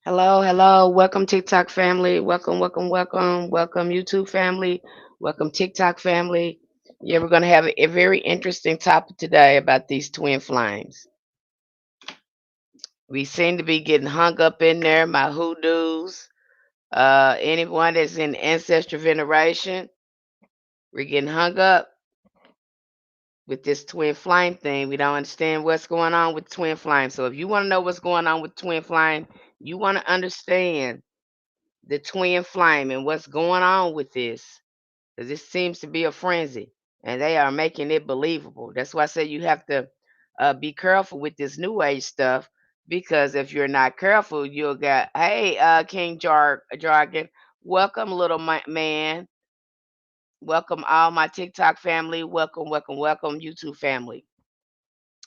Hello, hello. Welcome TikTok family. Welcome, welcome, welcome. Welcome YouTube family. Welcome TikTok family. Yeah, we're going to have a very interesting topic today about these twin flames. We seem to be getting hung up in there, my hoodoos. Anyone that's in ancestral veneration, we're getting hung up with this twin flame thing. We don't understand what's going on with twin flame. So if you want to know what's going on with twin flame, you want to understand the twin flame and what's going on with this, because this seems to be a frenzy and they are making it believable. That's why I say you have to be careful with this new age stuff, because if you're not careful, you'll get, hey, King Jargon, welcome, little man. Welcome, all my TikTok family. Welcome, welcome, welcome, YouTube family.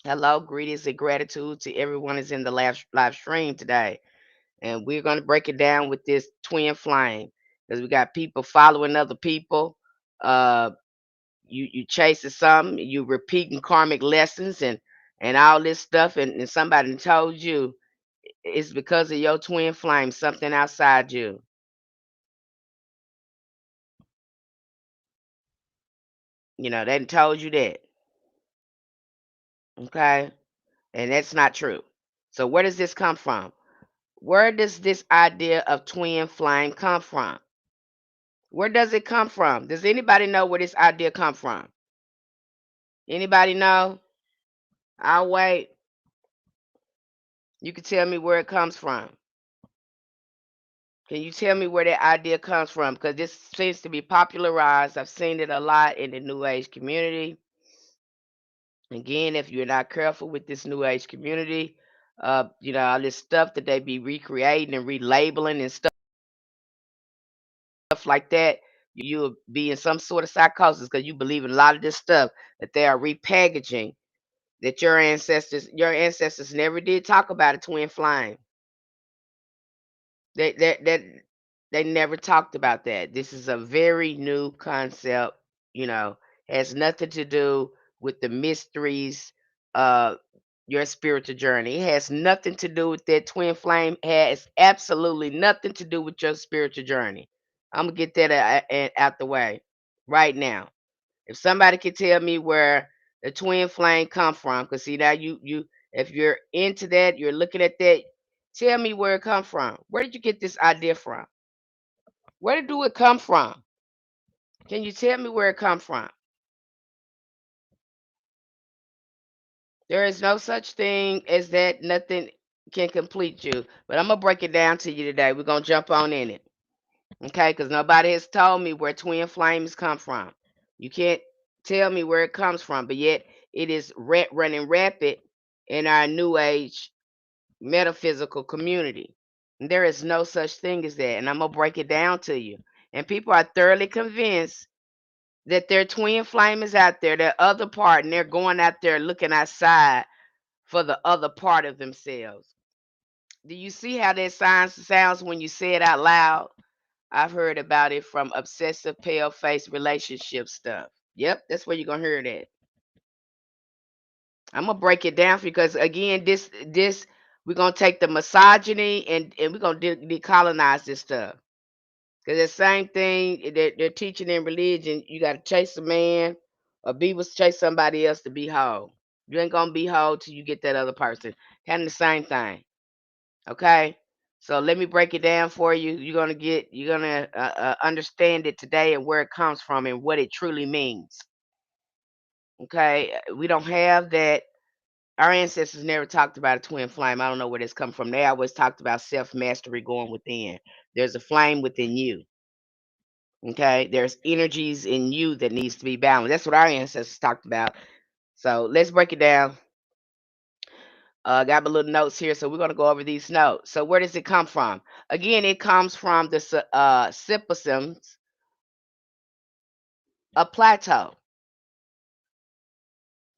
Hello, greetings and gratitude to everyone that's in the live stream today. And we're going to break it down with this twin flame, because we got people following other people. Uh, you chasing something, you repeating karmic lessons and all this stuff, and somebody told you it's because of your twin flame, something outside you. You know, they done told you that, okay? And that's not true. So where does this come from? Where does this idea of twin flame come from? Where does it come from? Does anybody know where this idea come from? Anybody know? I'll wait. You can tell me where it comes from. Can you tell me where that idea comes from? Because this seems to be popularized. I've seen it a lot in the New Age community. Again, if you're not careful with this New Age community, all this stuff that they be recreating and relabeling and stuff like that, you'll be in some sort of psychosis because you believe in a lot of this stuff that they are repackaging. That your ancestors never did talk about a twin flame. They never talked about that. This is a very new concept, you know, has nothing to do with the mysteries of your spiritual journey. It has nothing to do with that twin flame, has absolutely nothing to do with your spiritual journey. I'm gonna get that out the way right now. If somebody could tell me where the twin flame come from, because see now you if you're into that, you're looking at that, tell me where it come from. Where did you get this idea from? Where did it come from? Can you tell me where it come from? There is no such thing as that. Nothing can complete you. But I'm gonna break it down to you today. We're gonna jump on in it. Okay, because nobody has told me where twin flames come from. You can't tell me where it comes from, but yet it is running rapid in our new age metaphysical community. There is no such thing as that. And I'm going to break it down to you. And people are thoroughly convinced that their twin flame is out there, their other part, and they're going out there looking outside for the other part of themselves. Do you see how that sounds when you say it out loud? I've heard about it from obsessive pale face relationship stuff. Yep, that's where you're gonna hear that. I'm gonna break it down because again, this we're gonna take the misogyny and we're gonna decolonize this stuff. Because the same thing that they're teaching in religion, you gotta chase a man or be with chase somebody else to be whole. You ain't gonna be whole till you get that other person. Kind of the same thing. Okay. So let me break it down for you. You're gonna understand it today and where it comes from and what it truly means. Okay, we don't have that. Our ancestors never talked about a twin flame. I don't know where this come from. They always talked about self mastery going within. There's a flame within you. Okay, there's energies in you that needs to be balanced. That's what our ancestors talked about. So let's break it down. Got my little notes here, so we're gonna go over these notes. So where does it come from? Again, it comes from the Symposiums of Plato,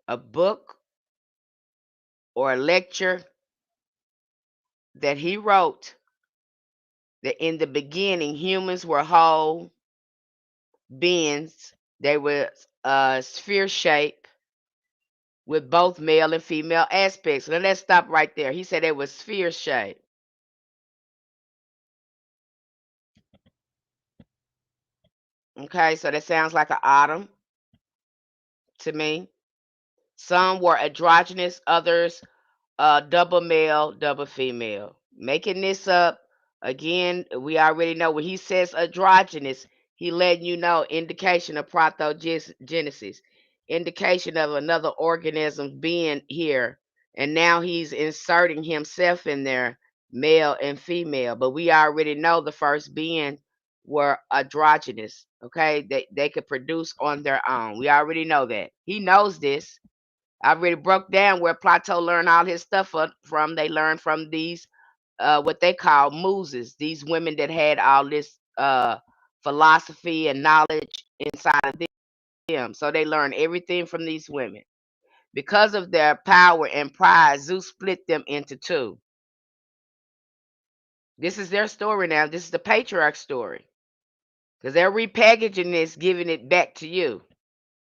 a book or a lecture that he wrote that in the beginning humans were whole beings. They were sphere shape with both male and female aspects. Now let's stop right there. He said they were sphere shape. Okay, so that sounds like an autumn to me. Some were androgynous, others double male, double female. Making this up again, we already know when he says androgynous, he letting you know indication of protogenesis, indication of another organism being here, and now he's inserting himself in there, male and female. But we already know the first being were androgynous. Okay, they could produce on their own. We already know that. He knows this. I already broke down where Plato learned all his stuff from. They learned from these, what they call muses, these women that had all this philosophy and knowledge inside of them. So they learned everything from these women. Because of their power and pride, Zeus split them into two. This is their story now. This is the patriarch story. Because they're repackaging this, giving it back to you.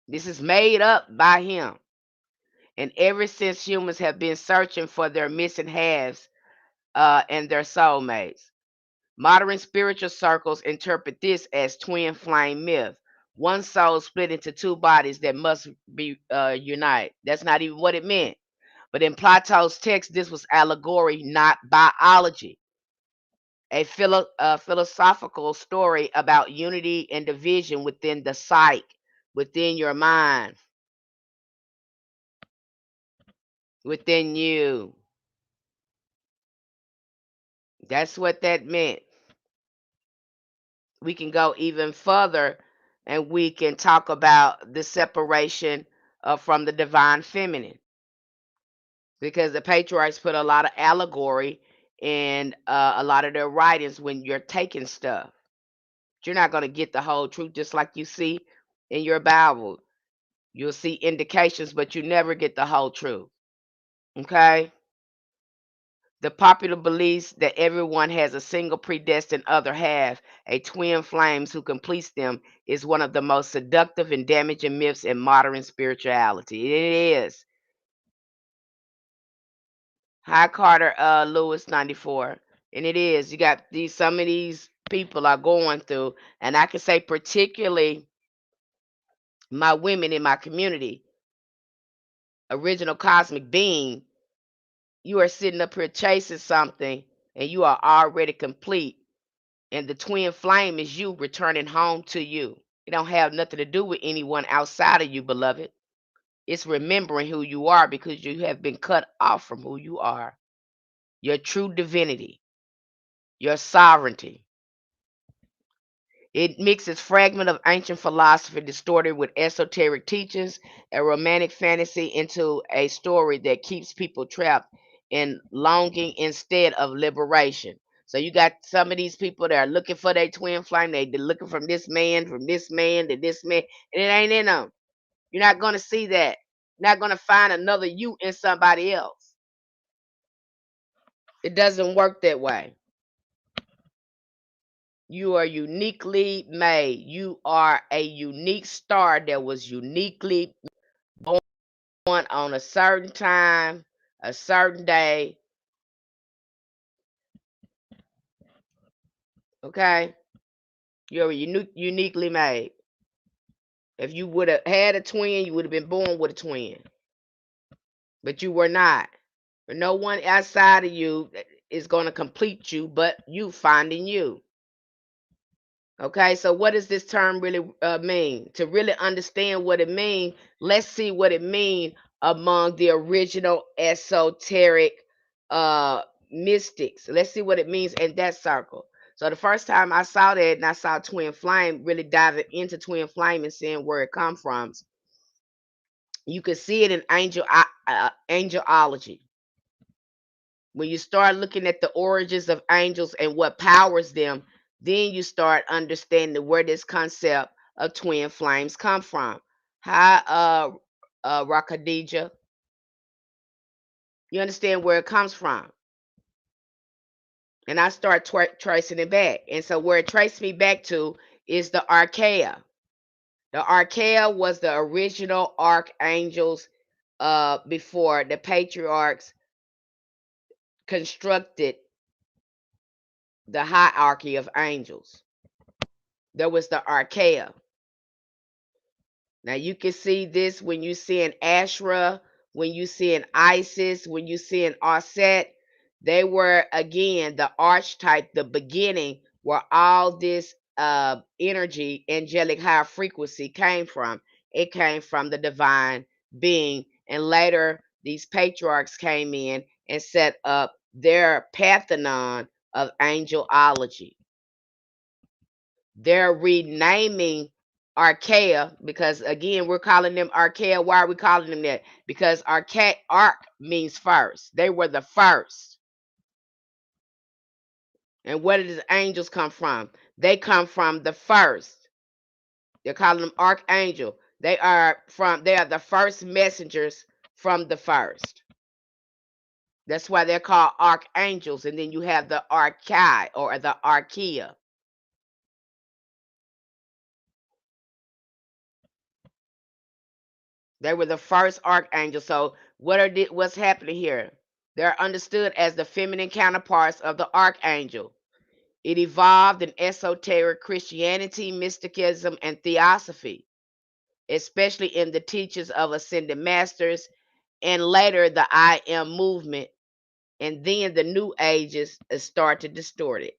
This is made up by him. And ever since humans have been searching for their missing halves and their soulmates. Modern spiritual circles interpret this as twin flame myth. One soul split into two bodies that must be unite. That's not even what it meant. But in Plato's text, this was allegory, not biology. A philosophical story about unity and division within the psyche, within your mind, within you. That's what that meant. We can go even further and we can talk about the separation from the divine feminine, because the patriarchs put a lot of allegory in a lot of their writings when you're taking stuff. You're not going to get the whole truth, just like you see in your Bible. You'll see indications, but you never get the whole truth. Okay? The popular beliefs that everyone has a single predestined other half, a twin flames who completes them, is one of the most seductive and damaging myths in modern spirituality. It is. Hi Carter Lewis 94. And it is. You got these some of these people are going through, and I can say particularly my women in my community, original cosmic being, you are sitting up here chasing something and you are already complete. And the twin flame is you returning home to you. It don't have nothing to do with anyone outside of you, beloved. It's remembering who you are because you have been cut off from who you are. Your true divinity, your sovereignty. It mixes fragment of ancient philosophy distorted with esoteric teachings and romantic fantasy into a story that keeps people trapped in longing instead of liberation. So you got some of these people that are looking for their twin flame. They're looking from this man, to this man, and it ain't in them. You're not going to see that. You're not going to find another you in somebody else. It doesn't work that way. You are uniquely made. You are a unique star that was uniquely born on a certain time, a certain day. Okay? You're uniquely made. If you would have had a twin, you would have been born with a twin. But you were not. No one outside of you is going to complete you but you finding you. Okay, so what does this term really mean? To really understand what it means, let's see what it means among the original esoteric mystics. Let's see what it means in that circle. So the first time I saw that and I saw twin flame, really diving into twin flame and seeing where it comes from, you can see it in angelology. When you start looking at the origins of angels and what powers them, then you start understanding where this concept of twin flames come from. Hi, Rakadija. You understand where it comes from. And I start tracing it back. And so where it traced me back to is the Archaea. The Archaea was the original archangels before the patriarchs constructed the hierarchy of angels. There was the Archaea. Now you can see this when you see an Asherah, when you see an Isis, when you see an Aset. They were again the archetype, the beginning where all this energy, angelic high frequency came from. It came from the divine being, and later these patriarchs came in and set up their pantheon of angelology. They're renaming Archaea because again we're calling them Archaea. Why are we calling them that? Because arch means first. They were the first. And where did the angels come from? They come from the first. They're calling them archangel. They are the first messengers from the first. That's why they're called archangels. And then you have the archai or the archaea. They were the first archangels. So what's happening here? They're understood as the feminine counterparts of the archangel. It evolved in esoteric Christianity, mysticism, and theosophy, especially in the teachings of ascended masters, and later the I Am movement, and then the New Ages start to distort it.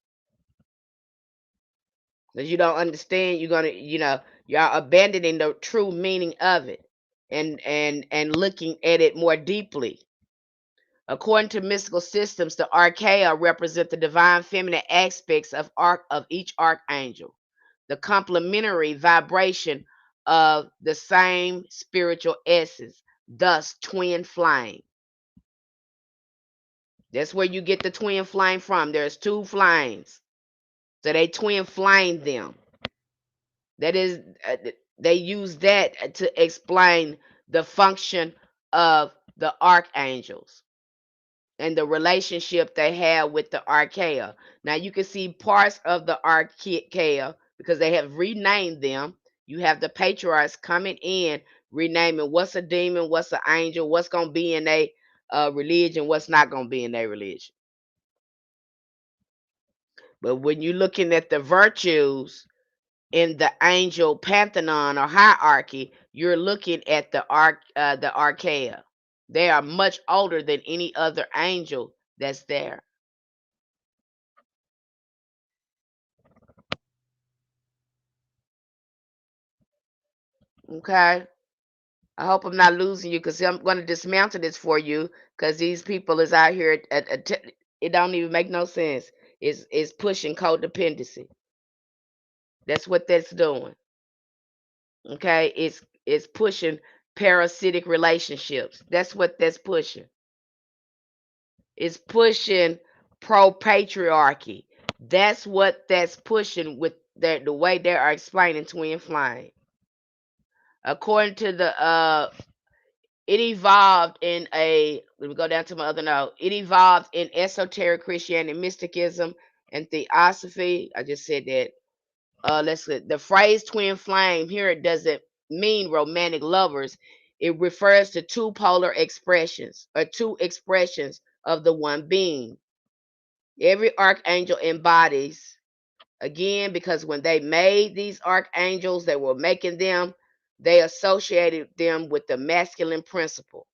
Because you don't understand, you're abandoning the true meaning of it and looking at it more deeply. According to mystical systems, the archaea represent the divine feminine aspects of each archangel, the complementary vibration of the same spiritual essence, thus twin flame. That's where you get the twin flame from. There's two flames. So they twin flame them. That is, they use that to explain the function of the archangels and the relationship they have with the archaea. Now you can see parts of the archaea because they have renamed them. You have the patriarchs coming in, renaming what's a demon, what's an angel, what's going to be in a religion, what's not going to be in their religion. But when you're looking at the virtues in the angel pantheon or hierarchy, you're looking at the archaea. They are much older than any other angel that's there. Okay. I hope I'm not losing you because I'm going to dismantle this for you because these people is out here. It don't even make no sense. It's pushing codependency. That's what that's doing. Okay. It's pushing parasitic relationships. That's what that's pushing. It's pushing pro patriarchy. That's what that's pushing with the way they are explaining twin flame. According to the it evolved in let me go down to my other note. It evolved in esoteric Christianity, mysticism, and theosophy. I just said that. Let's see. The phrase twin flame here it doesn't mean romantic lovers. It refers to two polar expressions or two expressions of the one being. Every archangel embodies, again, because when they made these archangels, they were making them, they associated them with the masculine principle.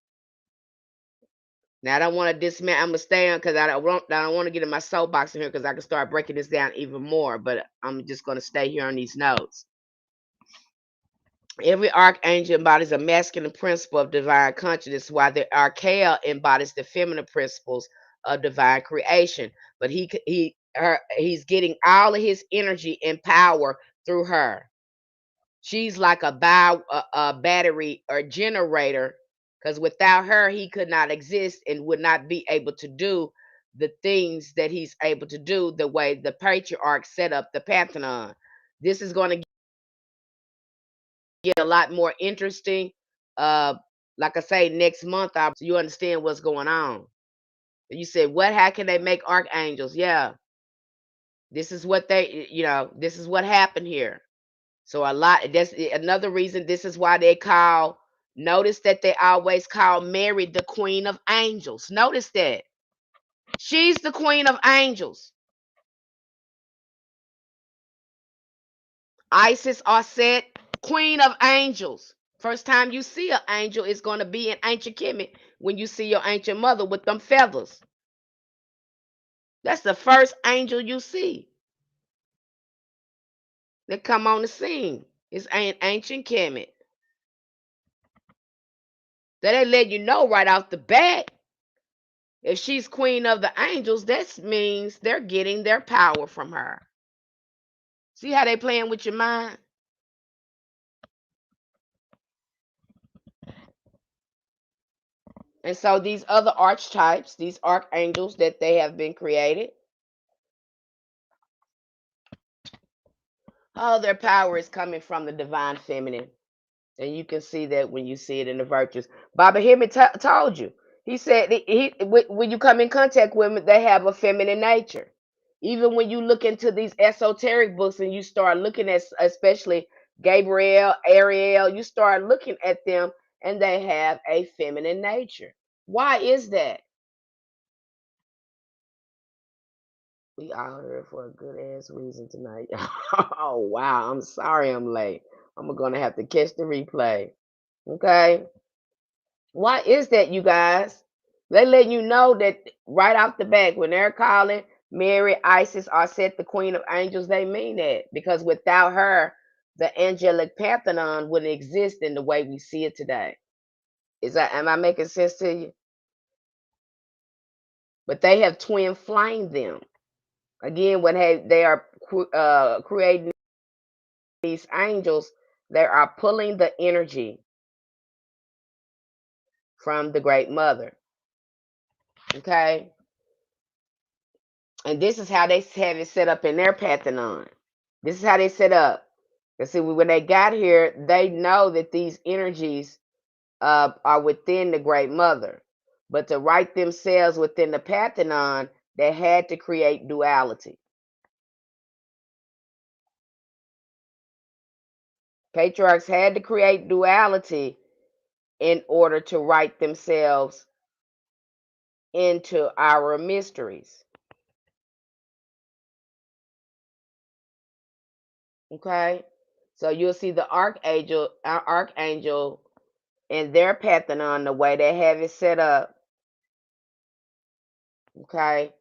Now I don't want to dismantle. I'm gonna stay on because I don't want to get in my soapbox in here because I can start breaking this down even more. But I'm just gonna stay here on these notes. Every archangel embodies a masculine principle of divine consciousness, while the archaea embodies the feminine principles of divine creation. But he's getting all of his energy and power through her. She's like a battery or generator, because without her, he could not exist and would not be able to do the things that he's able to do the way the patriarch set up the pantheon. This is going to get a lot more interesting. Uh, like I say, next month, so you understand what's going on. You said, what? How can they make archangels? Yeah, this is what this is what happened here. So a lot. That's another reason. This is why they call. Notice that they always call Mary the Queen of Angels. Notice that she's the Queen of Angels. Isis are said Queen of Angels. First time you see an angel is going to be in ancient Kemet when you see your ancient mother with them feathers. That's the first angel you see that come on the scene. It's ancient Kemet. So they let you know right off the bat, if she's queen of the angels, that means they're getting their power from her. See how they playing with your mind? And so these other archetypes, these archangels that they have been created, all their power is coming from the divine feminine. And you can see that when you see it in the virtues. Baba Himmy told you. He said when you come in contact with them, they have a feminine nature. Even when you look into these esoteric books and you start looking at, especially Gabriel, Ariel, you start looking at them and they have a feminine nature. Why is that? We all here for a good ass reason tonight. Oh wow, I'm sorry I'm late. I'm gonna have to catch the replay. Okay. Why is that, you guys? They let you know that right off the bat when they're calling Mary, Isis, or set the Queen of Angels, they mean that because without her, the angelic pantheon wouldn't exist in the way we see it today. Am I making sense to you? But they have twin flamed them again when they are creating these angels. They are pulling the energy from the Great Mother. Okay. And this is how they have it set up in their Pantheon. This is how they set up. And see, when they got here, they know that these energies are within the Great Mother. But to write themselves within the Pantheon, they had to create duality. Patriarchs had to create duality in order to write themselves into our mysteries. Okay? So you'll see the archangel in their Pantheon, the way they have it set up. Okay?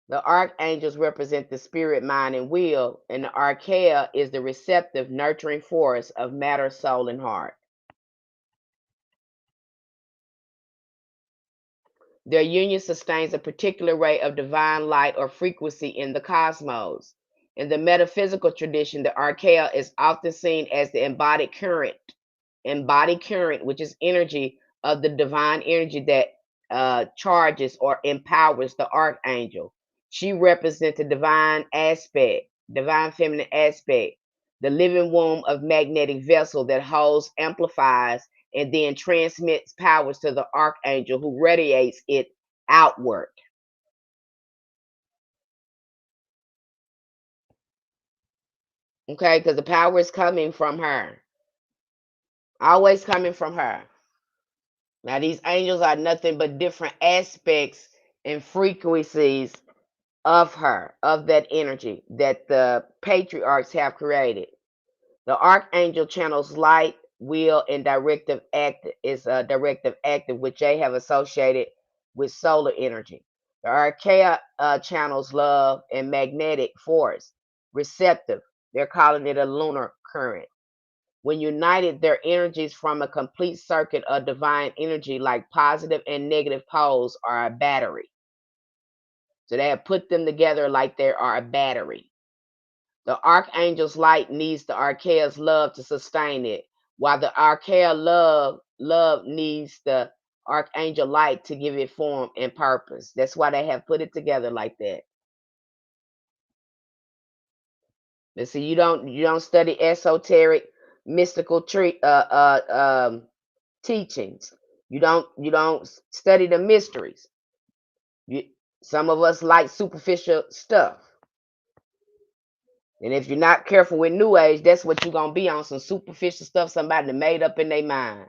The archangels represent the spirit, mind, and will, and the archaea is the receptive, nurturing force of matter, soul, and heart. Their union sustains a particular ray of divine light or frequency in the cosmos. In the metaphysical tradition, the archaea is often seen as the embodied current, which is energy of the divine energy that charges or empowers the archangel. She represents the divine feminine aspect, the living womb of magnetic vessel that holds, amplifies, and then transmits powers to the archangel who radiates it outward. Okay, because the power is coming from her, always coming from her. Now, these angels are nothing but different aspects and frequencies of her, of that energy that the patriarchs have created. The archangel channels light, will, and directive active, which they have associated with solar energy. The archaea channels love and magnetic force, receptive. They're calling it a lunar current. When united, their energies from a complete circuit of divine energy, like positive and negative poles, are a battery. So they have put them together like they are a battery. The archangel's light needs the archaea's love to sustain it, while the archaea love needs the archangel light to give it form and purpose. That's why they have put it together like that. And see, you don't study esoteric, mystical teachings. You don't study the mysteries. You, some of us like superficial stuff. And if you're not careful with New Age, that's what you're going to be on, some superficial stuff somebody made up in their mind.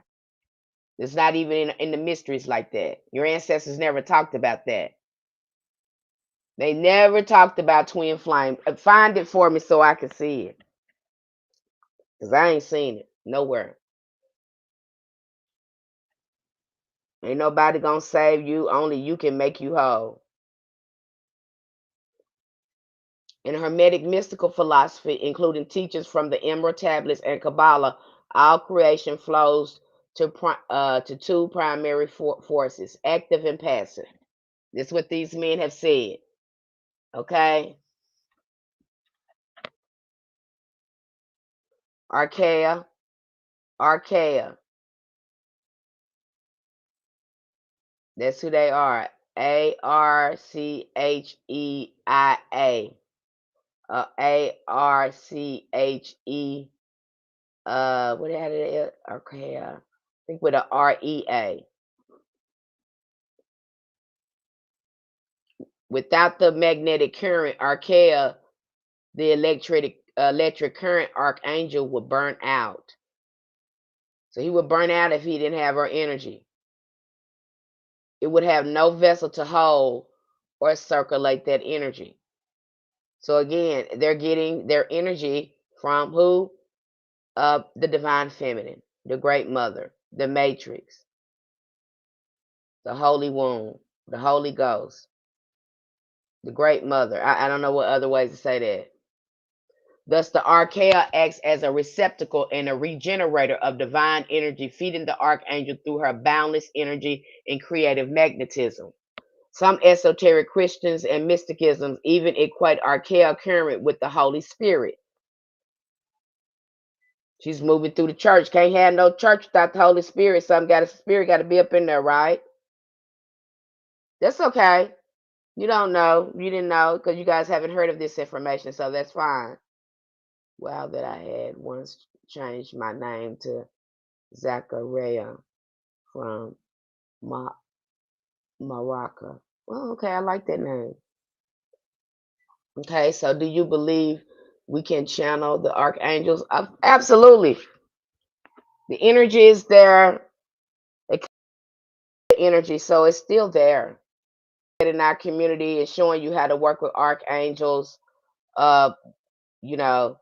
It's not even in the mysteries like that. Your ancestors never talked about that. They never talked about twin flame. Find it for me so I can see it. Because I ain't seen it nowhere. Ain't nobody going to save you. Only you can make you whole. In Hermetic mystical philosophy, including teachings from the Emerald Tablets and Kabbalah, all creation flows to two primary forces, active and passive. This is what these men have said. Okay? Archaea. That's who they are. Archeia. Arche. What had it? Archaea. I think with a REA. Without the magnetic current, Archaea, the electric current archangel would burn out. So he would burn out if he didn't have our energy. It would have no vessel to hold or circulate that energy. So again, they're getting their energy from who? The divine feminine, the great mother, the matrix, the holy womb, the Holy Ghost, the great mother. I don't know what other ways to say that. Thus, the archaea acts as a receptacle and a regenerator of divine energy, feeding the archangel through her boundless energy and creative magnetism. Some esoteric Christians and mysticisms even equate archaea current with the Holy Spirit. She's moving through the church. Can't have no church without the Holy Spirit. Spirit got to be up in there, right? That's okay. You don't know. You didn't know because you guys haven't heard of this information, so that's fine. Wow, that I had once changed my name to Zachariah from Morocco. Well, okay, I like that name. Okay, so do you believe we can channel the archangels? Absolutely. The energy is there. The energy, so it's still there. In our community is showing you how to work with archangels. Uh, you know,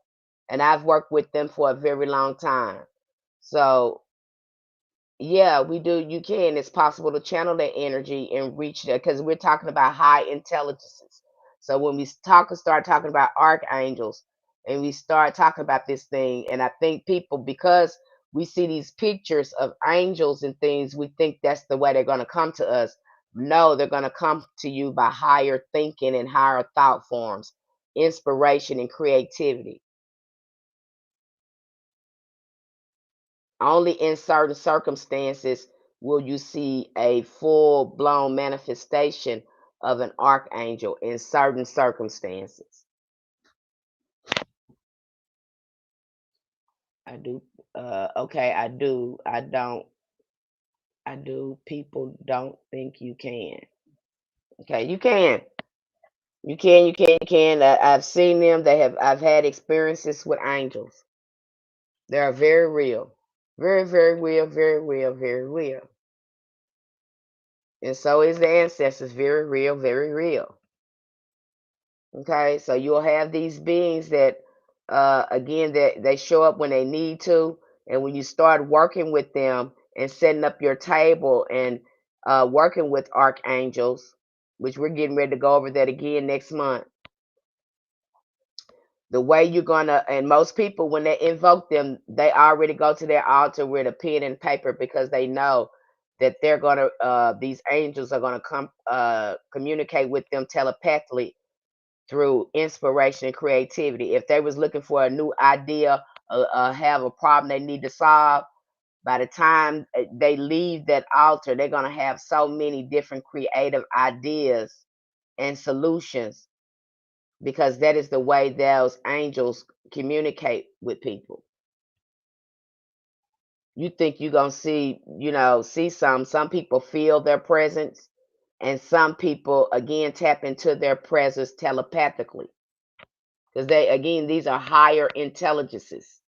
and I've worked with them for a very long time. So yeah, we do. You can. It's possible to channel that energy and reach that because we're talking about high intelligences. So when we start talking about archangels, and we start talking about this thing, and I think people, because we see these pictures of angels and things, we think that's the way they're going to come to us. No, they're going to come to you by higher thinking and higher thought forms, inspiration and creativity. Only in certain circumstances will you see a full blown manifestation of an archangel in certain circumstances. I do. Okay, I do. I don't. I do. People don't think you can. Okay, you can. You can. You can. You can. I've seen them. They have. I've had experiences with angels. They are very real. Very, very real. Very real. Very real. And so is the ancestors. Very real. Very real. Okay, so you'll have these beings that, again, that they show up when they need to, and when you start working with them and setting up your table and working with archangels, which we're getting ready to go over that again next month. The way you're gonna, and most people when they invoke them, they already go to their altar with a pen and paper because they know that they're gonna, these angels are gonna come communicate with them telepathically through inspiration and creativity. If they was looking for a new idea, have a problem they need to solve, by the time they leave that altar, they're going to have so many different creative ideas and solutions because that is the way those angels communicate with people. You think you're going to see, see some people feel their presence. And some people again tap into their presence telepathically, because they, again, these are higher intelligences.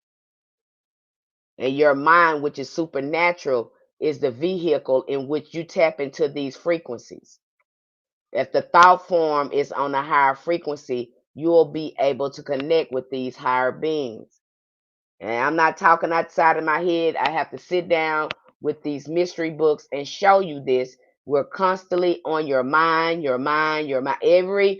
And your mind, which is supernatural, is the vehicle in which you tap into these frequencies. If the thought form is on a higher frequency, you'll be able to connect with these higher beings. And I'm not talking outside of my head. I have to sit down with these mystery books and show you this. We're constantly on your mind, your mind, your mind. Every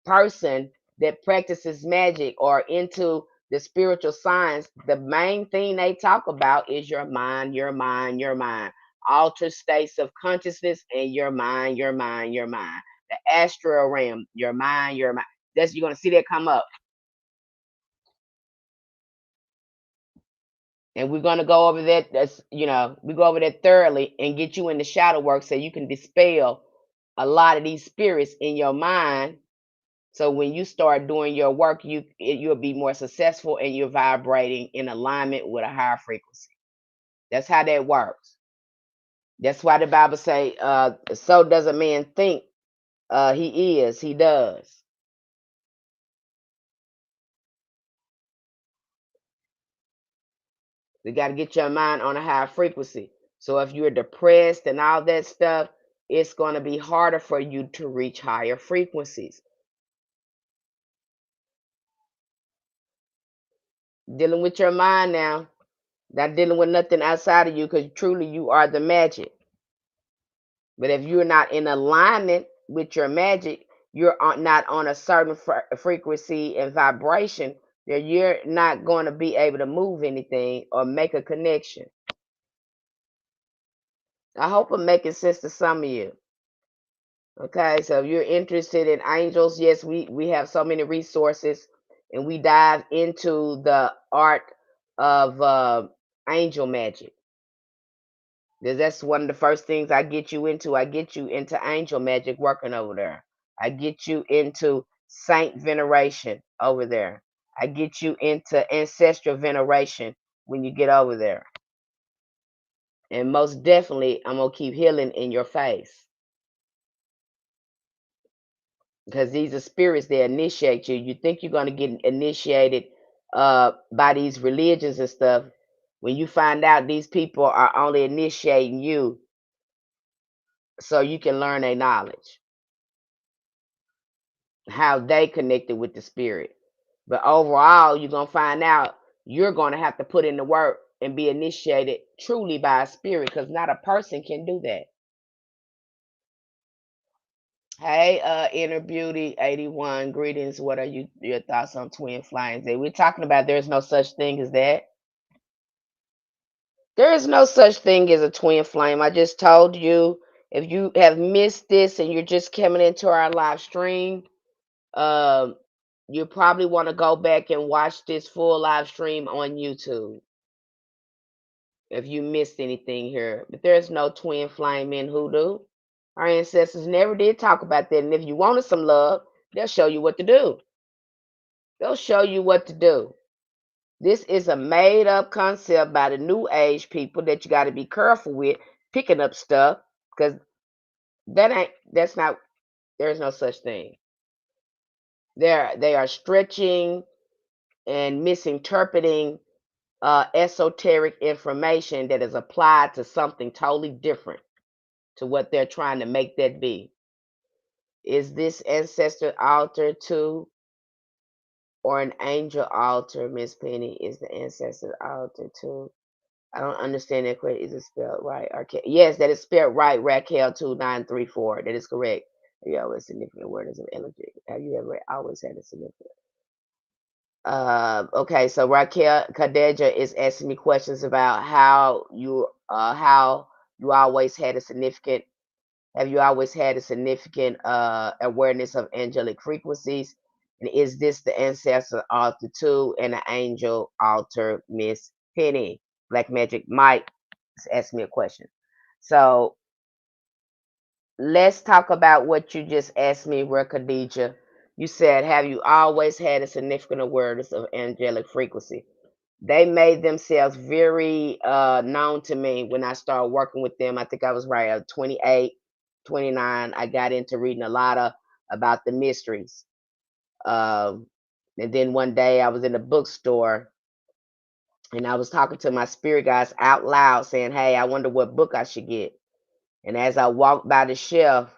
person that practices magic or into the spiritual science, the main thing they talk about is your mind, your mind, your mind. Altered states of consciousness and your mind, your mind, your mind. The astral realm, your mind, your mind. That's, you're gonna see that come up. And we're gonna go over that. That's, we go over that thoroughly and get you in the shadow work so you can dispel a lot of these spirits in your mind. So when you start doing your work, you'll be more successful and you're vibrating in alignment with a higher frequency. That's how that works. That's why the Bible say, so does a man think, he does. You got to get your mind on a higher frequency. So if you're depressed and all that stuff, it's going to be harder for you to reach higher frequencies. Dealing with your mind now, not dealing with nothing outside of you, because truly you are the magic. But if you're not in alignment with your magic, you're not on a certain frequency and vibration, then you're not going to be able to move anything or make a connection. I hope I'm making sense to some of you. Okay, so if you're interested in angels, yes, we have so many resources, and we dive into the art of angel magic. That's one of the first things I get you into. I get you into angel magic working over there. I get you into saint veneration over there. I get you into ancestral veneration when you get over there. And most definitely, I'm going to keep healing in your face. Because these are spirits that initiate you. You think you're going to get initiated by these religions and stuff. When you find out these people are only initiating you so you can learn their knowledge, how they connected with the spirit. But overall, you're going to find out you're going to have to put in the work and be initiated truly by a spirit, because not a person can do that. Hey, Inner Beauty 81, greetings. What are your thoughts on twin flying? We're talking about there's no such thing as that. There is no such thing as a twin flame. I just told you. If you have missed this and you're just coming into our live stream, um, you probably want to go back and watch this full live stream on YouTube if you missed anything here. But there's no twin flame in hoodoo. Our ancestors never did talk about that. And if you wanted some love, they'll show you what to do. They'll show you what to do. This is a made up concept by the new age people that you got to be careful with picking up stuff, because that's not, there's no such thing. They are stretching and misinterpreting esoteric information that is applied to something totally different to what they're trying to make that be. Is this ancestor altar too, or an angel altar? Miss Penny, is the ancestor altar too? I don't understand that question. Is it spelled right? Yes, that is spelled right. Raquel 2934. That is correct. Have you always significant awareness of energy? Have you ever always had a significant? Okay, so Raquel Kadeja is asking me questions about how you always had a significant. Have you always had a significant awareness of angelic frequencies? And is this the ancestor altar too, and the angel altar, Miss Penny? Black Magic Mike asked me a question. So let's talk about what you just asked me, Khadija. You said, have you always had a significant awareness of angelic frequency? They made themselves very known to me when I started working with them. I think I was right at 28. 29, I got into reading a lot about the mysteries. Um, and then one day I was in a bookstore and I was talking to my spirit guides out loud saying, "Hey, I wonder what book I should get." And as I walked by the shelf,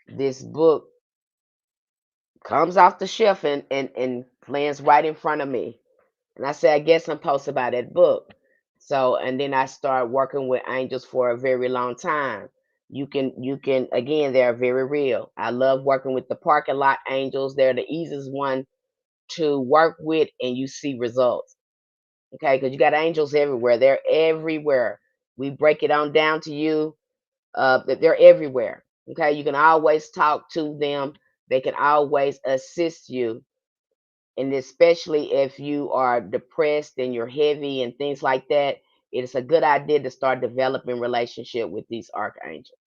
this book comes off the shelf and lands right in front of me. And I said, I guess I'm supposed to buy that book. So, and then I started working with angels for a very long time. You can again, they're very real. I love working with the parking lot angels. They're the easiest one to work with, and you see results. Okay, because you got angels everywhere. They're everywhere. We break it on down to you. That they're everywhere. Okay, you can always talk to them. They can always assist you, and especially if you are depressed and you're heavy and things like that, it's a good idea to start developing relationship with these archangels.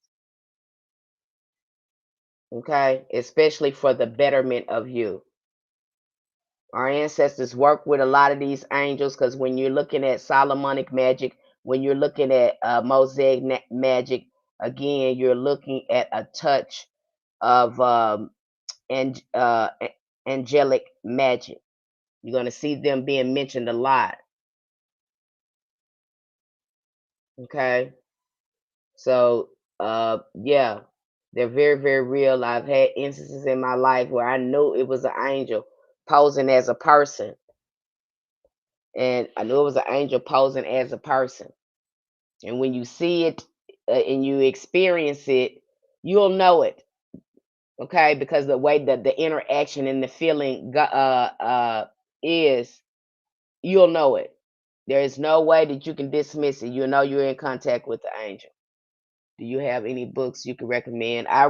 Okay, especially for the betterment of you. Our ancestors work with a lot of these angels because when you're looking at Solomonic magic, when you're looking at Mosaic magic, again, you're looking at a touch of and angelic magic. You're going to see them being mentioned a lot. Okay, so yeah, they're very very real. I've had instances in my life where I knew it was an angel posing as a person, and I knew it was an angel posing as a person. And when you see it and you experience it, you'll know it. Okay, because the way that the interaction and the feeling is, you'll know it. There is no way that you can dismiss it. You know you're in contact with the angel. Do you have any books you can recommend? I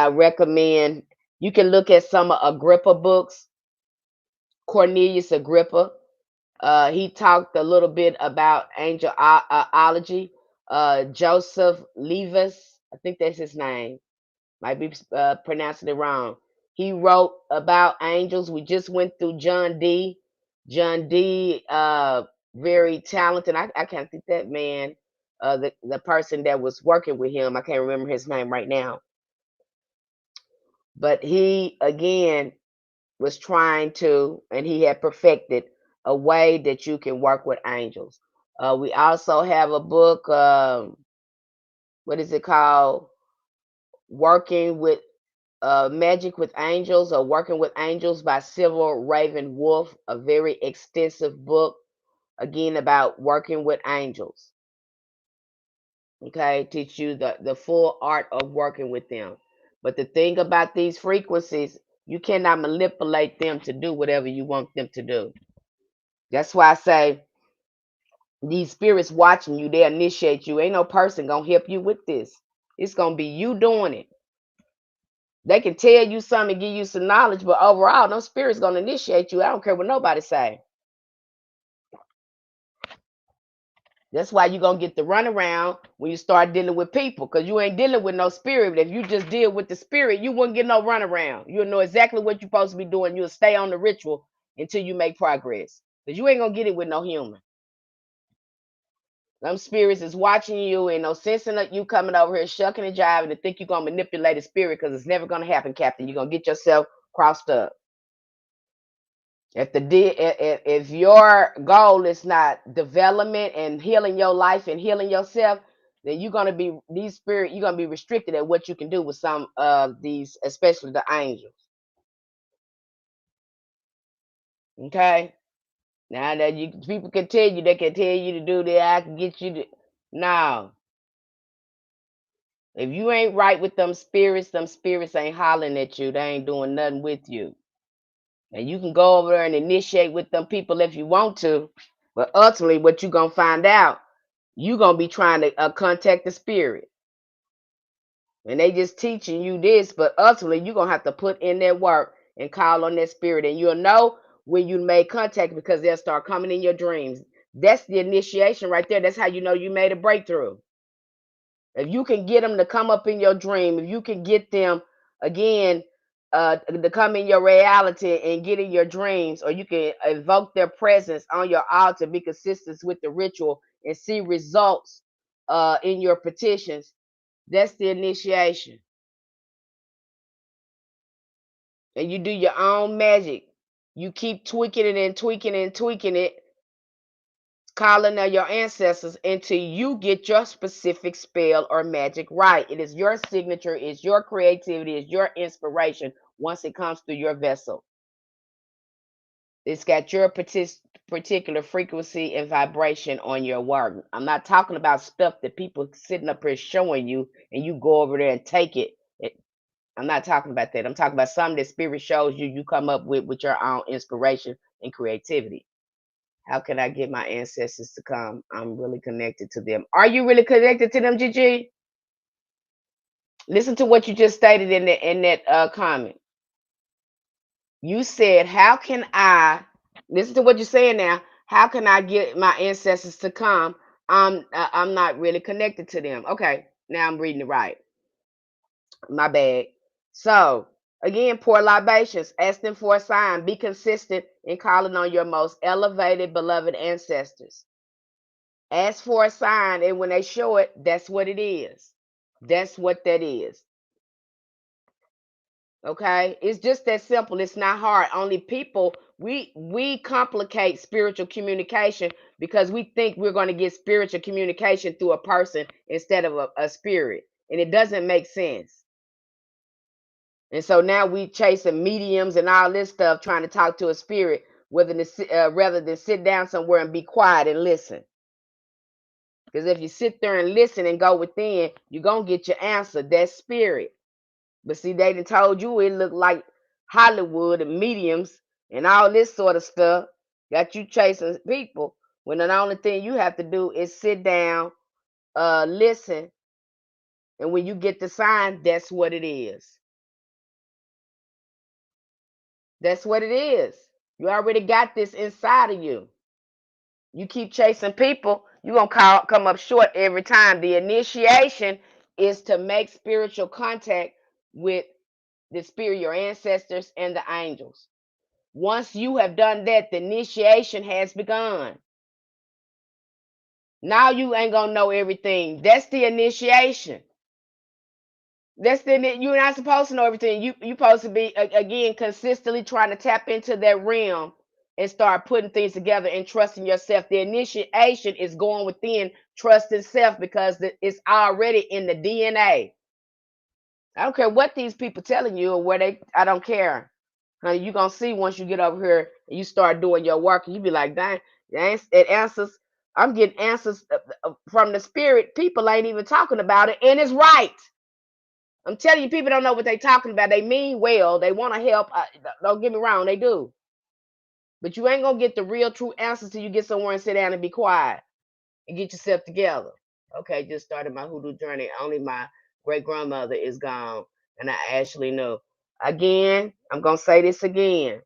recommend you can look at some of Agrippa books. Cornelius Agrippa. He talked a little bit about angelology. Joseph Levis, I think that's his name. Might be pronouncing it wrong. He wrote about angels. We just went through John D. John D. Very talented. I can't think that man. The person that was working with him. I can't remember his name right now. But he again was trying to, and he had perfected a way that you can work with angels. We also have a book. What is it called? Working with Magic with Angels or Working with Angels by Civil Raven Wolf, a very extensive book, again, about working with angels. Okay, teach you the full art of working with them. But the thing about these frequencies, you cannot manipulate them to do whatever you want them to do. That's why I say these spirits watching you, they initiate you. Ain't no person gonna help you with this. It's gonna be you doing it. They can tell you something, give you some knowledge, but overall, no spirit's gonna initiate you. I don't care what nobody say. That's why you're gonna get the runaround when you start dealing with people, because you ain't dealing with no spirit. If you just deal with the spirit, you wouldn't get no runaround. You'll know exactly what you're supposed to be doing. You'll stay on the ritual until you make progress. Because you ain't gonna get it with no human. Them spirits is watching you, and no sense in you coming over here shucking and jiving to think you're gonna manipulate a spirit, because it's never gonna happen, Captain. You're gonna get yourself crossed up. If your goal is not development and healing your life and healing yourself, then you're gonna be you're gonna be restricted at what you can do with some of these, especially the angels. Okay. Now that you people can tell you, they can tell you to do that, I can get you to no. If you ain't right with them spirits ain't hollering at you. They ain't doing nothing with you. And you can go over there and initiate with them people if you want to, but ultimately, what you gonna find out, you gonna be trying to contact the spirit, and they just teaching you this, but ultimately, you gonna have to put in that work and call on that spirit, and you'll know when you made contact because they'll start coming in your dreams. That's the initiation right there. That's how you know you made a breakthrough. If you can get them to come up in your dream, if you can get them again to come in your reality and get in your dreams, or you can evoke their presence on your altar, be consistent with the ritual, and see results in your petitions, That's the initiation. And you do your own magic. You keep tweaking it and tweaking it and tweaking it, calling on your ancestors until you get your specific spell or magic right. It is your signature, it's your creativity, it's your inspiration once it comes through your vessel. It's got your particular frequency and vibration on your work. I'm not talking about stuff that people sitting up here showing you and you go over there and take it. I'm not talking about that. I'm talking about something that spirit shows you you come up with your own inspiration and creativity. How can I get my ancestors to come? I'm really connected to them. Are you really connected to them, Gigi? Listen to what you just stated in that comment. You said, "How can I?" Listen to what you're saying now. How can I get my ancestors to come? I'm not really connected to them. Okay, now I'm reading it right. My bad. So again, pour libations. Ask them for a sign. Be consistent in calling on your most elevated, beloved ancestors. Ask for a sign, and when they show it, that's what it is. That's what that is. Okay, it's just that simple. It's not hard. Only people, we complicate spiritual communication because we think we're going to get spiritual communication through a person instead of a spirit, and it doesn't make sense. And so now we chasing mediums and all this stuff, trying to talk to a spirit, rather than sit down somewhere and be quiet and listen. Because if you sit there and listen and go within, you're gonna get your answer. That's spirit. But see, they done told you it looked like Hollywood and mediums and all this sort of stuff. Got you chasing people when the only thing you have to do is sit down, listen, and when you get the sign, that's what it is. That's what it is. You already got this inside of you. You keep chasing people, you're gonna come up short every time. The initiation is to make spiritual contact with the spirit, your ancestors, and the angels. Once you have done that, the initiation has begun. Now you ain't gonna know everything. That's the initiation. You're not supposed to know everything. You supposed to be again consistently trying to tap into that realm and start putting things together and trusting yourself. The initiation is going within trusting self because it's already in the DNA. I don't care what these people telling you or where they. I don't care. Honey, you gonna see once you get over here and you start doing your work, and you be like, dang, it answers. I'm getting answers from the spirit. People ain't even talking about it, and it's right. I'm telling you, people don't know what they talking about. They mean well. They want to help. Don't get me wrong, they do. But you ain't gonna get the real, true answers till you get somewhere and sit down and be quiet and get yourself together. Okay, just started my hoodoo journey. Only my great grandmother is gone, and I actually know. Again, I'm gonna say this again,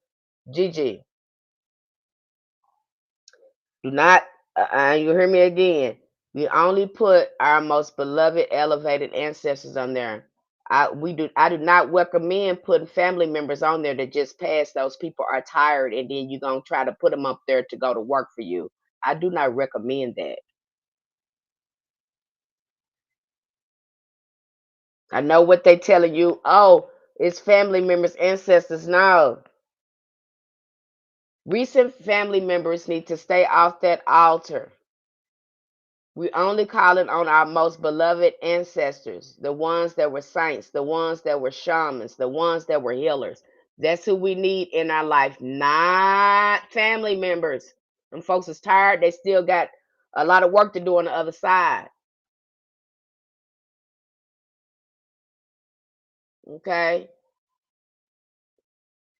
Gigi. Do not. You hear me again. We only put our most beloved, elevated ancestors on there. I do not recommend putting family members on there that just passed. Those people are tired, and then you're gonna try to put them up there to go to work for you. I do not recommend that. I know what they telling you. Oh, it's family members, ancestors. No, recent family members need to stay off that altar. We only calling on our most beloved ancestors, the ones that were saints, the ones that were shamans, the ones that were healers. That's who we need in our life, not family members. Them folks is tired. They still got a lot of work to do on the other side. Okay.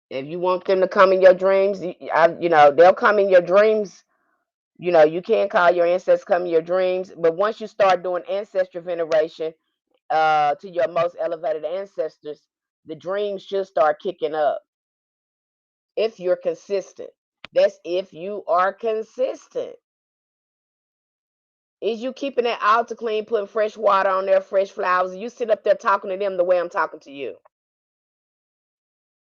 If you want them to come in your dreams, they'll come in your dreams. You can call your ancestors come in your dreams, but once you start doing ancestral veneration, to your most elevated ancestors, the dreams should start kicking up if you're consistent. That's if you are consistent. Is you keeping that altar clean, putting fresh water on there, fresh flowers? You sit up there talking to them the way I'm talking to you.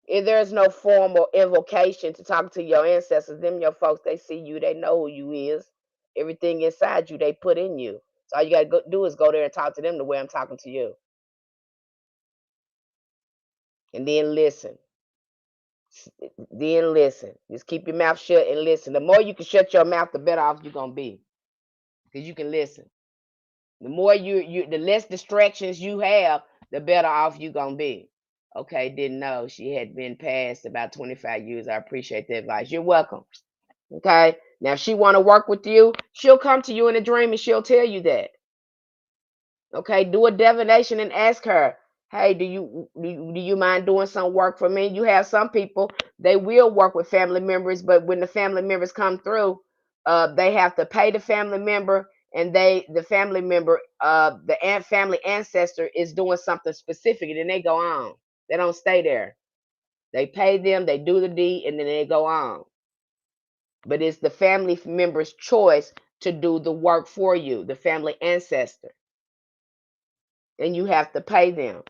If there's no formal invocation to talk to your ancestors, them your folks, they see you, they know who you is. Everything inside you, they put in you. So all you gotta do is go there and talk to them the way I'm talking to you, and then listen. Then listen. Just keep your mouth shut and listen. The more you can shut your mouth, the better off you're gonna be, because you can listen. The more the less distractions you have, the better off you're gonna be. Okay, didn't know she had been passed about 25 years. I appreciate the advice. You're welcome. Okay. Now, if she want to work with you, she'll come to you in a dream and she'll tell you that. Okay. Do a divination and ask her, hey, do you mind doing some work for me? You have some people, they will work with family members, but when the family members come through, they have to pay the family member, and the family member, family ancestor is doing something specific, and then they go on. They don't stay there. They pay them, they do the deed, and then they go on. But it's the family member's choice to do the work for you, the family ancestor. And you have to pay them,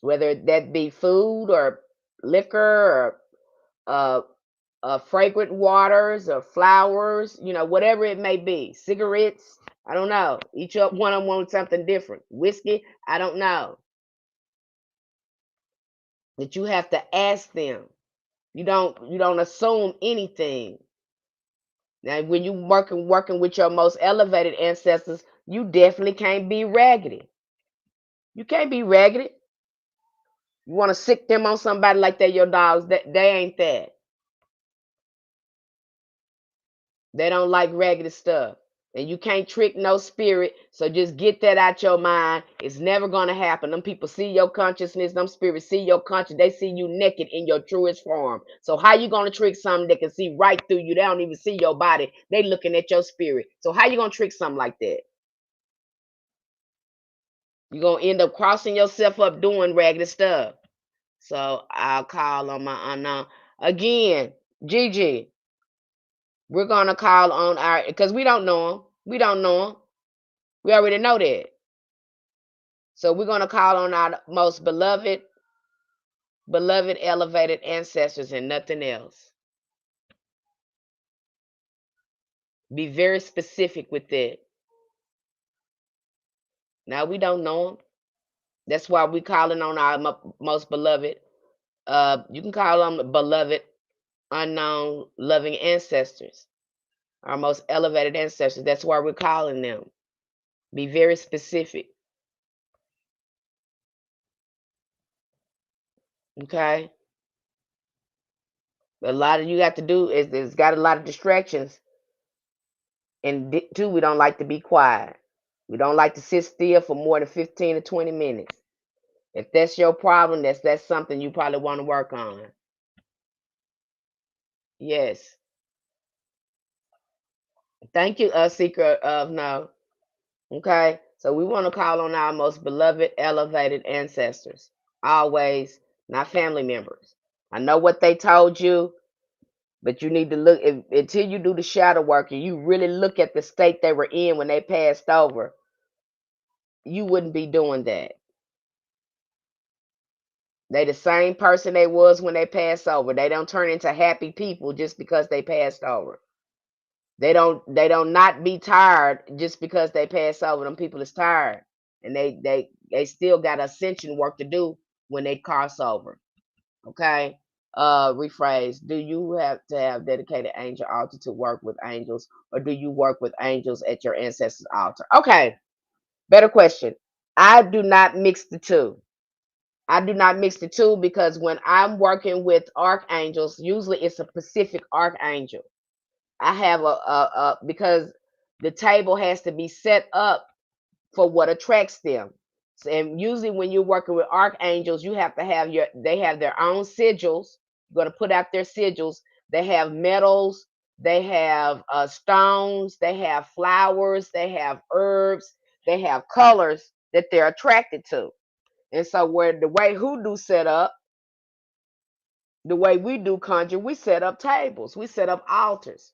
whether that be food or liquor or fragrant waters or flowers, whatever it may be, cigarettes. I don't know. Each one of them wants something different. Whiskey, I don't know. That you have to ask them. You don't assume anything. Now, when you working with your most elevated ancestors, you definitely can't be raggedy. You can't be raggedy. You want to sick them on somebody like they're your dogs. They ain't that. They don't like raggedy stuff. And you can't trick no spirit. So just get that out your mind. It's never gonna happen. Them people see your consciousness. Them spirits see your conscience. They see you naked in your truest form. So how you gonna trick something that can see right through you? They don't even see your body. They looking at your spirit. So how you gonna trick something like that? You're gonna end up crossing yourself up doing raggedy stuff. So I'll call on my unknown. Again, Gigi, we're gonna call on our, because we don't know him. We don't know him. We already know that. So we're gonna call on our most beloved elevated ancestors and nothing else. Be very specific with that. Now we don't know them. That's why we're calling on our most beloved. You can call them beloved, unknown, loving ancestors. Our most elevated ancestors. That's why we're calling them. Be very specific. Okay. A lot of you got to do is it's got a lot of distractions. And two, we don't like to be quiet. We don't like to sit still for more than 15 to 20 minutes. If that's your problem, that's something you probably want to work on. Yes. Thank you, seeker of no. Okay. So we want to call on our most beloved, elevated ancestors. Always, not family members. I know what they told you, but you need to look until you do the shadow work and you really look at the state they were in when they passed over. You wouldn't be doing that. They the same person they was when they passed over. They don't turn into happy people just because they passed over. They don't not be tired just because they pass over. Them people is tired. And they still got ascension work to do when they cross over. Okay. Rephrase. Do you have to have dedicated angel altar to work with angels, or do you work with angels at your ancestors' altar? Okay. Better question. I do not mix the two. I do not mix the two because when I'm working with archangels, usually it's a specific archangel. I have because the table has to be set up for what attracts them. And usually when you're working with archangels, you have to have they have their own sigils. You're going to put out their sigils. They have metals, they have stones, they have flowers, they have herbs, they have colors that they're attracted to. And so where the way Hoodoo set up, the way we do conjure, we set up tables, we set up altars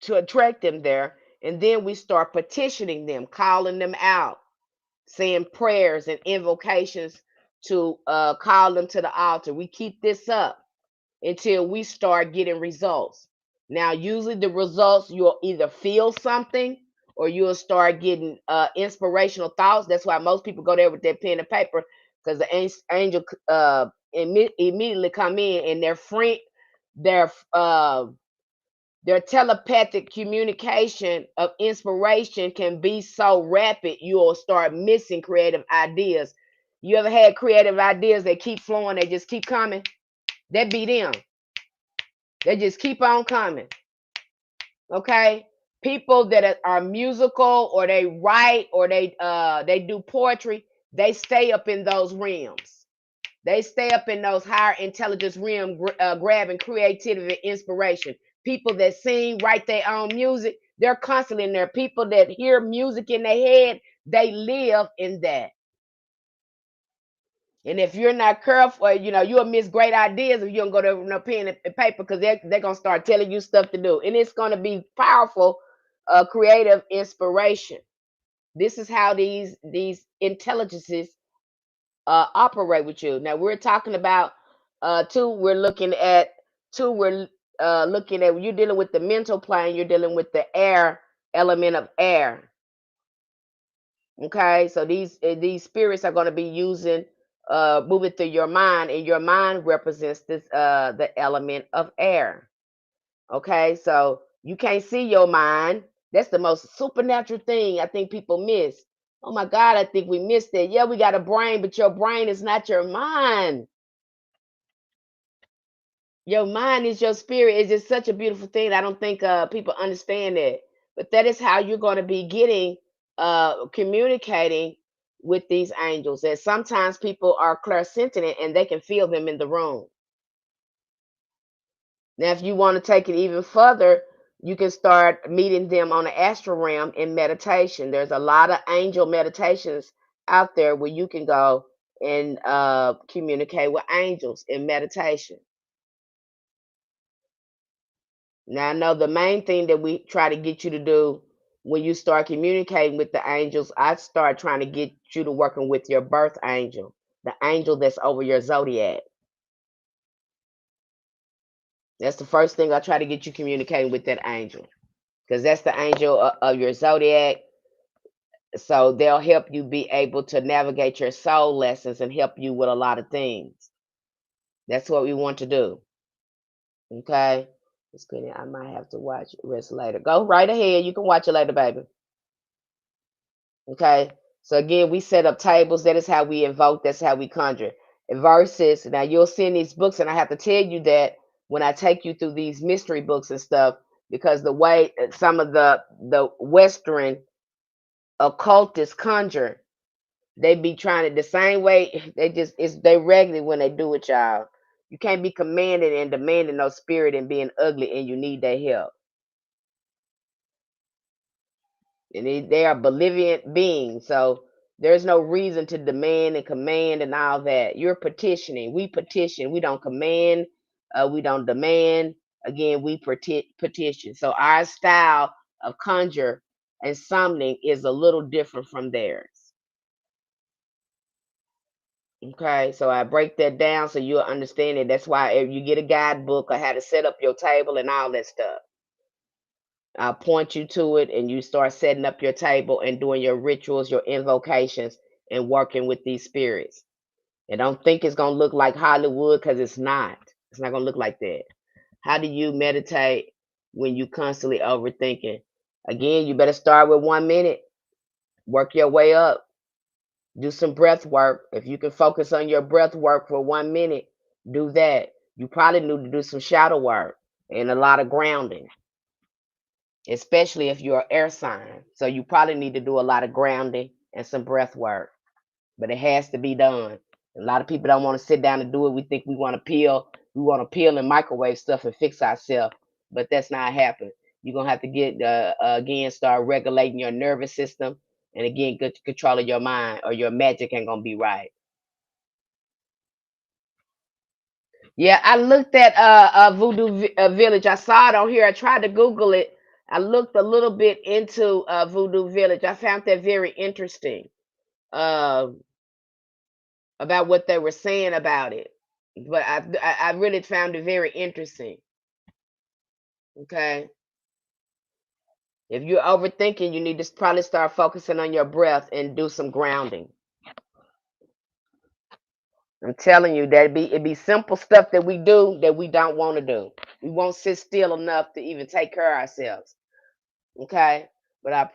to attract them there. And then we start petitioning them, calling them out, saying prayers and invocations to call them to the altar. We keep this up until we start getting results. Now, usually the results, you'll either feel something or you'll start getting inspirational thoughts. That's why most people go there with their pen and paper, because the angel immediately come in, and their their telepathic communication of inspiration can be so rapid you'll start missing creative ideas. You ever had creative ideas that keep flowing, they just keep coming? That be them. They just keep on coming. Okay? People that are musical, or they write, or they do poetry, they stay up in those realms. They stay up in those higher intelligence realm, grabbing creativity and inspiration. People that sing, write their own music, they're constantly in there. People that hear music in their head, they live in that. And if you're not careful, you'll miss great ideas if you don't go to no pen and paper, because they're going to start telling you stuff to do. And it's going to be powerful, creative inspiration. This is how these intelligences operate with you. Now we're talking about we're looking at, you're dealing with the mental plane, you're dealing with the air element of air. Okay, so these spirits are going to be using moving through your mind, and your mind represents this the element of air. Okay, so you can't see your mind. That's the most supernatural thing I think people miss. Oh my God, I think we missed it. Yeah, we got a brain, but your brain is not your mind. Your mind is your spirit. It's just such a beautiful thing. I don't think people understand that. But that is how you're going to be getting communicating with these angels. And sometimes people are clairsentient and they can feel them in the room. Now, if you want to take it even further, you can start meeting them on the astral realm in meditation. There's a lot of angel meditations out there where you can go and communicate with angels in meditation. Now, I know the main thing that we try to get you to do when you start communicating with the angels, I start trying to get you to working with your birth angel, the angel that's over your zodiac. That's the first thing I try to get you communicating with, that angel, because that's the angel of your zodiac. So they'll help you be able to navigate your soul lessons and help you with a lot of things. That's what we want to do. Okay. It's good. I might have to watch the rest later. Go right ahead. You can watch it later, baby. Okay. So again, we set up tables. That is how we invoke. That's how we conjure. And verses. Now you'll see in these books, and I have to tell you that when I take you through these mystery books and stuff, because the way some of the Western occultists conjure, they be trying to the same way. They regularly when they do it, y'all. You can't be commanding and demanding no spirit and being ugly, and you need their help. And they are Bolivian beings, so there's no reason to demand and command and all that. You're petitioning. We petition. We don't command. We don't demand. Again, we petition. So our style of conjure and summoning is a little different from theirs. Okay, so I break that down so you'll understand it. That's why if you get a guidebook on how to set up your table and all that stuff, I'll point you to it, and you start setting up your table and doing your rituals, your invocations, and working with these spirits. And don't think it's going to look like Hollywood, because it's not. It's not going to look like that. How do you meditate when you constantly overthinking? Again, you better start with 1 minute, work your way up, do some breath work. If you can focus on your breath work for 1 minute, do that. You probably need to do some shadow work and a lot of grounding, especially if you're an air sign. So you probably need to do a lot of grounding and some breath work, but it has to be done. A lot of people don't want to sit down and do it. We think we want to peel and microwave stuff and fix ourselves, but that's not happening. You're gonna have to get again, start regulating your nervous system, and again, get control of your mind, or your magic ain't gonna be right. Yeah, I looked at Voodoo Village. I saw it on here. I tried to Google it. I looked a little bit into Voodoo Village. I found that very interesting, um, about what they were saying about it. But I really found it very interesting. Okay. If you're overthinking, you need to probably start focusing on your breath and do some grounding. I'm telling you that it'd be simple stuff that we do that we don't want to do. We won't sit still enough to even take care of ourselves. Okay. But I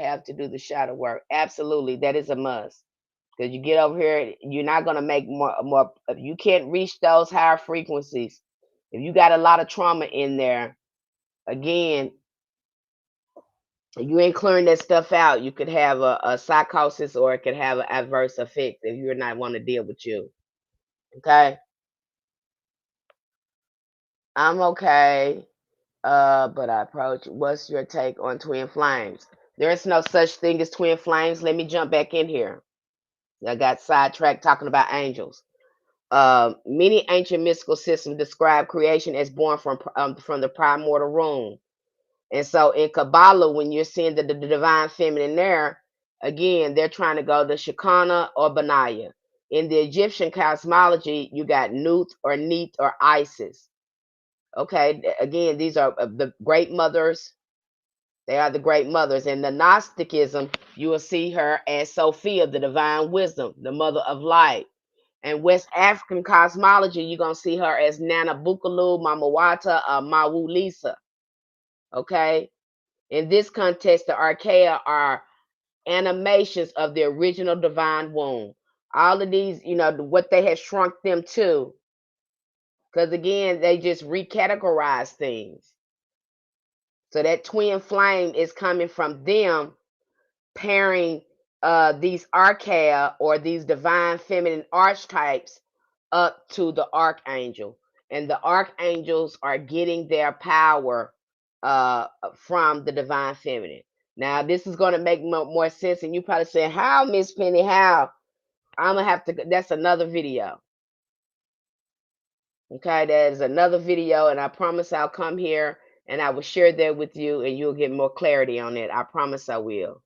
have to do the shadow work. Absolutely. That is a must. Because you get over here, you're not gonna make more if you can't reach those higher frequencies. If you got a lot of trauma in there, again, you ain't clearing that stuff out, you could have a psychosis or it could have an adverse effect if you're not want to deal with you. Okay. I'm okay. But I approach. What's your take on twin flames? There is no such thing as twin flames. Let me jump back in here. I got sidetracked talking about angels. Many ancient mystical systems describe creation as born from the primordial womb. And so in Kabbalah, when you're seeing the divine feminine there, again, they're trying to go to Shekinah or Benaiah. In the Egyptian cosmology, you got Nut or Neet or Isis. Okay, again, these are the great mothers. They are the great mothers. In the Gnosticism, you will see her as Sophia, the divine wisdom, the mother of light. And West African cosmology, you're going to see her as Nana Bukalu, Mamawata, Mawu Lisa. Okay? In this context, the archaea are animations of the original divine womb. All of these, what they have shrunk them to, because again, they just recategorize things. So that twin flame is coming from them pairing these archaea or these divine feminine archetypes up to the archangel. And the archangels are getting their power from the divine feminine. Now, this is going to make more sense. And you probably say, how, Miss Penny, how? I'm going to have to, that's another video. Okay, that is another video. And I promise I'll come here and I will share that with you and you'll get more clarity on it. I promise I will.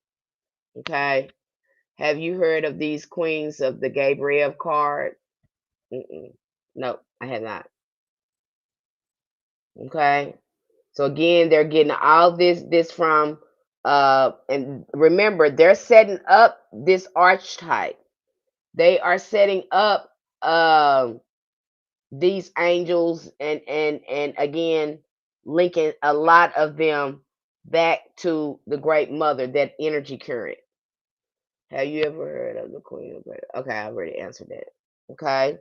Okay. Have you heard of these queens of the Gabriel card? No, I have not. Okay. So again, they're getting all this from and remember they're setting up this archetype. They are setting up these angels and again linking a lot of them back to the great mother, that energy current. Have you ever heard of the Queen of Great? Okay, I already answered that. Okay.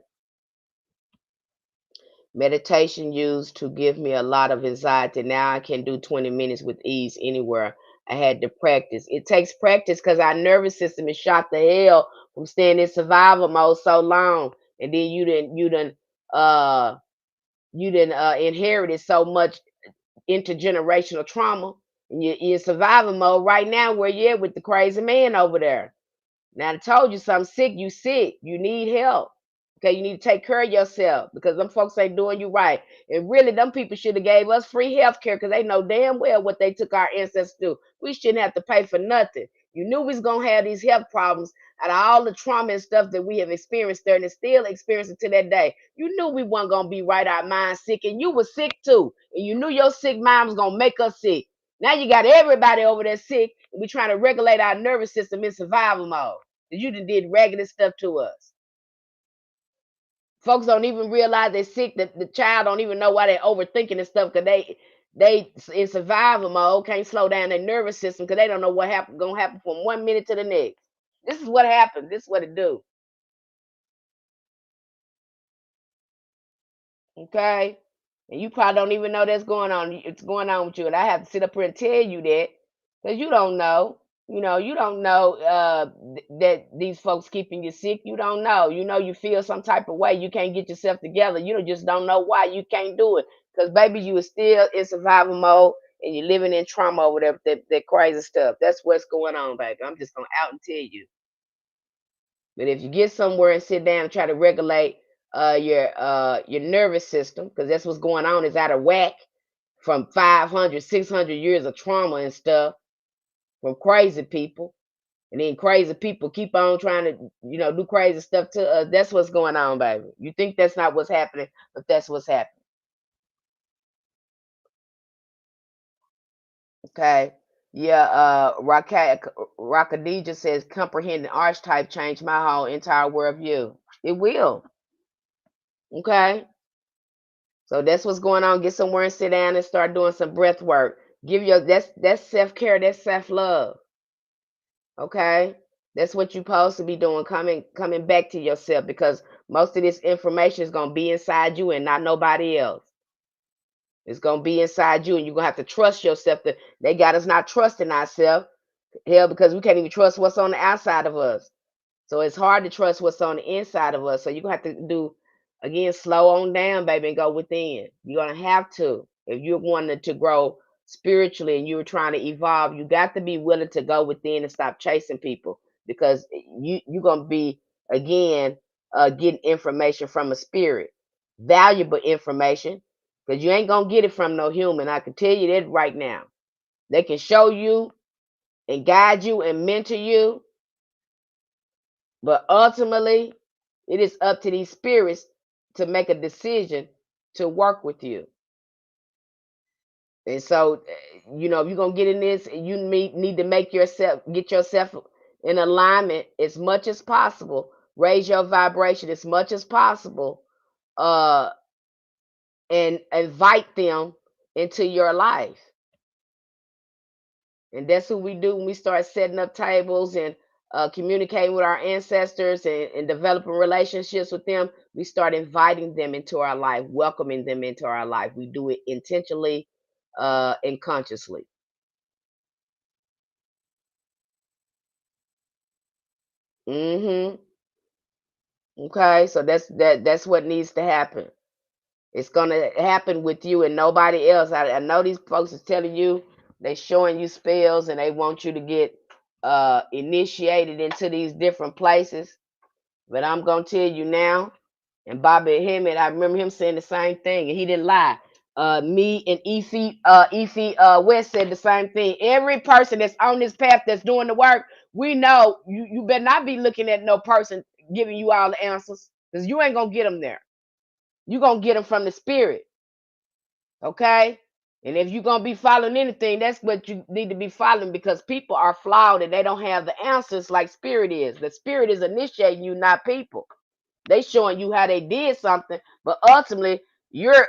Meditation used to give me a lot of anxiety. Now I can do 20 minutes with ease anywhere. I had to practice. It takes practice because our nervous system is shot to hell from staying in survival mode so long. And then uh you didn't inherited so much intergenerational trauma. And you're in survival mode right now where you're with the crazy man over there. Now I told you something sick, you sick. You need help. Okay, you need to take care of yourself because them folks ain't doing you right. And really, them people should have gave us free health care because they know damn well what they took our ancestors to do. We shouldn't have to pay for nothing. You knew we was gonna have these health problems out of all the trauma and stuff that we have experienced there and still experiencing to that day. You knew we weren't gonna be right, our mind sick, and you were sick too. And you knew your sick mind was gonna make us sick. Now you got everybody over there sick, and we trying to regulate our nervous system in survival mode. You did regular stuff to us. Folks don't even realize they're sick. That the child don't even know why they're overthinking and stuff because they in survival mode can't slow down their nervous system because they don't know what gonna happen from 1 minute to the next. This is what happens. This is what it do. Okay, and you probably don't even know that's going on. It's going on with you, and I have to sit up here and tell you that because you don't know. You don't know that these folks keeping you sick. You don't know. You feel some type of way. You can't get yourself together. You just don't know why you can't do it. Because baby, you are still in survival mode and you're living in trauma over there. That crazy stuff. That's what's going on, baby. I'm just gonna out and tell you. But if you get somewhere and sit down and try to regulate your nervous system, because that's what's going on, is out of whack from 500, 600 years of trauma and stuff from crazy people. And then crazy people keep on trying to, do crazy stuff to us. That's what's going on, baby. You think that's not what's happening, but that's what's happening. Okay. Yeah, Rakadija says comprehending archetype changed my whole entire worldview. It will. Okay. So that's what's going on. Get somewhere and sit down and start doing some breath work. Give your that's self-care, that's self-love. Okay? That's what you're supposed to be doing, coming back to yourself, because most of this information is gonna be inside you and not nobody else. It's gonna be inside you, and you're gonna have to trust yourself. That they got us not trusting ourselves. Hell, because we can't even trust what's on the outside of us. So it's hard to trust what's on the inside of us. So you're gonna have to do, again, slow on down, baby, and go within. You're gonna have to. If you're wanting to grow spiritually and you're trying to evolve, you got to be willing to go within and stop chasing people, because you're gonna be, again, getting information from a spirit, valuable information, because you ain't gonna get it from no human. I can tell you that right now. They can show you and guide you and mentor you, but ultimately, it is up to these spirits to make a decision to work with you. And so, if you're gonna get in this, you need to get yourself in alignment as much as possible. Raise your vibration as much as possible, uh, and invite them into your life. And that's what we do when we start setting up tables and communicating with our ancestors, and developing relationships with them. We start inviting them into our life, welcoming them into our life. We do it intentionally and consciously. hmm Okay, so that's what needs to happen. It's gonna happen with you and nobody else. I know these folks is telling you, they showing you spells, and they want you to get initiated into these different places. But I'm gonna tell you now, and Bobby Hemmett, I remember him saying the same thing, and he didn't lie. Me and Effie West said the same thing. Every person that's on this path that's doing the work, we know you better not be looking at no person giving you all the answers, because you ain't gonna get them there. You're gonna get them from the spirit, okay? And if you're gonna be following anything, that's what you need to be following, because people are flawed and they don't have the answers like spirit is. The spirit is initiating you, not people. They showing you how they did something, but ultimately you're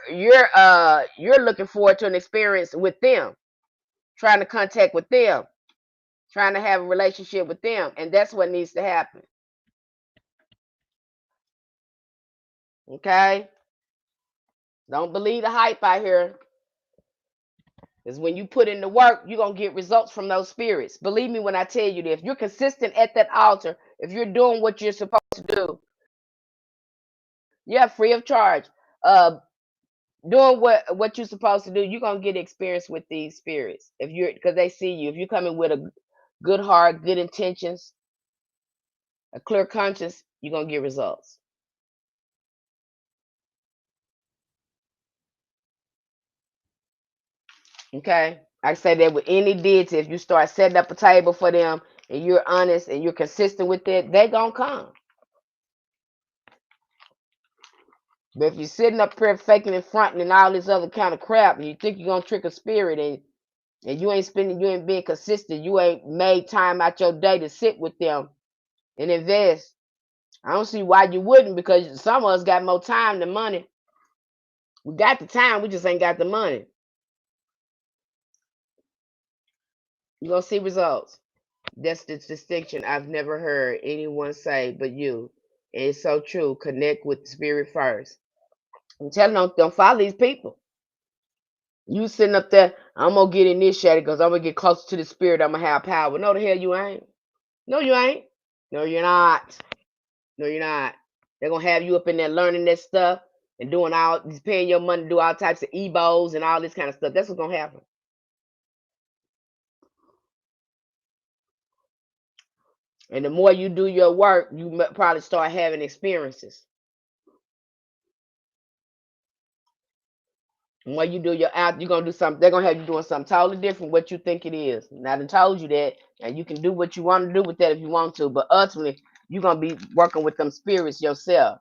looking forward to an experience with them, trying to contact with them, trying to have a relationship with them, and that's what needs to happen. Okay? Don't believe the hype out here. Because when you put in the work, you're gonna get results from those spirits. Believe me when I tell you that. If you're consistent at that altar, if you're doing what you're supposed to do, yeah, free of charge. Uh Doing what you're supposed to do, you're gonna get experience with these spirits. If you're Because they see you. If you're coming with a good heart, good intentions, a clear conscience, you're gonna get results. Okay? I say that with any deity, if you start setting up a table for them and you're honest and you're consistent with it, they're gonna come. But if you're sitting up here faking and fronting and all this other kind of crap, and you think you're gonna trick a spirit, and you ain't being consistent, you ain't made time out your day to sit with them and invest. I don't see why you wouldn't, because some of us got more time than money. We got the time, we just ain't got the money. You're gonna see results. That's the distinction I've never heard anyone say but you. And it's so true. Connect with the spirit first. I'm telling them, don't follow these people. You sitting up there, I'm gonna get initiated because I'm gonna get closer to the spirit, I'm gonna have power. No, the hell you ain't. No, you ain't. No, you're not. No, you're not. They're gonna have you up in there learning that stuff and doing paying your money to do all types of ebos and all this kind of stuff. That's what's gonna happen. And the more you do your work, you probably start having experiences. And when you do your out, you're gonna do something. They're gonna have you doing something totally different what you think it is. And I done told you that, and you can do what you want to do with that if you want to. But ultimately, you're gonna be working with them spirits yourself.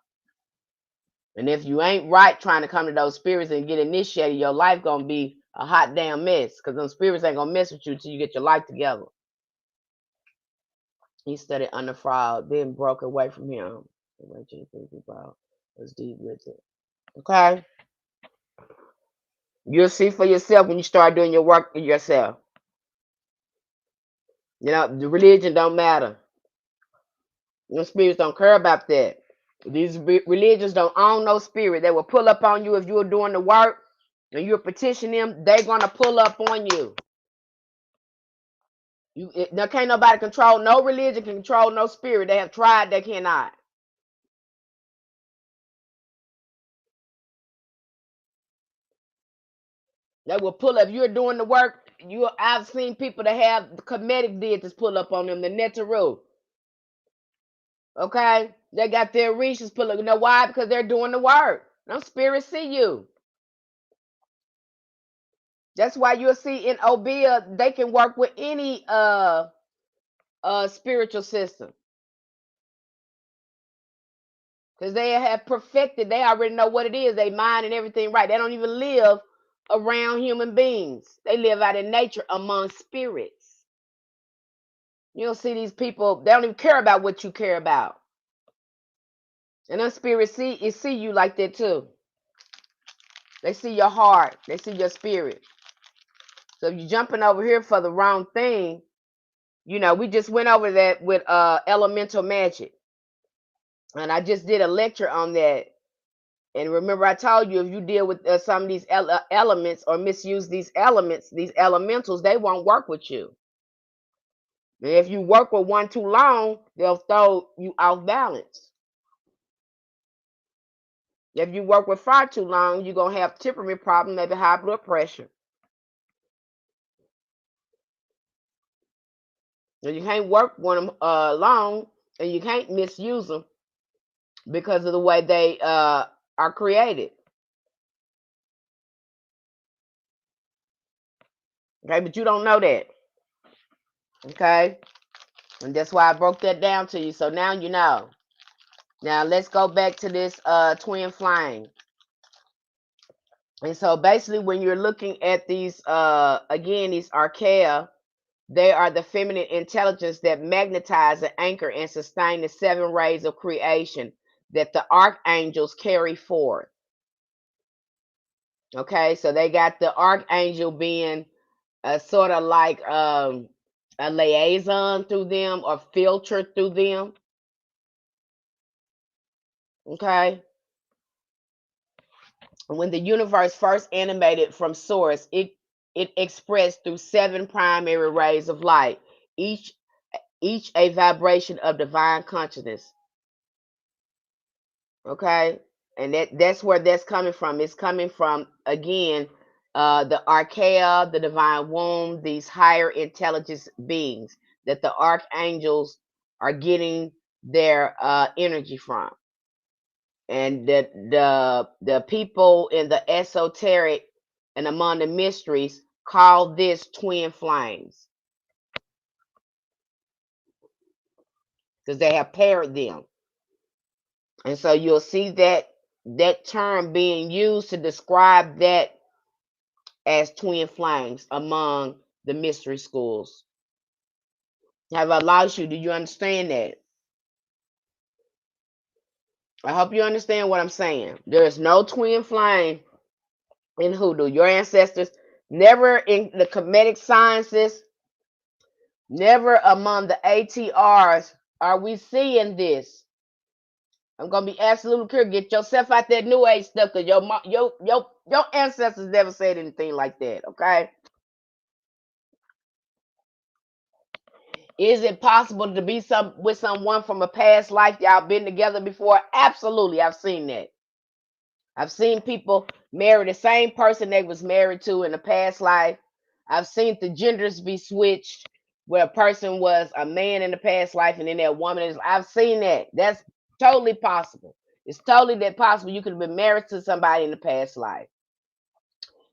And if you ain't right trying to come to those spirits and get initiated, your life gonna be a hot damn mess, because them spirits ain't gonna mess with you till you get your life together. He studied under fraud, then broke away from him. Was deep with it. Okay? You'll see for yourself when you start doing your work yourself. You know, the religion don't matter. Your spirits don't care about that. These religions don't own no spirit. They will pull up on you if you're doing the work and you're petitioning them. They're gonna pull up on you. There can't nobody control. No religion can control no spirit. They have tried. They cannot. They will pull up. If you're doing the work. I've seen people that have comedic deities pull up on them. The Netaru. Okay, they got their reaches pull up. You know why? Because they're doing the work. No spirits see you. That's why you'll see in Obia they can work with any spiritual system. Because they have perfected, they already know what it is, they mind and everything right. They don't even live around human beings. They live out in nature among spirits. You don't see these people, they don't even care about what you care about. And them spirits see you like that too. They see your heart, they see your spirit. So if you're jumping over here for the wrong thing, you know, we just went over that with elemental magic. And I just did a lecture on that. And remember, I told you if you deal with some of these elements or misuse these elements, these elementals, they won't work with you. And if you work with one too long, they'll throw you off balance. If you work with fire too long, you're going to have temperament problems, maybe high blood pressure. And you can't work with them long, and you can't misuse them because of the way they are created. Okay, but you don't know that. Okay, and that's why I broke that down to you. So now you know. Now let's go back to this twin flame. And so basically when you're looking at these again, these archaea, they are the feminine intelligence that magnetize and anchor and sustain the 7 rays of creation that the archangels carry forth. Okay, so they got the archangel being sort of like a liaison through them or filter through them. Okay. When the universe first animated from source, it expressed through 7 primary rays of light, each a vibration of divine consciousness. Okay, and that's where that's coming from. It's coming from again the archaea, the divine womb, these higher intelligence beings that the archangels are getting their energy from. And the people in the esoteric and among the mysteries call this twin flames because they have paired them. And so you'll see that term being used to describe that as twin flames among the mystery schools. Have I lost you? Do you understand that? I hope you understand what I'm saying. There is no twin flame in hoodoo. Your ancestors never in the Kemetic sciences, never among the ATRs are we seeing this. I'm gonna be absolutely clear. Get yourself out that new age stuff because your ancestors never said anything like that. Okay. Is it possible to be with someone from a past life y'all been together before? Absolutely, I've seen that. I've seen people marry the same person they was married to in a past life. I've seen the genders be switched where a person was a man in the past life and then that woman is. I've seen that. That's totally possible. It's totally that possible. You could have been married to somebody in the past life.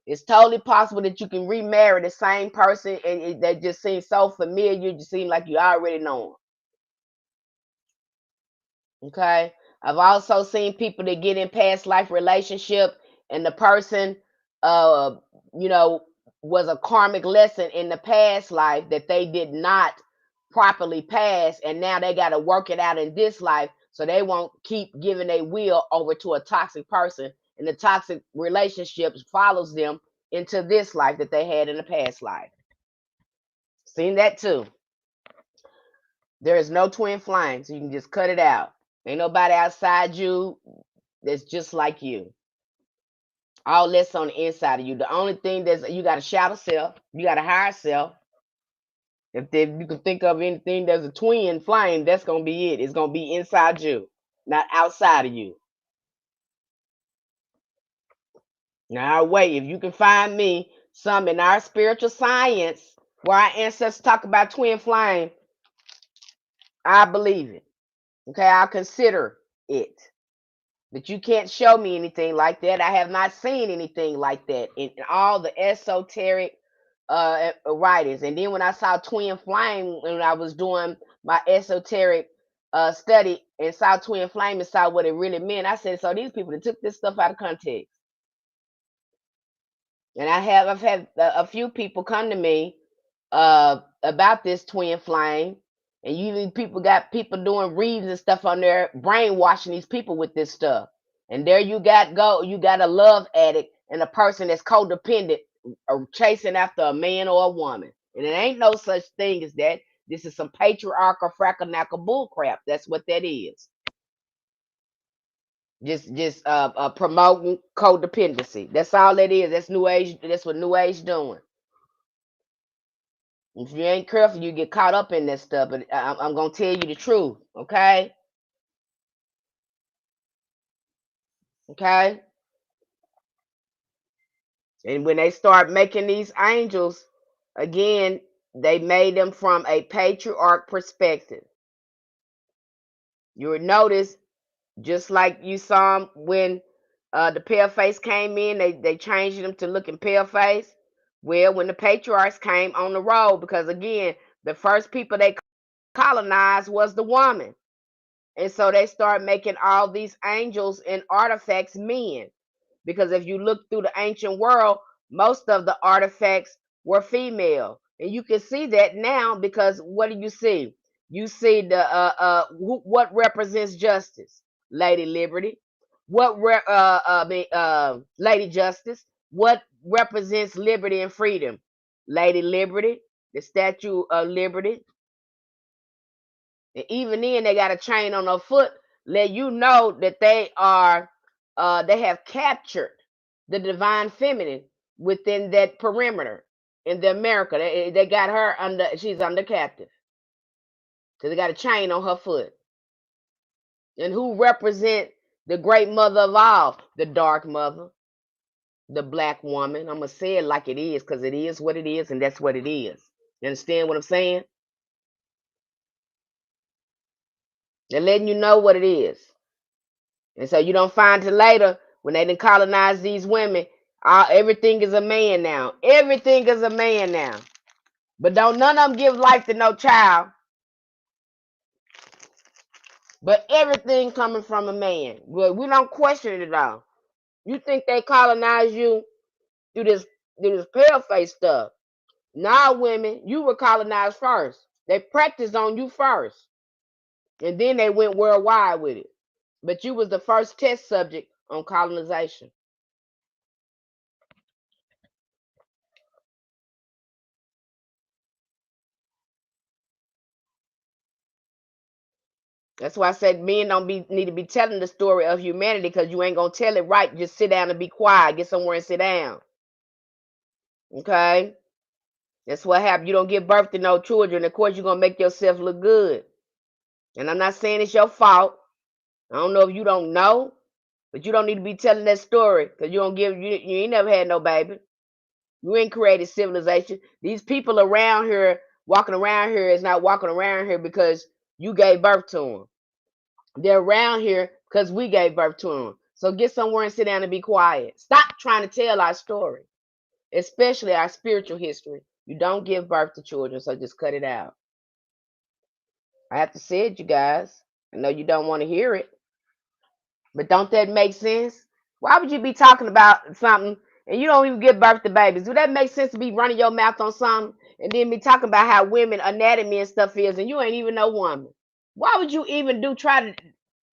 It's totally possible that you can remarry the same person and that just seems so familiar. You seem like you already know them. Okay. I've also seen people that get in past life relationship and the person, uh, you know, was a karmic lesson in the past life that they did not properly pass, and now they got to work it out in this life so they won't keep giving their will over to a toxic person, and the toxic relationships follows them into this life that they had in the past life. Seen that too. There is no twin flame, so you can just cut it out. Ain't nobody outside you that's just like you. All that's on the inside of you. The only thing that's, you got a shadow self, you got a higher self. If you can think of anything that's a twin flame, that's gonna be it. It's gonna be inside you, not outside of you. Now wait, if you can find me some in our spiritual science where our ancestors talk about twin flame, I believe it. Okay, I'll consider it. But you can't show me anything like that. I have not seen anything like that in all the esoteric writings. And then when I saw twin flame, when I was doing my esoteric study and saw twin flame and saw what it really meant, I said, so these people that took this stuff out of context. And I've had a few people come to me about this twin flame, and even people got people doing reads and stuff on there, brainwashing these people with this stuff. And there you got a love addict and a person that's codependent or chasing after a man or a woman. And it ain't no such thing as that. This is some patriarchal frackalnackle bullcrap. That's what that is. Just promoting codependency. That's all that is. That's new age. That's what new age doing. If you ain't careful, you get caught up in that stuff. But I'm gonna tell you the truth, okay? Okay. And when they start making these angels, again, they made them from a patriarch perspective. You would notice, just like you saw them when the pale face came in, they changed them to looking pale face. Well, when the patriarchs came on the road, because again, the first people they colonized was the woman. And so they start making all these angels and artifacts men. Because if you look through the ancient world, most of the artifacts were female. And you can see that now because what do you see? You see the what represents justice? Lady Liberty. Lady Justice? What represents liberty and freedom? Lady Liberty, the Statue of Liberty. And even then, they got a chain on their foot, let you know that they have captured the divine feminine within that perimeter in the America. They got her she's under captive. Because they got a chain on her foot. And who represent the great mother of all? The dark mother, the black woman. I'm going to say it like it is because it is what it is, and that's what it is. You understand what I'm saying? They're letting you know what it is. And so you don't find till later when they done colonize these women, everything is a man now. Everything is a man now. But don't none of them give life to no child. But everything coming from a man. Well, we don't question it at all. You think they colonize you through this pale face stuff. Nah, women, you were colonized first. They practiced on you first. And then they went worldwide with it. But you was the first test subject on colonization. That's why I said men don't need to be telling the story of humanity because you ain't gonna tell it right. Just sit down and be quiet. Get somewhere and sit down. Okay? That's what happened. You don't give birth to no children. Of course, you're gonna make yourself look good. And I'm not saying it's your fault. I don't know if you don't know, but you don't need to be telling that story because you ain't never had no baby. You ain't created civilization. These people around here walking around here is not walking around here because you gave birth to them. They're around here because we gave birth to them. So get somewhere and sit down and be quiet. Stop trying to tell our story, especially our spiritual history. You don't give birth to children, so just cut it out. I have to say it, you guys. I know you don't want to hear it, but don't that make sense? Why would you be talking about something and you don't even give birth to babies. Do that make sense to be running your mouth on something and then be talking about how women anatomy and stuff is, and you ain't even no woman? Why would you even try to?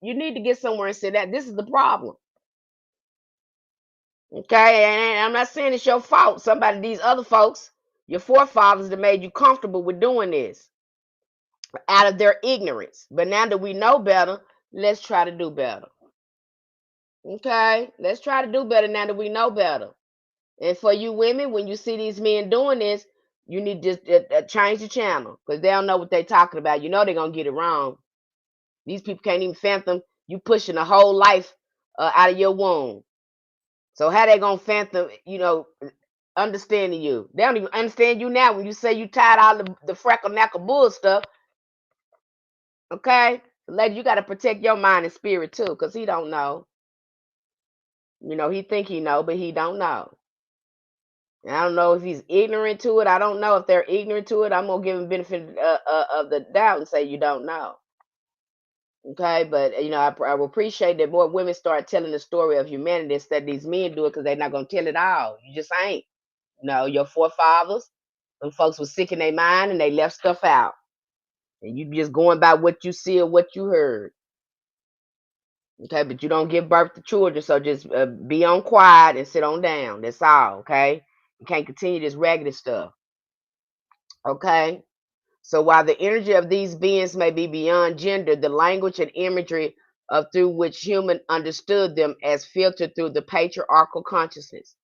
You need to get somewhere and say that this is the problem. Okay, and I'm not saying it's your fault. Somebody, these other folks, your forefathers, that made you comfortable with doing this out of their ignorance. But now that we know better, let's try to do better. Okay, let's try to do better now that we know better. And for you women, when you see these men doing this, you need to change the channel because they don't know what they're talking about. You know they're gonna get it wrong. These people can't even fathom you pushing a whole life out of your womb. So how they gonna fathom, understanding you? They don't even understand you now when you say you tired all the freckle knacker bull stuff. Okay, lady, you gotta protect your mind and spirit too, cause he don't know. He think he know, but he don't know. And I don't know if he's ignorant to it. I don't know if they're ignorant to it. I'm gonna give him benefit of the doubt and say you don't know. Okay, but I will appreciate that more women start telling the story of humanity instead of these men do it because they're not gonna tell it all. You just ain't. Your forefathers, them folks was sick in their mind and they left stuff out. And you just going by what you see or what you heard. Okay, but you don't give birth to children, so just be on quiet and sit on down. That's all. Okay, you can't continue this raggedy stuff. Okay. So while the energy of these beings may be beyond gender, the language and imagery of through which human understood them as filtered through the patriarchal consciousness.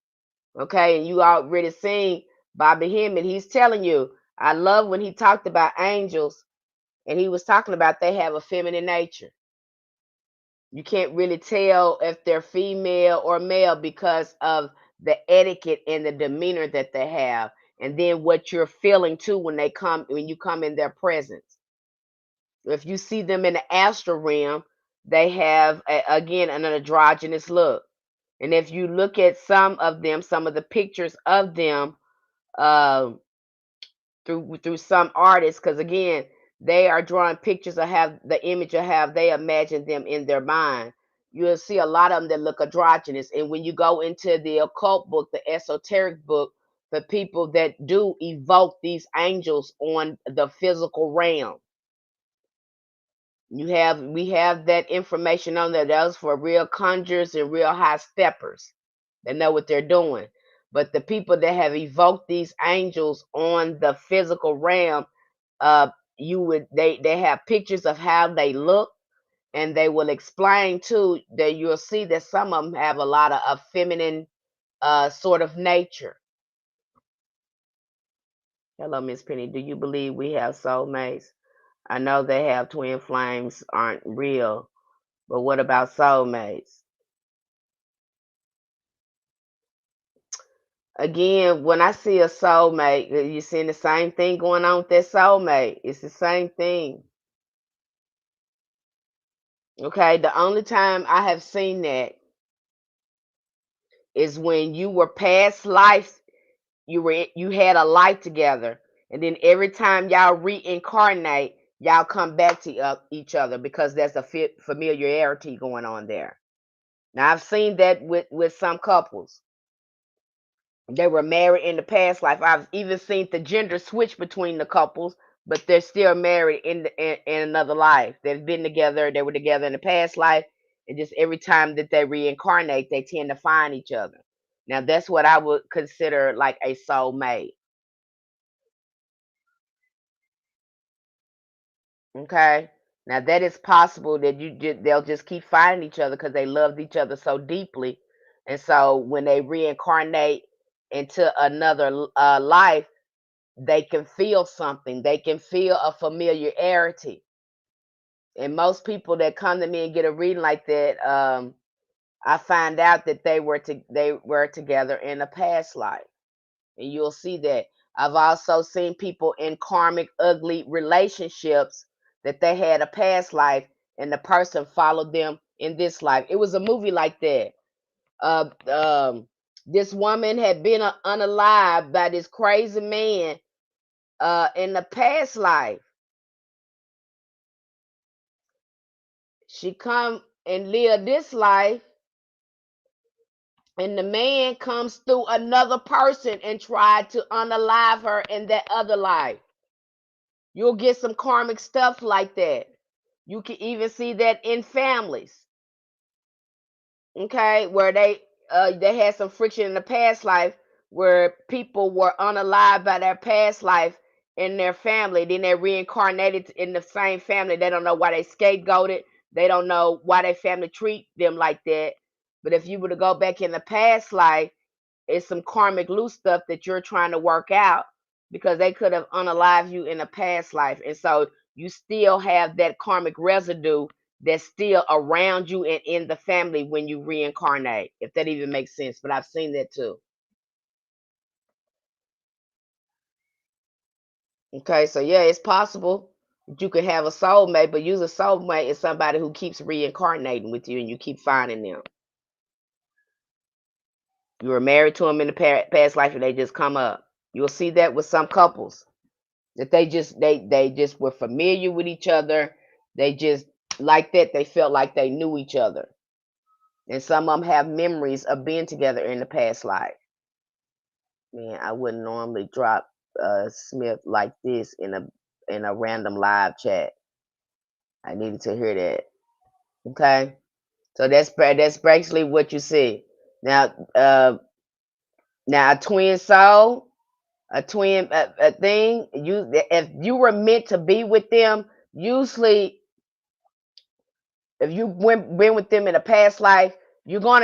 Okay, and you already seen Bobby Hemmett. He's telling you. I love when he talked about angels, and he was talking about they have a feminine nature. You can't really tell if they're female or male because of the etiquette and the demeanor that they have, and then what you're feeling too when you come in their presence. If you see them in the astral realm, they have again an androgynous look. And if you look at some of the pictures of them um, through some artists, because again, they are drawing pictures of have the image of how they imagine them in their mind. You'll see a lot of them that look androgynous. And when you go into the occult book, the esoteric book, the people that do evoke these angels on the physical realm, we have that information on there. That was for real conjurers and real high steppers that know what they're doing. But the people that have evoked these angels on the physical realm, they have pictures of how they look, and they will explain too that you'll see that some of them have a lot of feminine sort of nature. Hello, Miss Penny. Do you believe we have soulmates? I know they have twin flames aren't real, but what about soulmates? Again, when I see a soulmate, you're seeing the same thing going on with that soulmate. It's the same thing. Okay, the only time I have seen that is when you were past life, you had a life together, and then every time y'all reincarnate, y'all come back to each other because there's a familiarity going on there. Now I've seen that with some couples. They were married in the past life. I've even seen the gender switch between the couples, but they're still married in another life. They've been together. They were together in the past life, and just every time that they reincarnate, they tend to find each other. Now that's what I would consider like a soulmate. Okay. Now that is possible that they'll just keep finding each other because they loved each other so deeply, and so when they reincarnate into another life, they can feel something. They can feel a familiarity. And most people that come to me and get a reading like that, I find out that they were together in a past life, and you'll see that. I've also seen people in karmic ugly relationships that they had a past life, and the person followed them in this life. It was a movie like that. Uh, um, this woman had been unalived by this crazy man in the past life. She come and live this life, And the man comes through another person and tried to unalive her in that other life. You'll get some karmic stuff like that. You can even see that in families. Okay, where they had some friction in the past life where people were unalived by their past life in their family, then they reincarnated in the same family. They don't know why they scapegoated. They don't know why their family treat them like that. But if you were to go back in the past life, it's some karmic loose stuff that you're trying to work out because they could have unalived you in a past life. And so you still have that karmic residue that's still around you and in the family when you reincarnate, if that even makes sense. But I've seen that too. Okay, so yeah, it's possible that you could have a soulmate, but use a soulmate is somebody who keeps reincarnating with you and you keep finding them. You were married to them in the past life and they just come up. You'll see that with some couples that they just were familiar with each other. They just like that. They felt like they knew each other, and some of them have memories of being together in the past life. Man, I wouldn't normally drop Smith like this in a random live chat. I needed to hear that. Okay, so that's basically what you see. Now, now a twin soul, a twin a thing. You if you were meant to be with them, usually if you been with them in a past life, you're not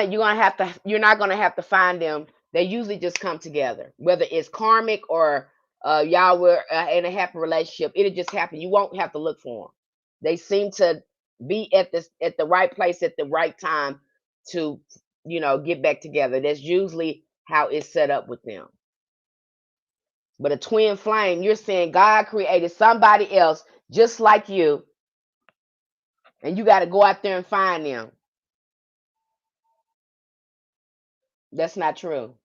gonna have to find them. They usually just come together, whether it's karmic or y'all were in a happy relationship. It'll just happen. You won't have to look for them. They seem to be at the right place at the right time to get back together. That's usually how it's set up with them. But a twin flame, you're saying God created somebody else just like you, and you got to go out there and find them. That's not true.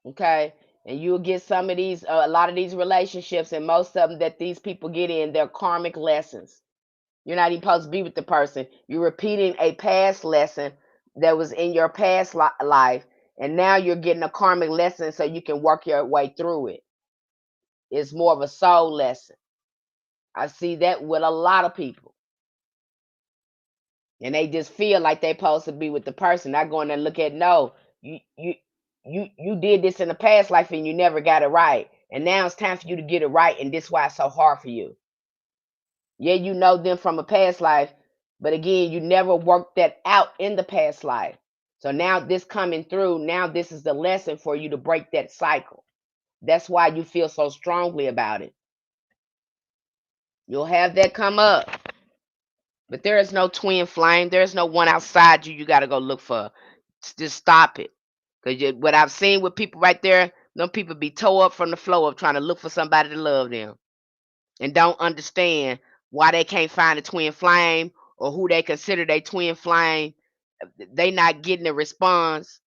Okay. And you'll get some of these, a lot of these relationships, and most of them that these people get in, they're karmic lessons. You're not even supposed to be with the person. You're repeating a past lesson that was in your past life, and now you're getting a karmic lesson so you can work your way through it. It's more of a soul lesson. I see that with a lot of people. And they just feel like they're supposed to be with the person. I go in there and look at, no, you did this in the past life and you never got it right. And now it's time for you to get it right, and this is why it's so hard for you. Yeah, you know them from a past life, but again, you never worked that out in the past life. So now this coming through, now this is the lesson for you to break that cycle. That's why you feel so strongly about it. You'll have that come up. But there is no twin flame. There is no one outside you. You got to go look for. Just stop it. Because what I've seen with people right there, them people be toe up from the floor of trying to look for somebody to love them and don't understand why they can't find a twin flame or who they consider their twin flame. They not getting the response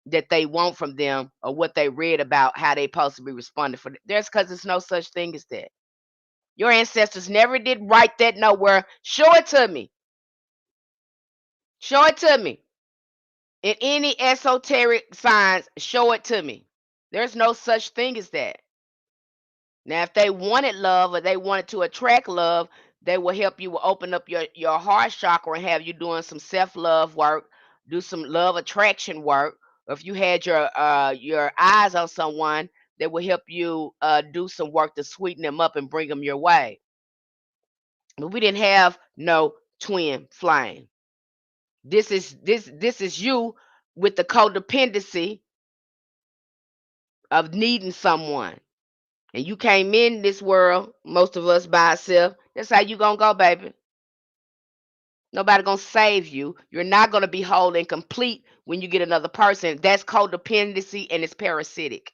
that they want from them or what they read about how they supposed to be responding for. There's because there's no such thing as that. Your ancestors never did write that nowhere. Show it to me. Show it to me. In any esoteric science, show it to me. There's no such thing as that. Now, if they wanted love or they wanted to attract love, they will help you open up your heart chakra and have you doing some self-love work, do some love attraction work. Or if you had your eyes on someone, they will help you do some work to sweeten them up and bring them your way. But we didn't have no twin flame. This is you with the codependency of needing someone. And you came in this world, most of us by ourselves. That's how you gonna go, baby. Nobody gonna save you. You're not gonna be whole and complete when you get another person. That's codependency and it's parasitic.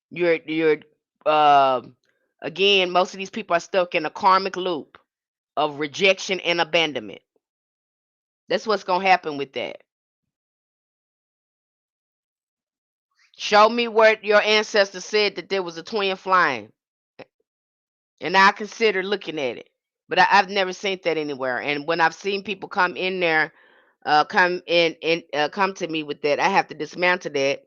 You're uh, again, most of these people are stuck in a karmic loop of rejection and abandonment. That's what's gonna happen with that. Show me where your ancestors said that there was a twin flame, and I consider looking at it. But I've never seen that anywhere. And when I've seen people come in there, come in and come to me with that, I have to dismantle that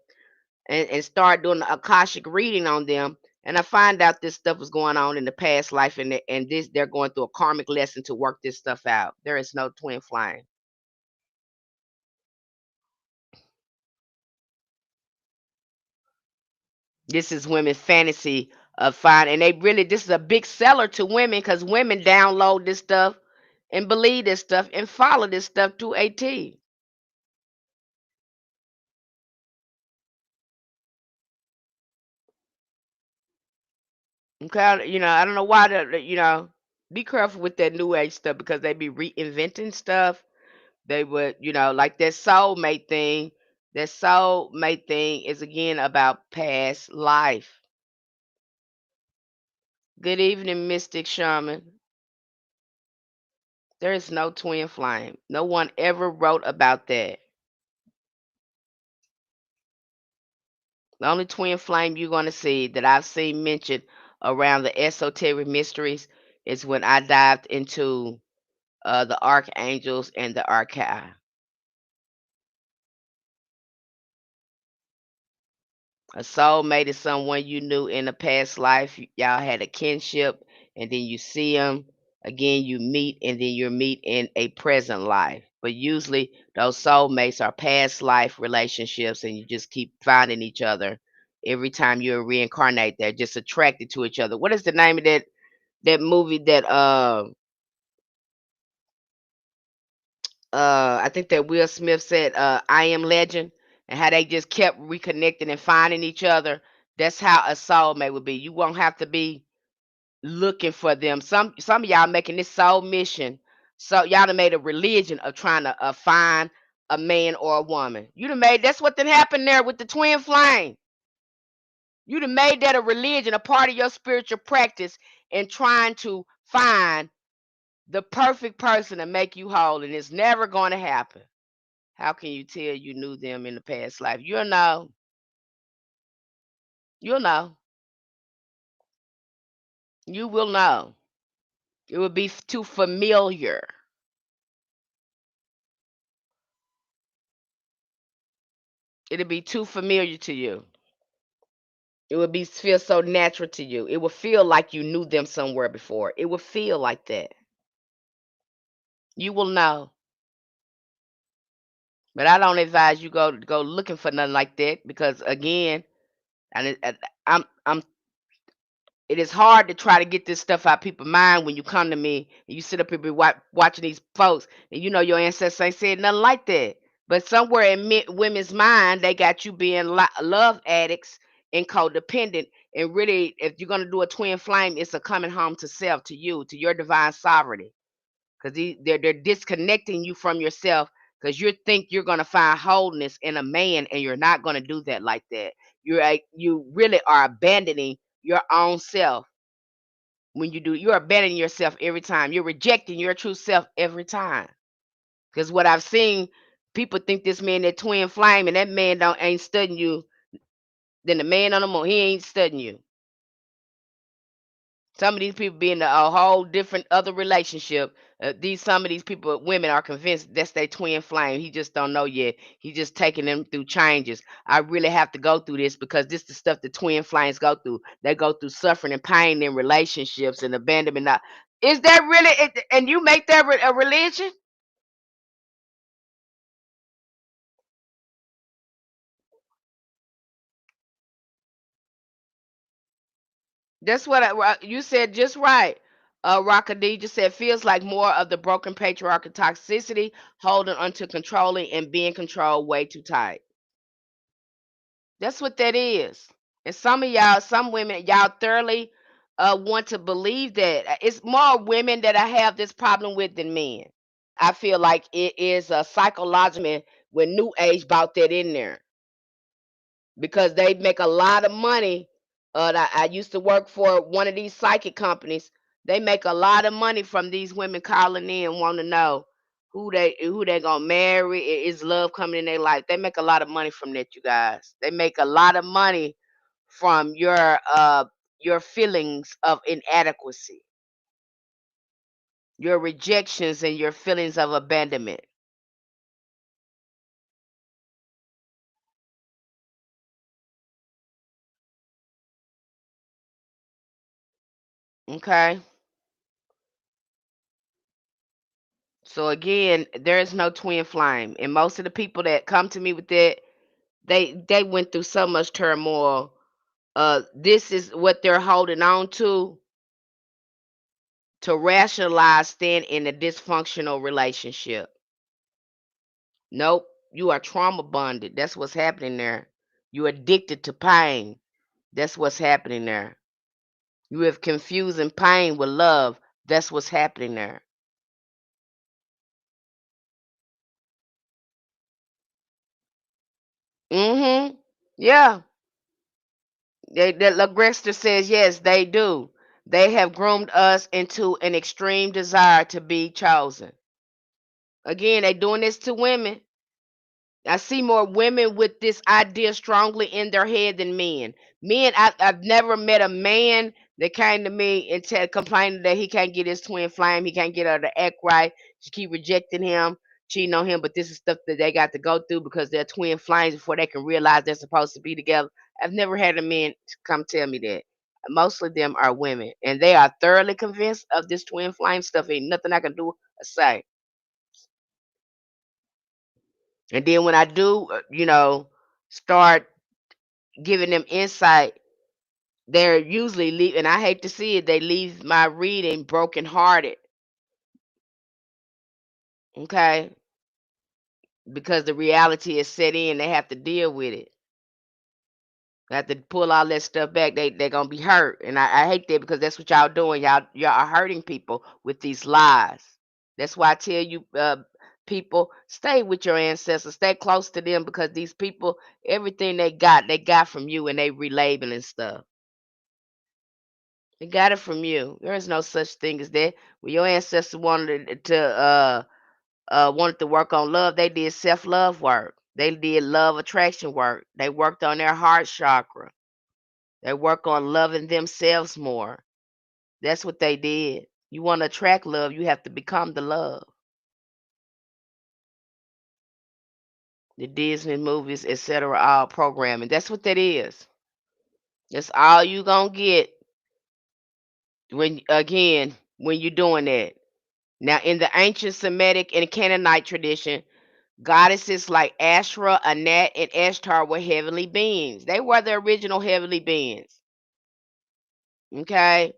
and start doing a akashic reading on them. And I find out this stuff was going on in the past life, and this they're going through a karmic lesson to work this stuff out. There is no twin flame. This is women's fantasy of fine, and they really this is a big seller to women because women download this stuff and believe this stuff and follow this stuff to a T. Okay, I don't know why be careful with that new age stuff because they be reinventing stuff. They would, like that soulmate thing. That soulmate thing is again about past life. Good evening, Mystic Shaman. There is no twin flame. No one ever wrote about that. The only twin flame you're going to see that I've seen mentioned around the esoteric mysteries is when I dived into the archangels and the archai. A soulmate is someone you knew in a past life. Y'all had a kinship, and then you see them again. You meet, and then you meet in a present life. But usually, those soulmates are past life relationships, and you just keep finding each other every time you reincarnate. They're just attracted to each other. What is the name of that movie that I think that Will Smith said, I Am Legend, and how they just kept reconnecting and finding each other. That's how a soulmate would be. You won't have to be looking for them. Some of y'all making this soul mission. So y'all done made a religion of trying to find a man or a woman. You done made that's what done happened there with the twin flame. You done made that a religion, a part of your spiritual practice, and trying to find the perfect person to make you whole, and it's never going to happen. How can you tell you knew them in the past life? You'll know. You'll know. You will know. It would be too familiar. It'll be too familiar to you. It would be feel so natural to you. It would feel like you knew them somewhere before. It would feel like that. You will know. But I don't advise you go looking for nothing like that because again, and I'm it is hard to try to get this stuff out people's mind when you come to me and you sit up here be watching these folks and your ancestors ain't said nothing like that. But somewhere in women's mind, they got you being love addicts and codependent. And really, if you're gonna do a twin flame, it's a coming home to self, to you, to your divine sovereignty, because they're disconnecting you from yourself because you think you're gonna find wholeness in a man, and you're not gonna do that like that. You really are abandoning your own self when you do. You're abandoning yourself every time. You're rejecting your true self every time. Because what I've seen, people think this man that twin flame, and that man don't ain't studying you. Then the man on the moon, he ain't studying you. Some of these people be in a whole different other relationship. Some of these people, women, are convinced that's their twin flame. He just don't know yet. He just taking them through changes. I really have to go through this because this the stuff the twin flames go through. They go through suffering and pain in relationships and abandonment. Now, is that really? And you make that a religion? That's what you said just right. Rockadee said feels like more of the broken patriarchal toxicity, holding onto controlling and being controlled way too tight. That's what that is. And some of y'all, some women, y'all thoroughly want to believe that. It's more women that I have this problem with than men. I feel like it is a psychological when New Age brought that in there because they make a lot of money. I used to work for one of these psychic companies. They make a lot of money from these women calling in and want to know who they gonna marry. Is love coming in their life? They make a lot of money from that, you guys. They make a lot of money from your feelings of inadequacy. your rejections and your feelings of abandonment. Okay? So again, there is no twin flame. And most of the people that come to me with that, they went through so much turmoil. This is what they're holding on to rationalize staying in a dysfunctional relationship. Nope, you are trauma bonded. That's what's happening there. You're addicted to pain. That's what's happening there. You have confusing pain with love. That's what's happening there. Mm-hmm. Yeah. That Legrester says yes, they do. They have groomed us into an extreme desire to be chosen. Again, they doing this to women. I see more women with this idea strongly in their head than men. Men, I've never met a man that came to me and complaining that he can't get his twin flame, he can't get her to act right, she keep rejecting him, cheating on him. But this is stuff that they got to go through because they're twin flames before they can realize they're supposed to be together. I've never had a man come tell me that. Most of them are women, and they are thoroughly convinced of this twin flame stuff. Ain't nothing I can do or say. And then when I do, start giving them insight, they're usually leave, and I hate to see it, they leave my reading brokenhearted. Okay, because the reality is set in, they have to deal with it. They have to pull all that stuff back. They're gonna be hurt, and I hate that because that's what y'all doing. Y'all are hurting people with these lies. That's why I tell you, people, stay with your ancestors, stay close to them because these people, everything they got from you, and they relabeling stuff. They got it from you. There is no such thing as that. When your ancestors wanted to work on love, they did self love work. They did love attraction work. They worked on their heart chakra. They work on loving themselves more. That's what they did. You want to attract love, you have to become the love. The Disney movies, etc., all programming. That's what that is. That's all you gonna get when you're doing that. Now, in the ancient Semitic and Canaanite tradition, goddesses like Ashra, Anat, and Ishtar were heavenly beings. They were the original heavenly beings. Okay?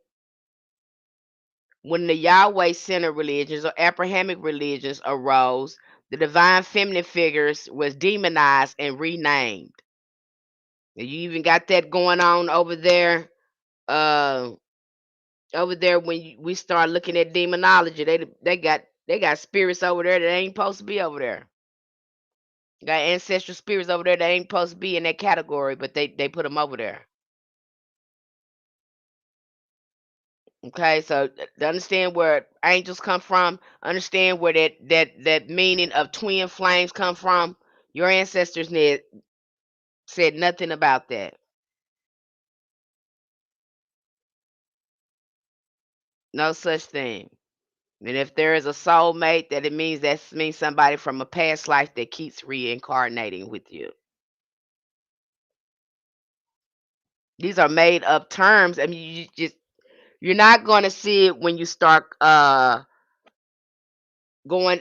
When the Yahweh centered religions or Abrahamic religions arose, the divine feminine figures was demonized and renamed. And you even got that going on over there. Over there, when we start looking at demonology, they got spirits over there that ain't supposed to be over there. Got ancestral spirits over there that ain't supposed to be in that category, but they put them over there. Okay, so to understand where angels come from, understand where that meaning of twin flames come from. Your ancestors said nothing about that. No such thing. And if there is a soulmate, that means somebody from a past life that keeps reincarnating with you. These are made up terms. I mean, you're not going to see it when you start going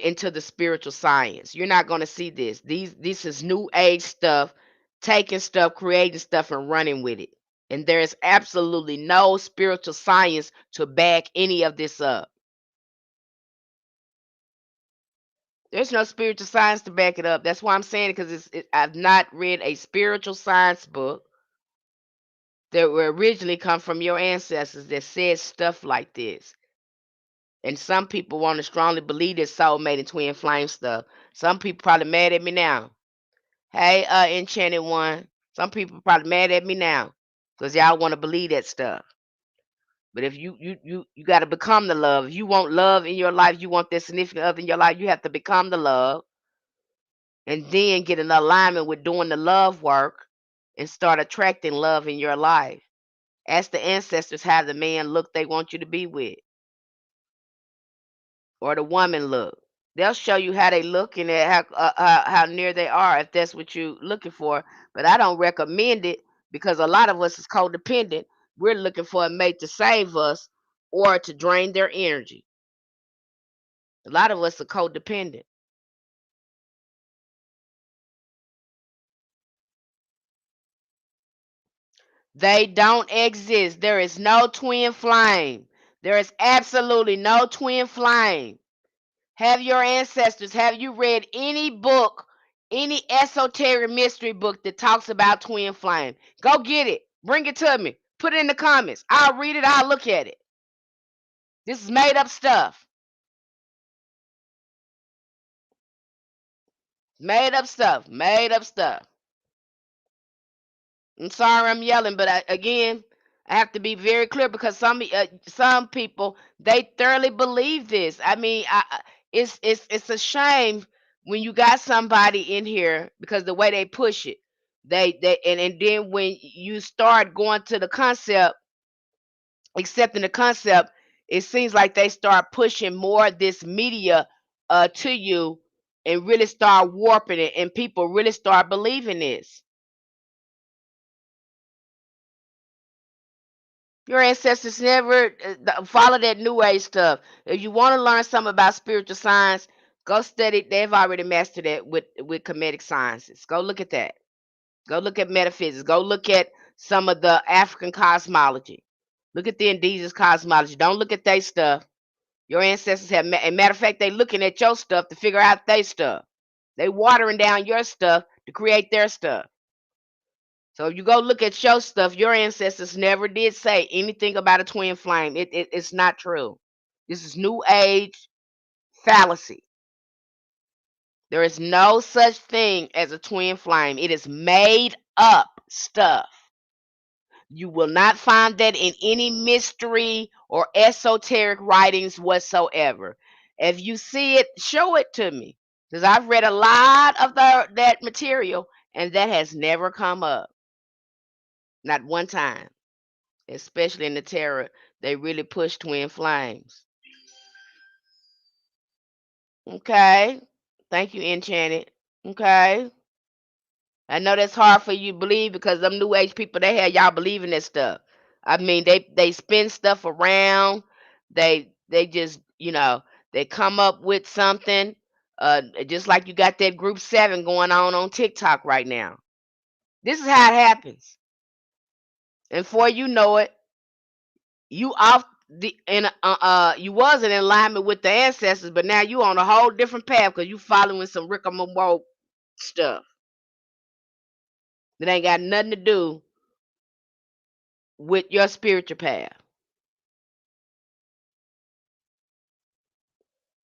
into the spiritual science. You're not going to see this. This is new age stuff, taking stuff, creating stuff and running with it. And there is absolutely no spiritual science to back any of this up. There's no spiritual science to back it up. That's why I'm saying it, because I've not read a spiritual science book that were originally come from your ancestors that said stuff like this. And some people want to strongly believe this soulmate and twin flame stuff. Some people probably mad at me now. Hey, enchanted one. Some people probably mad at me now because y'all want to believe that stuff. But if you got to become the love. If you want love in your life, you want that significant other in your life, you have to become the love and then get in alignment with doing the love work and start attracting love in your life. Ask the ancestors how the man look they want you to be with. or the woman look. They'll show you how they look and how near they are if that's what you're looking for. But I don't recommend it because a lot of us is codependent. We're looking for a mate to save us or to drain their energy. A lot of us are codependent. They don't exist. There is no twin flame. There is absolutely no twin flame. Have your ancestors, have you read any book, any esoteric mystery book that talks about twin flame? Go get it. Bring it to me. Put it in the comments. I'll read it. I'll look at it. This is made up stuff. Made up stuff. Made up stuff. I'm sorry I'm yelling, but again, I have to be very clear because some people they thoroughly believe this. I mean, it's a shame when you got somebody in here because the way they push it, and then when you start going to the concept, accepting the concept, it seems like they start pushing more of this media to you and really start warping it, and people really start believing this. Your ancestors never follow that new age stuff. If you want to learn something about spiritual science, go study. They've already mastered it with comedic sciences. Go look at that. Go look at metaphysics. Go look at some of the African cosmology. Look at the indigenous cosmology. Don't look at their stuff. Your ancestors have, a matter of fact, they looking at your stuff to figure out their stuff. They watering down your stuff to create their stuff. So if you go look at your stuff, your ancestors never did say anything about a twin flame. It's not true. This is new age fallacy. There is no such thing as a twin flame. It is made up stuff. You will not find that in any mystery or esoteric writings whatsoever. If you see it, show it to me. Because I've read a lot of that material and that has never come up. Not one time. Especially in the tarot, they really push twin flames. Okay. Thank you, Enchanted. Okay. I know that's hard for you to believe because them new age people they have y'all believing this stuff. I mean they spin stuff around. They just they come up with something. Just like you got that group 7 going on TikTok right now. This is how it happens. And before you know it, you off the in you was in alignment with the ancestors, but now you on a whole different path because you following some Rick and Monroe stuff that ain't got nothing to do with your spiritual path.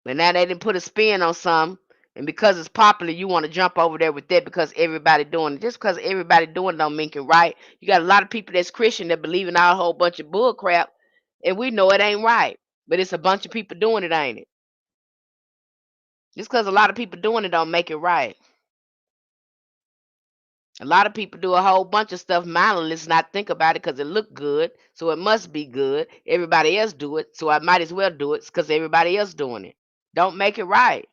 But now they didn't put a spin on something, and because it's popular, you want to jump over there with that because everybody doing it. Just because everybody doing it don't make it right. You got a lot of people that's Christian that believe in a whole bunch of bull crap, and we know it ain't right. But it's a bunch of people doing it, ain't it? Just because a lot of people doing it don't make it right. A lot of people do a whole bunch of stuff mindless, not think about it because it look good, so it must be good. Everybody else do it, so I might as well do it because everybody else doing it. Don't make it right.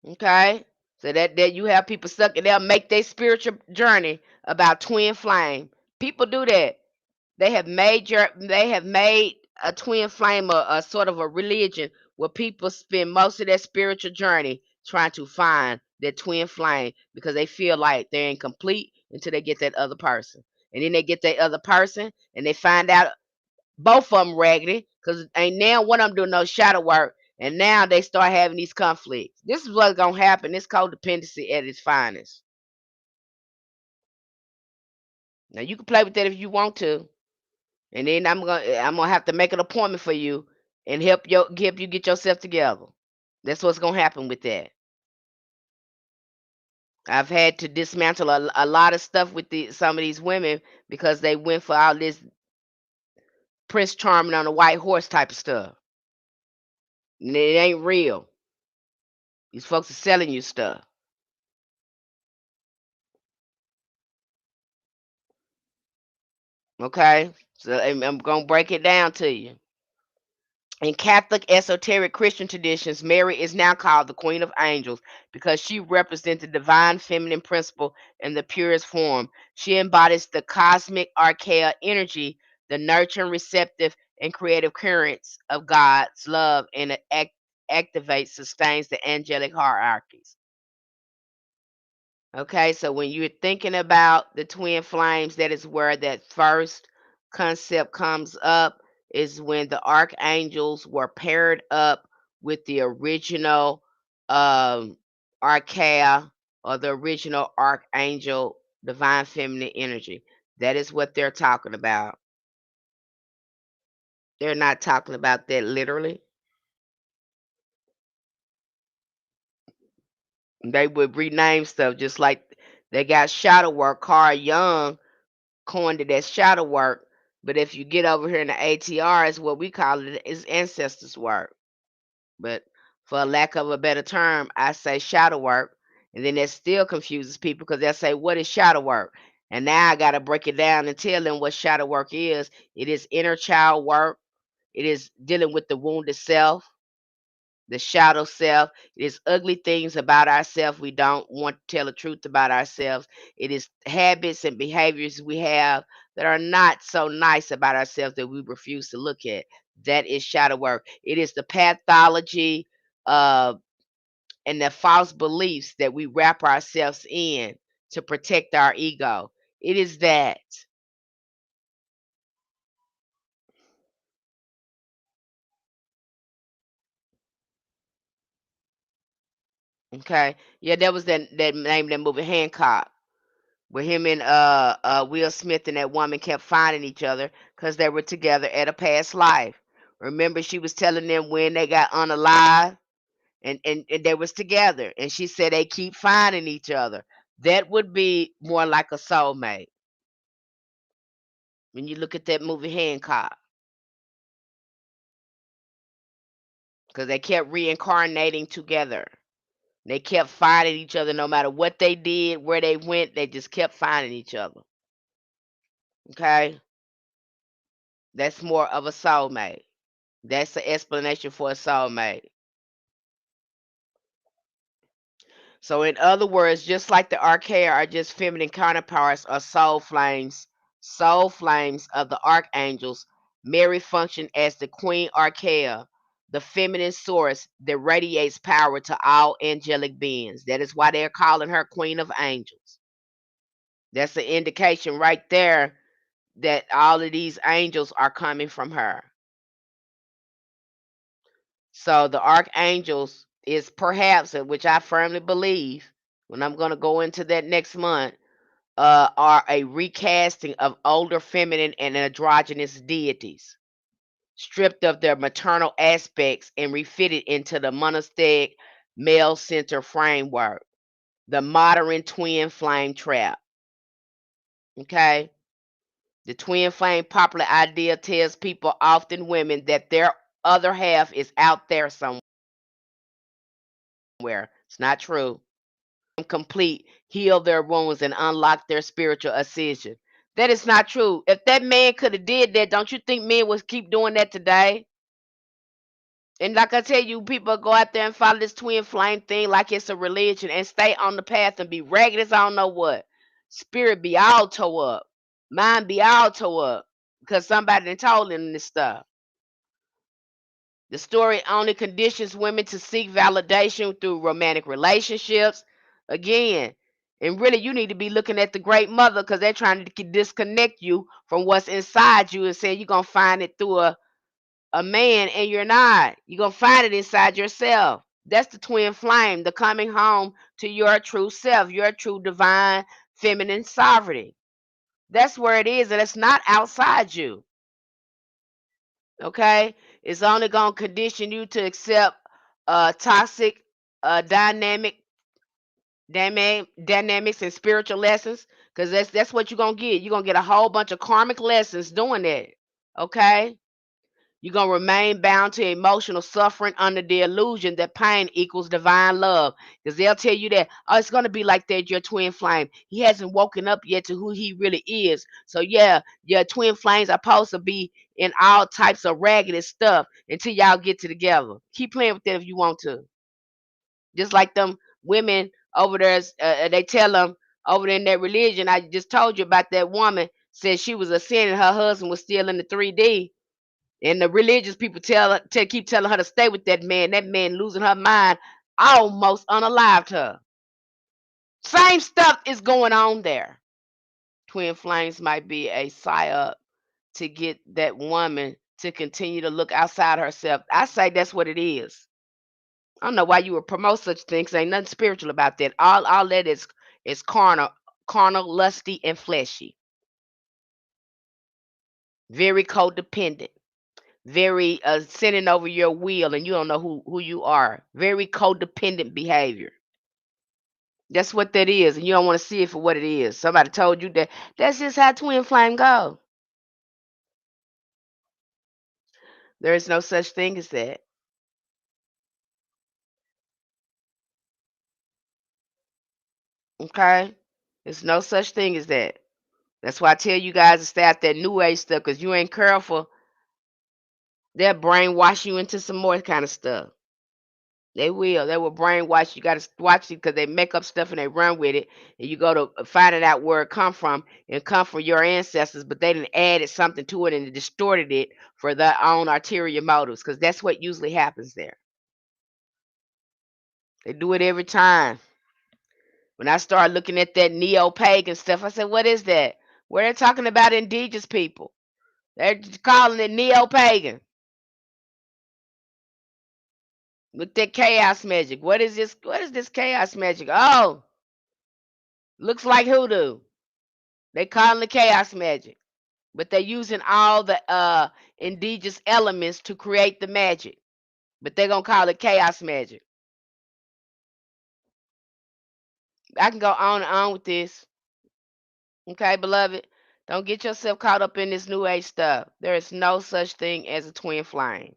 Okay? So that you have people stuck and they'll make their spiritual journey about twin flame. People do that. They have made a twin flame a sort of a religion where people spend most of their spiritual journey trying to find their twin flame because they feel like they're incomplete until they get that other person. And then they get that other person and they find out both of them raggedy because ain't now one of them doing no shadow work. And now they start having these conflicts. This is what's gonna happen. It's codependency at its finest. Now you can play with that if you want to, and then I'm gonna have to make an appointment for you and help you get yourself together. That's what's gonna happen with that. I've had to dismantle a lot of stuff with some of these women because they went for all this Prince Charming on a white horse type of stuff. And it ain't real. These folks are selling you stuff. Okay, so I'm gonna break it down to you. In Catholic esoteric Christian traditions, Mary is now called the Queen of Angels because she represents the divine feminine principle in the purest form. She embodies the cosmic archaea energy, the nurturing, receptive, and creative currents of God's love, and it activates, sustains the angelic hierarchies. Okay, so when you're thinking about the twin flames, that is where that first concept comes up, is when the archangels were paired up with the original archaea, or the original archangel, divine feminine energy. That is what they're talking about. They're not talking about that literally. They would rename stuff just like they got shadow work. Carl Jung coined it as shadow work. But if you get over here in the ATR, it's what we call it is ancestors work. But for lack of a better term, I say shadow work. And then that still confuses people because they'll say, what is shadow work? And now I got to break it down and tell them what shadow work is. It is inner child work. It is dealing with the wounded self, the shadow self. It is ugly things about ourselves we don't want to tell the truth about ourselves. It is habits and behaviors we have that are not so nice about ourselves that we refuse to look at. That is shadow work. It is the pathology uh, and the false beliefs that we wrap ourselves in to protect our ego. It is that. Okay. Yeah, that was that name of that movie, Hancock, where him and Will Smith and that woman kept finding each other because they were together at a past life. Remember, she was telling them when they got unalive, and they was together, and she said they keep finding each other. That would be more like a soulmate when you look at that movie Hancock, because they kept reincarnating together. They kept finding each other no matter what they did, where they went. They just kept finding each other. Okay, that's more of a soulmate. That's the explanation for a soulmate. So, in other words, just like the archaea are just feminine counterparts or soul flames of the archangels, Mary functioned as the queen archaea, the feminine source that radiates power to all angelic beings. That is why they're calling her Queen of Angels. That's an indication right there that all of these angels are coming from her. So the archangels is perhaps, which I firmly believe, when I'm going to go into that next month, are a recasting of older feminine and androgynous deities, stripped of their maternal aspects and refitted into the monastic male center framework, the modern twin flame trap. Okay? The twin flame popular idea tells people, often women, that their other half is out there somewhere. It's not true. Complete, heal their wounds, and unlock their spiritual ascension. That is not true. If that man could have did that, don't you think men would keep doing that today? And like I tell you, people go out there and follow this twin flame thing like it's a religion and stay on the path and be ragged as I don't know what. Spirit be all tore up. Mind be all tore up because somebody done told them this stuff. The story only conditions women to seek validation through romantic relationships. Again, and really, you need to be looking at the great mother because they're trying to disconnect you from what's inside you and saying you're going to find it through a man, and you're not. You're going to find it inside yourself. That's the twin flame, the coming home to your true self, your true divine feminine sovereignty. That's where it is, and it's not outside you. Okay, it's only going to condition you to accept toxic dynamic dynamics and spiritual lessons, because that's what you're going to get. You're going to get a whole bunch of karmic lessons doing that. Okay, You're going to remain bound to emotional suffering under the illusion that pain equals divine love. Because they'll tell you that, oh, it's going to be like that, your twin flame. He hasn't woken up yet to who he really is. So, yeah, your twin flames are supposed to be in all types of raggedy stuff until y'all get together. Keep playing with that if you want to. Just like them women over there, they tell them over there in that religion. I just told you about that woman said she was a sin and her husband was still in the 3D. And the religious people keep telling her to stay with that man. That man losing her mind, almost unalived her. Same stuff is going on there. Twin flames might be a psyop to get that woman to continue to look outside herself. I say that's what it is. I don't know why you would promote such things. Ain't nothing spiritual about that. All that is carnal, lusty, and fleshy. Very codependent. Very sending over your will, and you don't know who you are. Very codependent behavior. That's what that is, and you don't want to see it for what it is. Somebody told you that that's just how twin flame go. There is no such thing as that. Okay? There's no such thing as that. That's why I tell you guys to stay out that new age stuff, because you ain't careful, they'll brainwash you into some more kind of stuff. They will. They will brainwash you. Got to watch it because they make up stuff and they run with it. And you go to finding out where it come from and come from your ancestors, but they didn't added something to it and distorted it for their own ulterior motives because that's what usually happens there. They do it every time. When I started looking at that neo-pagan stuff, I said, what is that? Where they're talking about indigenous people. They're calling it neo-pagan with that chaos magic. What is this? What is this chaos magic? Oh, looks like hoodoo. They calling it chaos magic, but they're using all the indigenous elements to create the magic. But they're gonna call it chaos magic. I can go on and on with this. Okay, beloved. Don't get yourself caught up in this new age stuff. There is no such thing as a twin flame.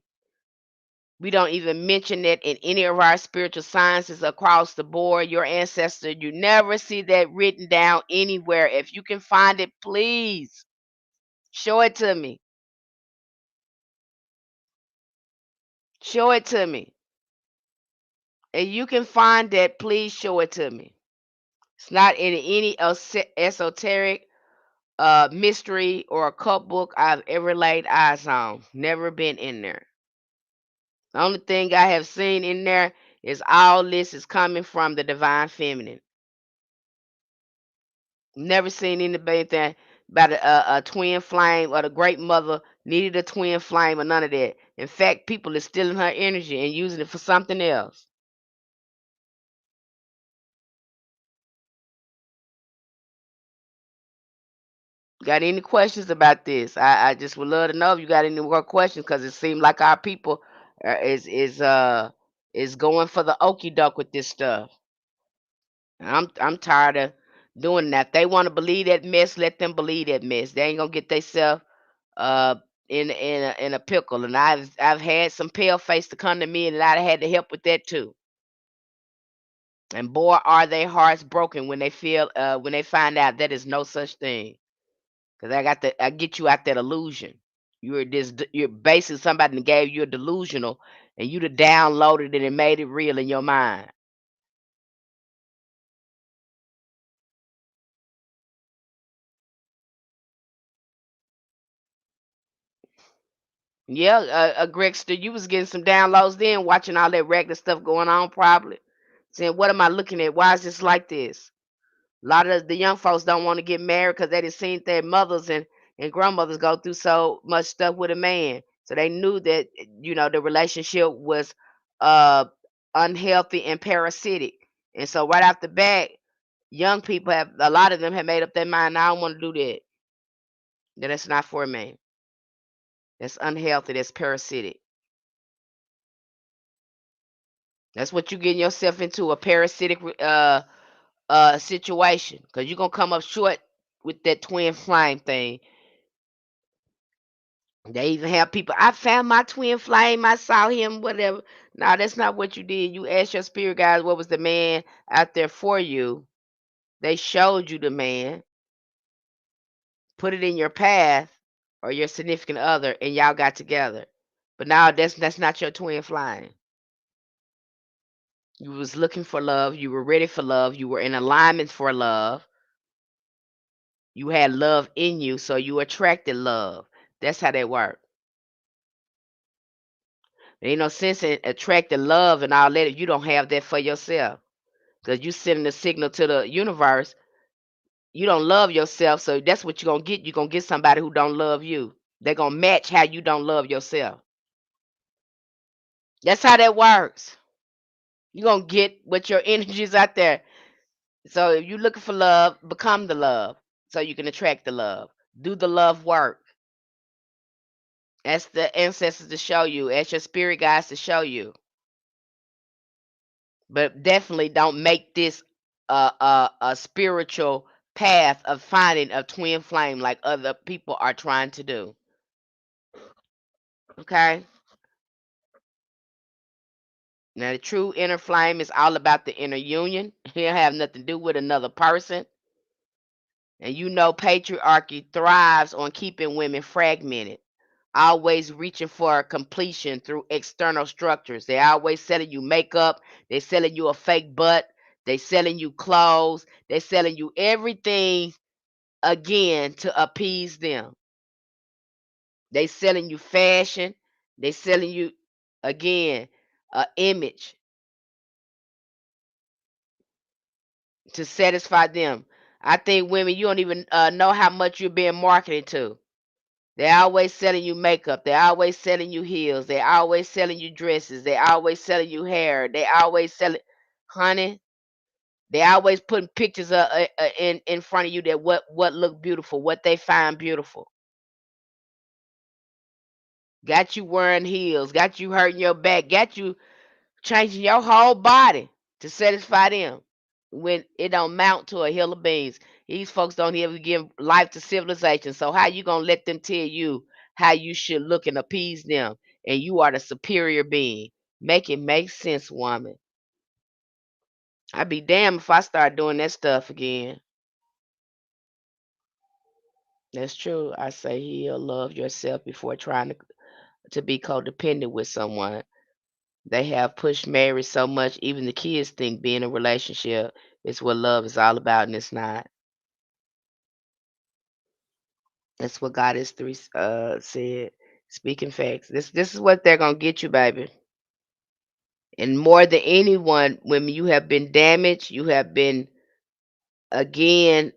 We don't even mention it in any of our spiritual sciences across the board. Your ancestor, you never see that written down anywhere. If you can find it, please show it to me. Show it to me. If you can find that, please show it to me. It's not in any esoteric mystery or occult book I've ever laid eyes on. Never been in there. The only thing I have seen in there is all this is coming from the divine feminine. Never seen anything about a twin flame or the great mother needed a twin flame or none of that. In fact, people are stealing her energy and using it for something else. Got any questions about this? I just would love to know if you got any more questions because it seems like our people is going for the okey doke with this stuff. I'm tired of doing that. They want to believe that mess. Let them believe that mess. They ain't gonna get themselves uh in a pickle. And I've had some pale face to come to me, and I had to help with that too. And boy, are their hearts broken when they feel when they find out that is no such thing. Because I get you out that illusion. You're basically somebody that gave you a delusional, and you downloaded it and made it real in your mind. Yeah, Gregster, you was getting some downloads then, watching all that regular stuff going on, probably. Saying, what am I looking at? Why is this like this? A lot of the young folks don't want to get married because they just seen their mothers and grandmothers go through so much stuff with a man. So they knew that, the relationship was uh, unhealthy and parasitic. And so right off the bat, young people a lot of them have made up their mind, I don't want to do that. That's not for me. That's unhealthy. That's parasitic. That's what you getting yourself into, a parasitic situation, because you're gonna come up short with that twin flame thing. They even have people, I found my twin flame, I saw him, whatever. No, that's not what you did. You asked your spirit guides what was the man out there for you. They showed you the man, put it in your path or your significant other, and y'all got together. But now that's not your twin flame. You was looking for love, you were ready for love, you were in alignment for love. You had love in you, so you attracted love. That's how that works. There ain't no sense in attracting love and all that if you don't have that for yourself. Because you sending a signal to the universe. You don't love yourself, so that's what you're gonna get. You're gonna get somebody who don't love you. They're gonna match how you don't love yourself. That's how that works. You're gonna get what your energies out there. So if you're looking for love, become the love. So you can attract the love. Do the love work. Ask the ancestors to show you. Ask your spirit guides to show you. But definitely don't make this a spiritual path of finding a twin flame like other people are trying to do. Okay? Now the true inner flame is all about the inner union. It don't have nothing to do with another person. And you know patriarchy thrives on keeping women fragmented, always reaching for completion through external structures. They always selling you makeup, they selling you a fake butt, they selling you clothes, they selling you everything again to appease them. They selling you fashion, they selling you again a image to satisfy them. I think women, you don't even know how much you're being marketed to. They're always selling you makeup. They're always selling you heels. They're always selling you dresses. They're always selling you hair. They always selling, honey. They always putting pictures in front of you that what look beautiful, what they find beautiful. Got you wearing heels. Got you hurting your back. Got you changing your whole body to satisfy them. When it don't mount to a hill of beans. These folks don't even give life to civilization. So how you gonna let them tell you how you should look and appease them? And you are the superior being. Make it make sense, woman. I'd be damned if I start doing that stuff again. That's true. I say heal, love yourself before trying to be codependent with someone. They have pushed marriage so much, even the kids think being in a relationship is what love is all about, and it's not. That's what Goddess 3 said. Speaking facts. This is what they're gonna get you, baby. And more than anyone, when you have been damaged, you have been again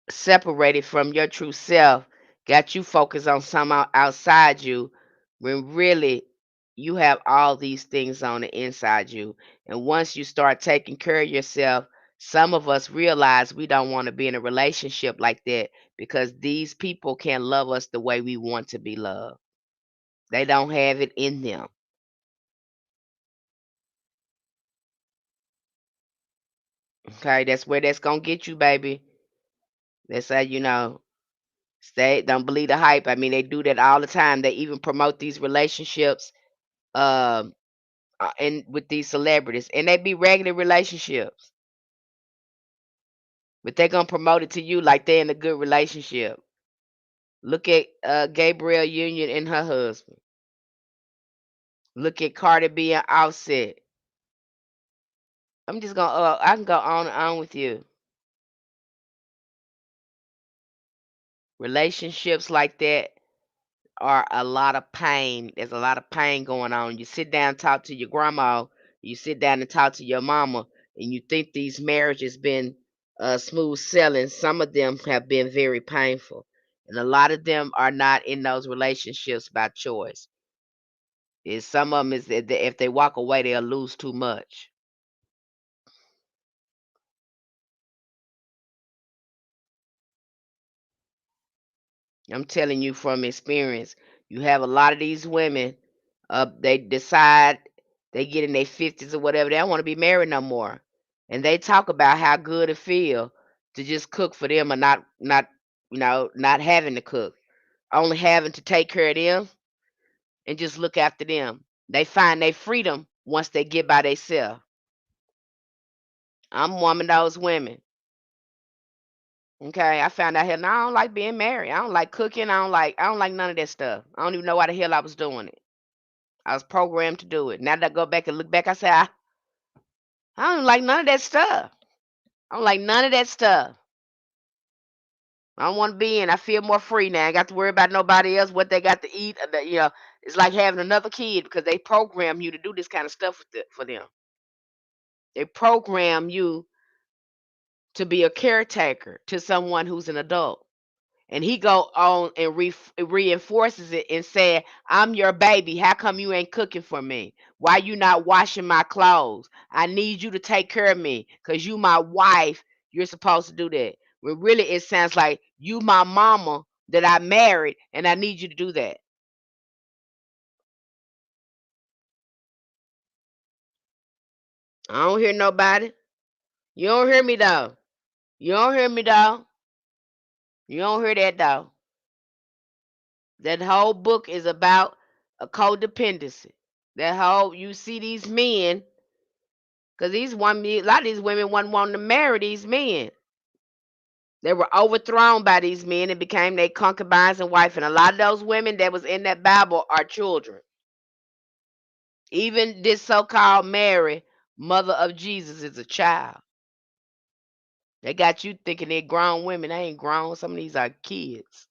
separated from your true self, got you focused on some outside you, when really you have all these things on the inside you. And once you start taking care of yourself, some of us realize we don't want to be in a relationship like that because these people can't love us the way we want to be loved. They don't have it in them. Okay, that's where that's gonna get you, baby. That's how you know. Stay. Don't believe the hype. I mean, they do that all the time. They even promote these relationships um and with these celebrities, and they be regular relationships, but they're gonna promote it to you like they're in a good relationship. Look at Gabrielle Union and her husband. Look at Cardi B and Offset. I'm just gonna I can go on and on with you. Relationships like that are a lot of pain. There's a lot of pain going on. You sit down and talk to your grandma, you sit down and talk to your mama, and you think these marriages been smooth sailing. Some of them have been very painful. And a lot of them are not in those relationships by choice. Is some of them is that if they walk away, they'll lose too much. I'm telling you from experience. You have a lot of these women, they decide they get in their 50s or whatever, they don't want to be married no more. And they talk about how good it feel to just cook for them or not having to cook. only having to take care of them and just look after them. They find their freedom once they get by themselves. I'm one of those women. Okay, I found out here. Now I don't like being married. I don't like cooking. I don't like none of that stuff. I don't even know why the hell I was doing it. I was programmed to do it. Now that I go back and look back, I say I don't like none of that stuff. I don't like none of that stuff. I don't want to be in. I feel more free now. I ain't got to worry about nobody else, what they got to eat. It's like having another kid because they program you to do this kind of stuff for them. They program you to be a caretaker to someone who's an adult. And he go on and reinforces it and said, "I'm your baby. How come you ain't cooking for me? Why you not washing my clothes? I need you to take care of me because you my wife. You're supposed to do that." When really it sounds like you my mama that I married and I need you to do that. I don't hear nobody. You don't hear me though. You don't hear me though. You don't hear that though. That whole book is about a codependency. That whole you see these men, because a lot of these women wasn't wanting to marry these men. They were overthrown by these men and became their concubines and wife. And a lot of those women that was in that Bible are children. Even this so-called Mary, mother of Jesus, is a child. They got you thinking they're grown women. They ain't grown. Some of these are kids.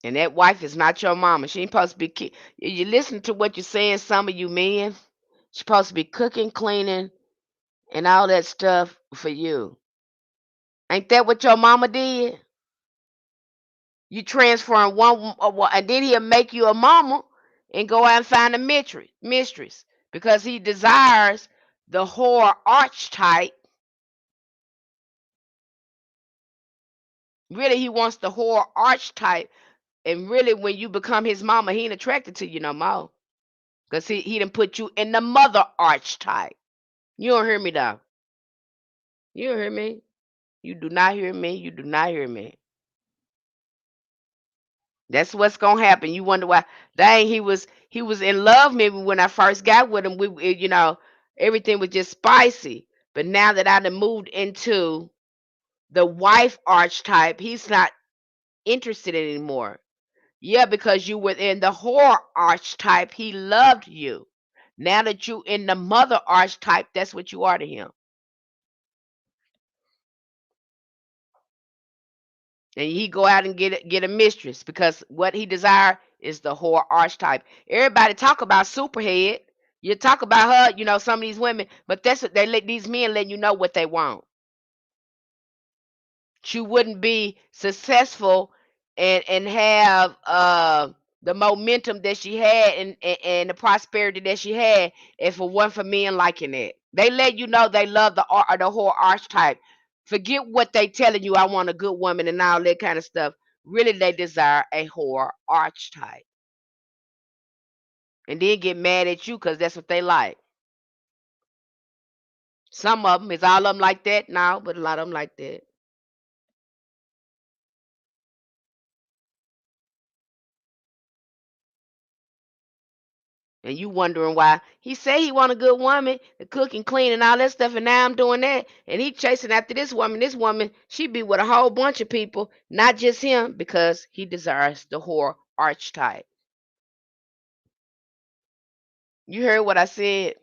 And that wife is not your mama. She ain't supposed to be. You listen to what you're saying, some of you men. She's supposed to be cooking, cleaning, and all that stuff for you. Ain't that what your mama did? You transferring and then he'll make you a mama and go out and find a mistress because he desires the whore archetype. Really, he wants the whore archetype, and really, when you become his mama, he ain't attracted to you no more because he done put you in the mother archetype. You don't hear me though. You don't hear me. You do not hear me. You do not hear me. That's what's gonna happen. You wonder why? Dang, he was in love maybe when I first got with him. Everything was just spicy. But now that I done moved into the wife archetype, he's not interested anymore. Yeah, because you were in the whore archetype, he loved you. Now that you in the mother archetype, that's what you are to him. And he go out and get a mistress because what he desire is the whore archetype. Everybody talk about superhead. You talk about her, some of these women, but that's what they let these men let you know what they want. She wouldn't be successful and have the momentum that she had and the prosperity that she had if it weren't for men liking it. They let you know they love the whole archetype. Forget what they telling you. I want a good woman and all that kind of stuff. Really, they desire a whore archetype, and then get mad at you because that's what they like. Some of them is all of them like that now, but a lot of them like that. And you wondering why he say he want a good woman to cook and clean and all that stuff, and now I'm doing that, and he chasing after this woman. This woman, she be with a whole bunch of people, not just him, because he desires the whore archetype. You heard what I said?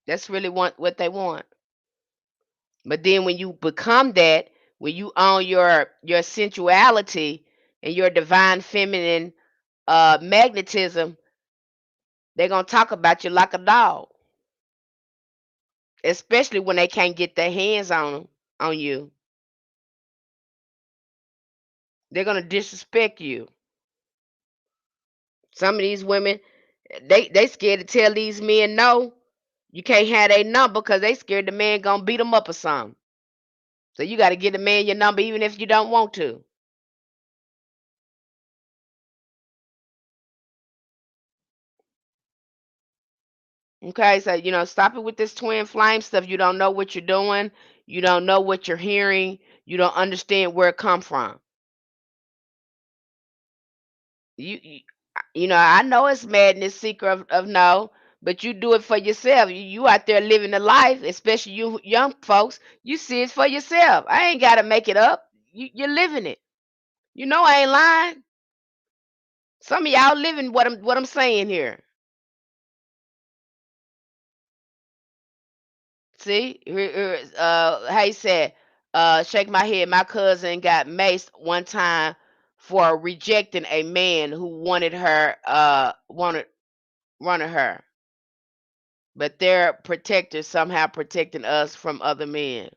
That's really what they want. But then when you become that, when you own your sensuality and your divine feminine magnetism, they're gonna talk about you like a dog, especially when they can't get their hands on you. They're gonna disrespect you. Some of these women, they scared to tell these men no. You can't have their number because they scared the man gonna beat them up or something. So you got to get the man your number even if you don't want to. Okay, so stop it with this twin flame stuff. You don't know what you're doing. You don't know what you're hearing. You don't understand where it come from. I know it's madness, seeker of no, but you do it for yourself. You out there living the life, especially you young folks. You see it for yourself. I ain't got to make it up. You're living it. I ain't lying. Some of y'all living what I'm saying here. See, how you said, shake my head. My cousin got maced one time for rejecting a man who wanted her, but their protectors somehow protecting us from other men.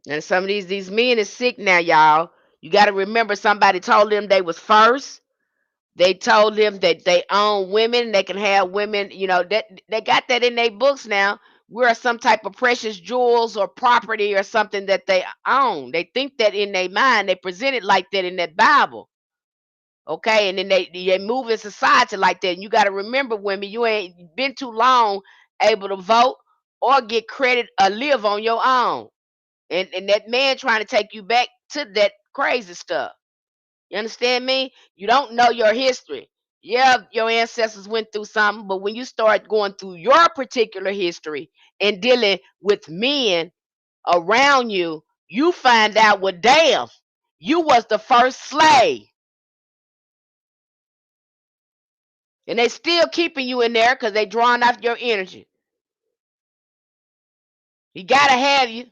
And some of these men is sick now, y'all. You got to remember, somebody told them they was first. They told them that they own women. They can have women. That they got that in their books now. We're some type of precious jewels or property or something that they own. They think that in their mind. They present it like that in that Bible. Okay, and then they move in society like that. And you got to remember, women, you ain't been too long able to vote or get credit or live on your own. And that man trying to take you back to that crazy stuff. You understand me? You don't know your history. Yeah, your ancestors went through something, but when you start going through your particular history and dealing with men around you, you find out, well, damn, you was the first slave. And they still keeping you in there because they drawing off your energy. He gotta have you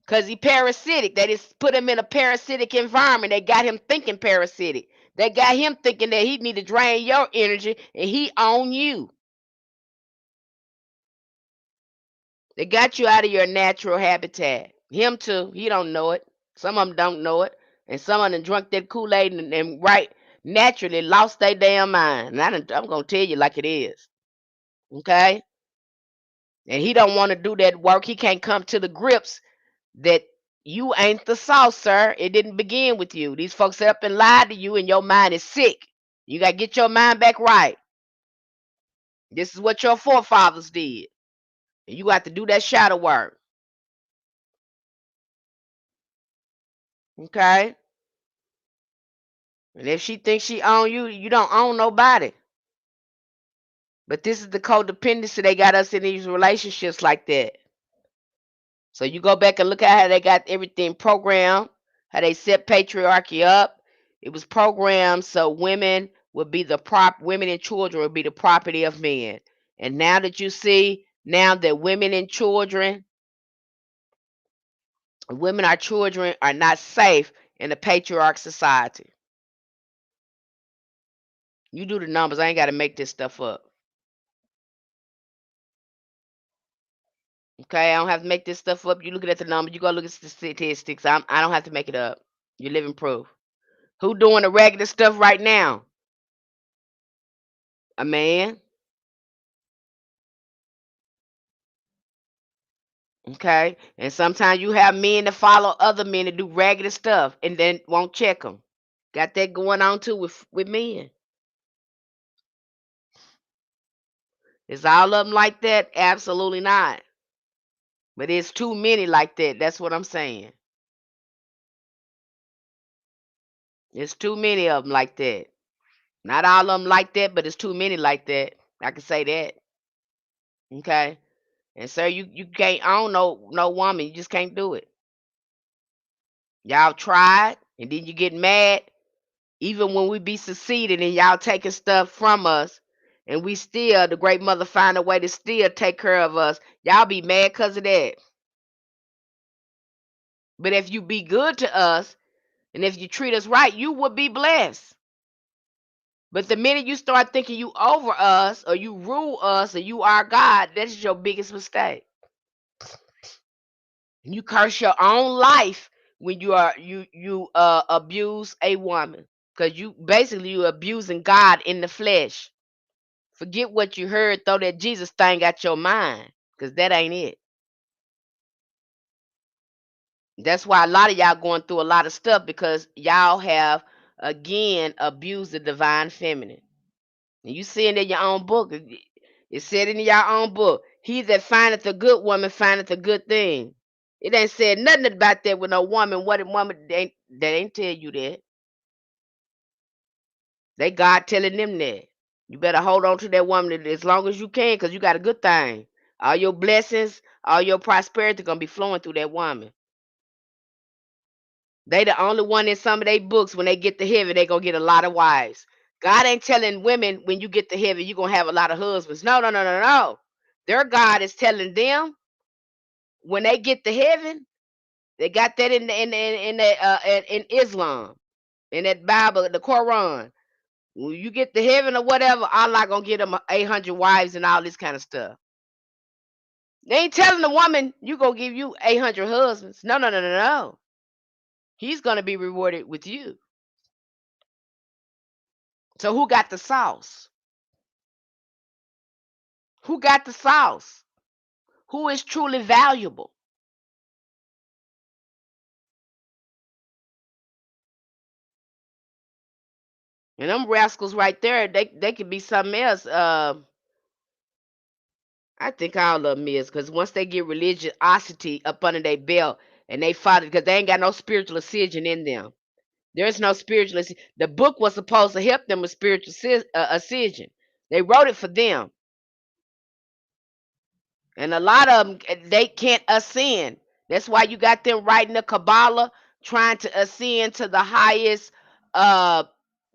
because he parasitic. They just put him in a parasitic environment. They got him thinking parasitic. They got him thinking that he need to drain your energy and he own you. They got you out of your natural habitat. Him too. He don't know it. Some of them don't know it. And some of them drunk that Kool-Aid and right naturally lost their damn mind. And I'm going to tell you like it is. Okay? And he don't want to do that work. He can't come to the grips that you ain't the sauce, sir. It didn't begin with you. These folks set up and lied to you and your mind is sick. You got to get your mind back right. This is what your forefathers did. And you got to do that shadow work. Okay? And if she thinks she own you, you don't own nobody. But this is the codependency they got us in these relationships like that. So you go back and look at how they got everything programmed, how they set patriarchy up. It was programmed so women and children would be the property of men. And now that you see, now that women are children are not safe in a patriarch society. You do the numbers. I ain't got to make this stuff up. Okay, I don't have to make this stuff up. You looking at the numbers. You go look at the statistics. I don't have to make it up. You're living proof. Who doing the regular stuff right now? A man. Okay, and sometimes you have men that follow other men to do regular stuff and then won't check them. Got that going on too with men. Is all of them like that? Absolutely not. But it's too many like that. That's what I'm saying. It's too many of them like that. Not all of them like that, but it's too many like that. I can say that. Okay. And sir, you can't own no woman. You just can't do it. Y'all tried, and then you get mad, even when we be succeeding and y'all taking stuff from us, and we still the great mother find a way to still take care of us. Y'all be mad because of that. But if you be good to us and if you treat us right, you will be blessed. But the minute you start thinking you over us or you rule us or you are God, that's your biggest mistake. You curse your own life when you abuse a woman, because you abusing God in the flesh. Forget what you heard, throw that Jesus thing out your mind, because that ain't it. That's why a lot of y'all going through a lot of stuff, because y'all have again abused the divine feminine. And you see it in your own book. It said in your own book, he that findeth a good woman findeth a good thing. It ain't said nothing about that with no woman. What a woman, they ain't tell you that. They God telling them that. You better hold on to that woman as long as you can, because you got a good thing. All your blessings, all your prosperity gonna be flowing through that woman. They the only one in some of their books when they get to heaven, they gonna get a lot of wives. God ain't telling women when you get to heaven you gonna have a lot of husbands. No, no, no, no, no. Their God is telling them when they get to heaven, they got that in Islam, in that Bible, the Quran. When you get to heaven or whatever, Allah gonna get them 800 wives and all this kind of stuff. They ain't telling the woman you gonna give you 800 husbands. No, no, no, no, no. He's gonna be rewarded with you. So who got the sauce? Who got the sauce? Who is truly valuable? And them rascals right there, they could be something else. I think all of them is because once they get religiosity up under their belt and they fight it, because they ain't got no spiritual ascension in them. There's no spiritual. The book was supposed to help them with spiritual ascension. They wrote it for them, and a lot of them they can't ascend. That's why you got them writing the Kabbalah, trying to ascend to uh,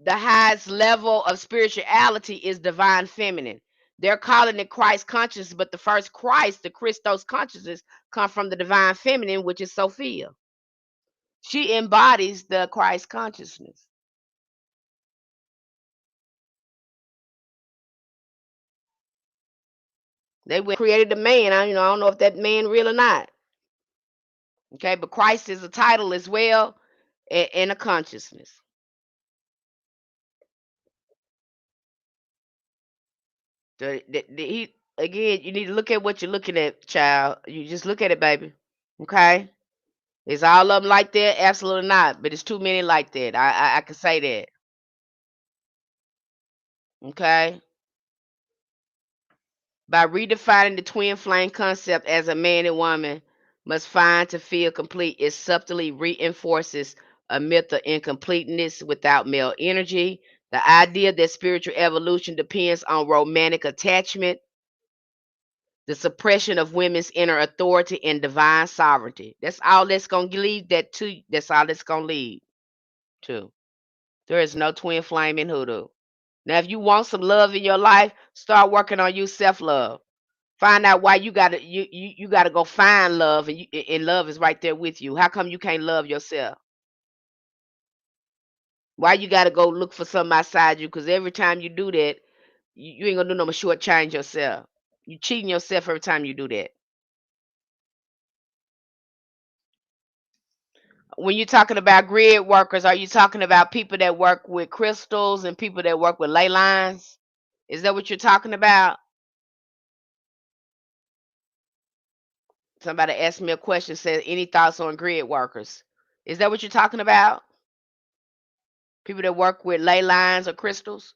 the highest level of spirituality is divine feminine. They're calling it Christ consciousness, but the first Christ, the Christos consciousness, come from the divine feminine, which is Sophia. She embodies the Christ consciousness. They went created a man. I don't know if that man real or not. Okay, but Christ is a title as well, and a consciousness. He again, you need to look at what you're looking at, child. You just look at it, baby. Okay, is all of them like that? Absolutely not. But it's too many like that. I can say that. Okay, by redefining the twin flame concept as a man and woman must find to feel complete, it subtly reinforces a myth of incompleteness without male energy. The idea that spiritual evolution depends on romantic attachment, the suppression of women's inner authority and divine sovereignty. That's all that's going to lead that to. That's all that's going to lead to. There is no twin flame in hoodoo. Now, if you want some love in your life, start working on you self love. Find out why you gotta go find love, and love is right there with you. How come you can't love yourself? Why you gotta go look for something outside you? Because every time you do that, you ain't gonna do no more shortchange yourself. You cheating yourself every time you do that. When you're talking about grid workers, are you talking about people that work with crystals and people that work with ley lines? Is that what you're talking about? Somebody asked me a question, said, any thoughts on grid workers? Is that what you're talking about? People that work with ley lines or crystals?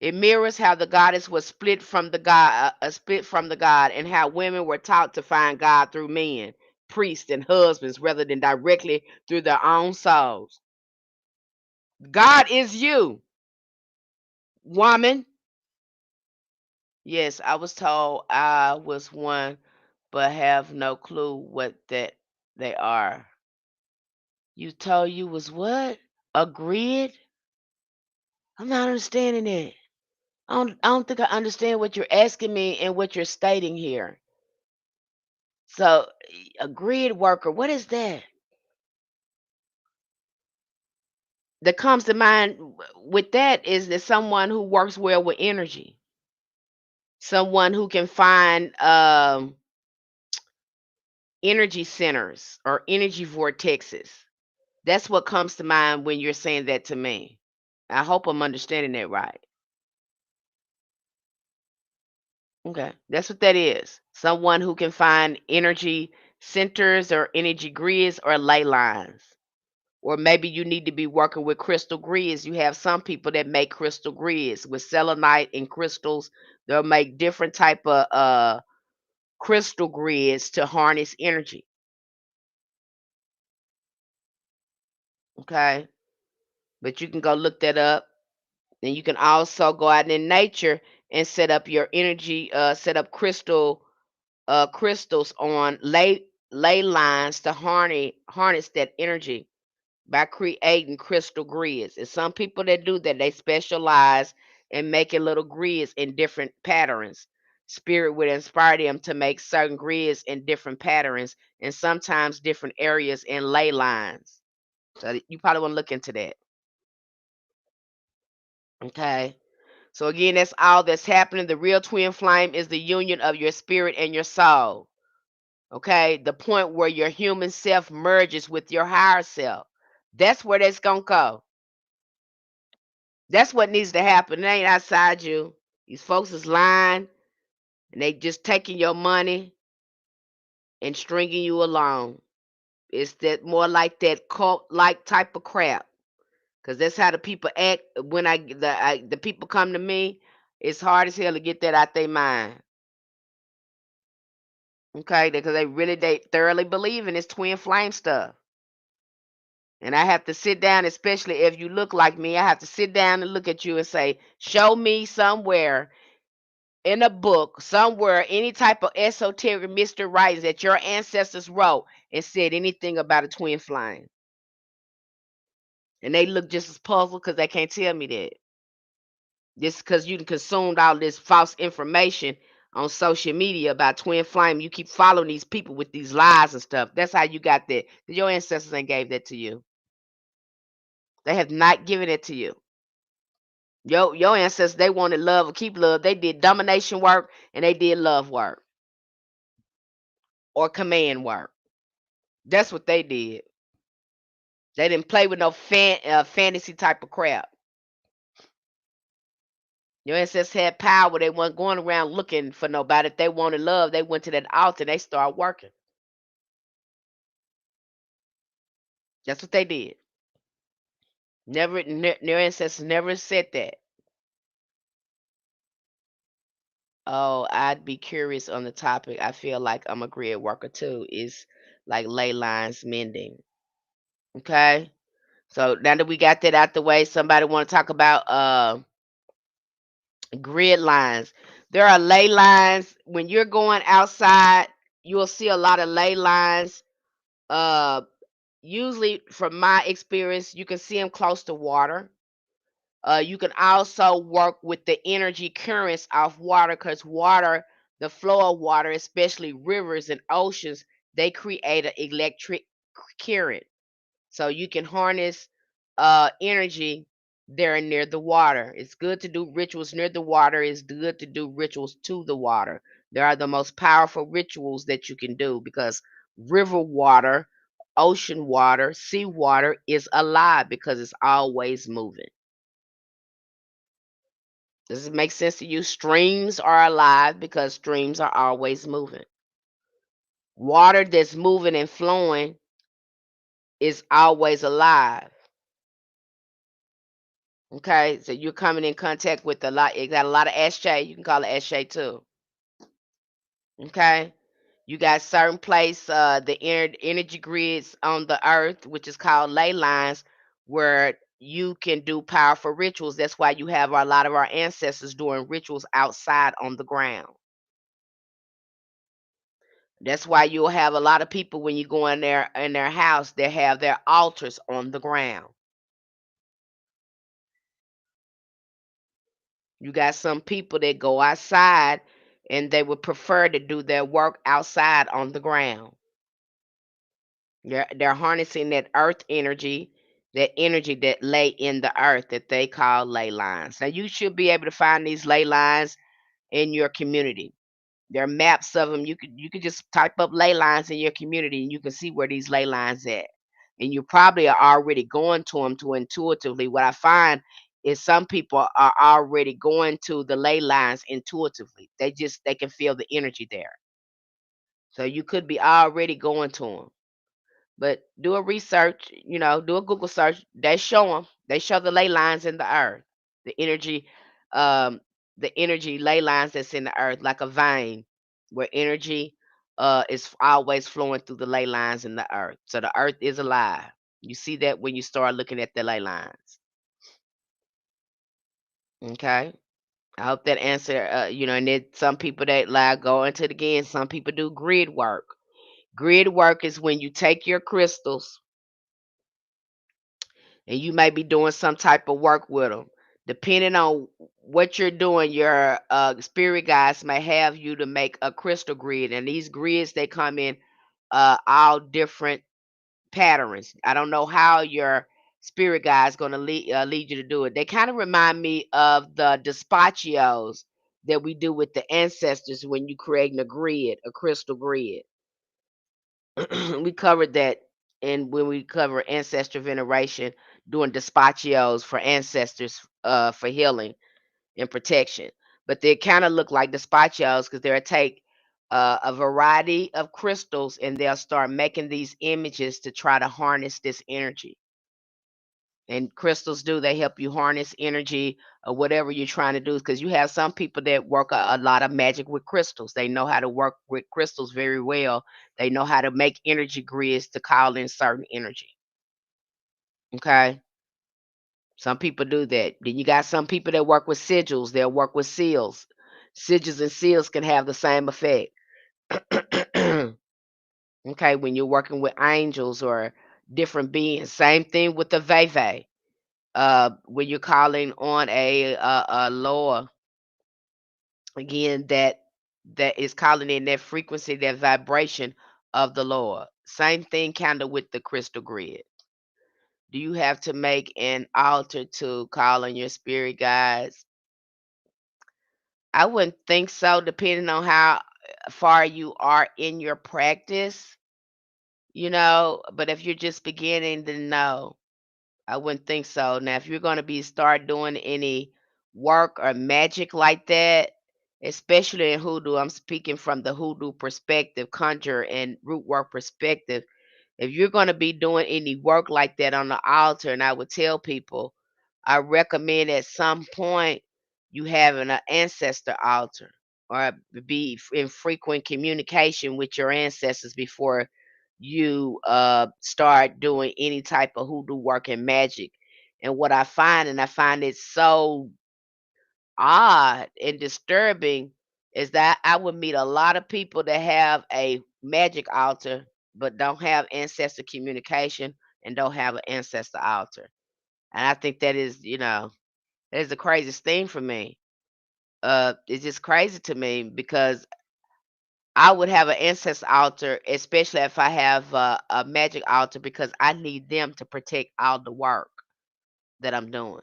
It mirrors how the goddess was split from the god, and how women were taught to find God through men, priests, and husbands rather than directly through their own souls. God is you, woman. Yes, I was told I was one, but have no clue what that they are. You told you was what? A grid? I'm not understanding it. I don't think I understand what you're asking me and what you're stating here. So, a grid worker, what is that? That comes to mind with that is that someone who works well with energy, someone who can find energy centers or energy vortexes. That's what comes to mind when you're saying that to me. I hope I'm understanding that right. Okay, that's what that is. Someone who can find energy centers or energy grids or ley lines. Or maybe you need to be working with crystal grids. You have some people that make crystal grids with selenite and crystals. They'll make different type of crystal grids to harness energy. Okay, but you can go look that up. And you can also go out in nature and set up your energy, set up crystals on ley lines to harness that energy by creating crystal grids. And some people that do that, they specialize in making little grids in different patterns. Spirit would inspire them to make certain grids in different patterns and sometimes different areas in ley lines. So you probably want to look into that. Okay. So again, that's all that's happening. The real twin flame is the union of your spirit and your soul. Okay, the point where your human self merges with your higher self. That's where that's gonna go. That's what needs to happen. It ain't outside you. These folks is lying and they just taking your money and stringing you along. It's that more like that cult like type of crap. Cause that's how the people act when the people come to me. It's hard as hell to get that out their mind. Okay, because they thoroughly believe in this twin flame stuff. And I have to sit down, especially if you look like me, I have to sit down and look at you and say, show me somewhere in a book, somewhere, any type of esoteric mystery writings that your ancestors wrote and said anything about a twin flame. And they look just as puzzled because they can't tell me that. Just because you consumed all this false information on social media about twin flame, you keep following these people with these lies and stuff. That's how you got that. Your ancestors ain't gave that to you. They have not given it to you. Your ancestors, they wanted love or keep love. They did domination work and they did love work or command work. That's what they did. They didn't play with no fantasy type of crap. Your ancestors had power. They weren't going around looking for nobody. If they wanted love, they went to that altar. They started working. That's what they did. Never, their ancestors never said that. Oh, I'd be curious on the topic. I feel like I'm a grid worker too. Is like ley lines mending. Okay. So now that we got that out the way, somebody want to talk about grid lines. There are ley lines. When you're going outside, you'll see a lot of ley lines. Uh Usually from my experience, you can see them close to water. You can also work with the energy currents of water because water, the flow of water, especially rivers and oceans, they create an electric current. So you can harness energy there near the water. It's good to do rituals near the water. It's good to do rituals to the water. They are the most powerful rituals that you can do because river water, ocean water, sea water is alive because it's always moving. Does it make sense to you? Streams are alive because streams are always moving. Water that's moving and flowing is always alive. Okay, so you're coming in contact with a lot. You got a lot of SJ. You can call it SJ too. Okay, you got certain place, the energy grids on the earth, which is called ley lines, where you can do powerful rituals. That's why you have a lot of our ancestors doing rituals outside on the ground. That's why you'll have a lot of people when you go in their house, they have their altars on the ground. You got some people that go outside and they would prefer to do their work outside on the ground. They're harnessing that earth energy, that energy that lay in the earth that they call ley lines. Now you should be able to find these ley lines in your community. There are maps of them. You could just type up ley lines in your community and you can see where these ley lines at. And you probably are already going to them to intuitively. What I find is some people are already going to the ley lines intuitively. They can feel the energy there. So you could be already going to them. But do a research, do a Google search. They show them. They show the ley lines in the earth, the energy, um, the energy ley lines that's in the earth, like a vein, where energy is always flowing through the ley lines in the earth. So the earth is alive. You see that when you start looking at the ley lines. Okay. I hope that answer. And then some people that like go into it again. Some people do grid work. Grid work is when you take your crystals and you may be doing some type of work with them. Depending on what you're doing, your spirit guides may have you to make a crystal grid, and these grids they come in all different patterns. I don't know how your spirit guide is going to lead you to do it. They kind of remind me of the despachios that we do with the ancestors when you creating a grid, a crystal grid. We covered that and when we cover ancestral veneration, doing despachios for ancestors for healing and protection. But they kind of look like despachios because they'll take a variety of crystals and they'll start making these images to try to harness this energy. And crystals do, they help you harness energy or whatever you're trying to do. Because you have some people that work a lot of magic with crystals. They know how to work with crystals very well. They know how to make energy grids to call in certain energy. Okay. Some people do that. Then you got some people that work with sigils, they'll work with seals. Sigils and seals can have the same effect. Okay, when you're working with angels or different beings. Same thing with the Veve. When you're calling on a lower, again, that is calling in that frequency, that vibration of the Lord. Same thing kind of with the crystal grid. Do you have to make an altar to call on your spirit guides? I wouldn't think so, depending on how far you are in your practice. But if you're just beginning, then no, I wouldn't think so. Now, if you're going to be start doing any work or magic like that, especially in hoodoo, I'm speaking from the hoodoo perspective, conjure and root work perspective. If you're going to be doing any work like that on the altar, and I would tell people, I recommend at some point you having an ancestor altar or be in frequent communication with your ancestors before you start doing any type of hoodoo work and magic. And what I find, and I find it so odd and disturbing, is that I would meet a lot of people that have a magic altar but don't have ancestor communication and don't have an ancestor altar. And I think that is the craziest thing for me. It's just crazy to me because I would have an ancestor altar, especially if I have a magic altar, because I need them to protect all the work that I'm doing.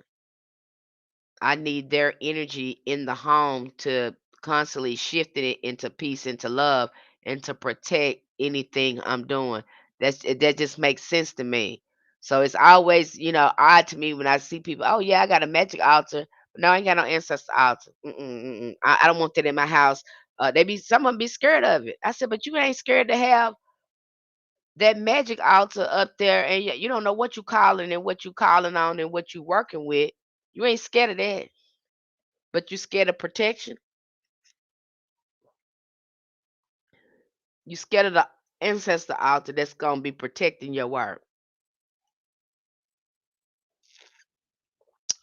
I need their energy in the home to constantly shift it into peace, into love, and to protect anything I'm doing. That just makes sense to me. So it's always, odd to me when I see people. Oh yeah, I got a magic altar, but no, I ain't got no ancestor altar. Mm-mm, mm-mm. I don't want that in my house. Someone be scared of it. I said, but you ain't scared to have that magic altar up there, and you don't know what you calling and what you calling on and what you working with. You ain't scared of that. But you scared of protection? You scared of the ancestor altar that's gonna be protecting your work.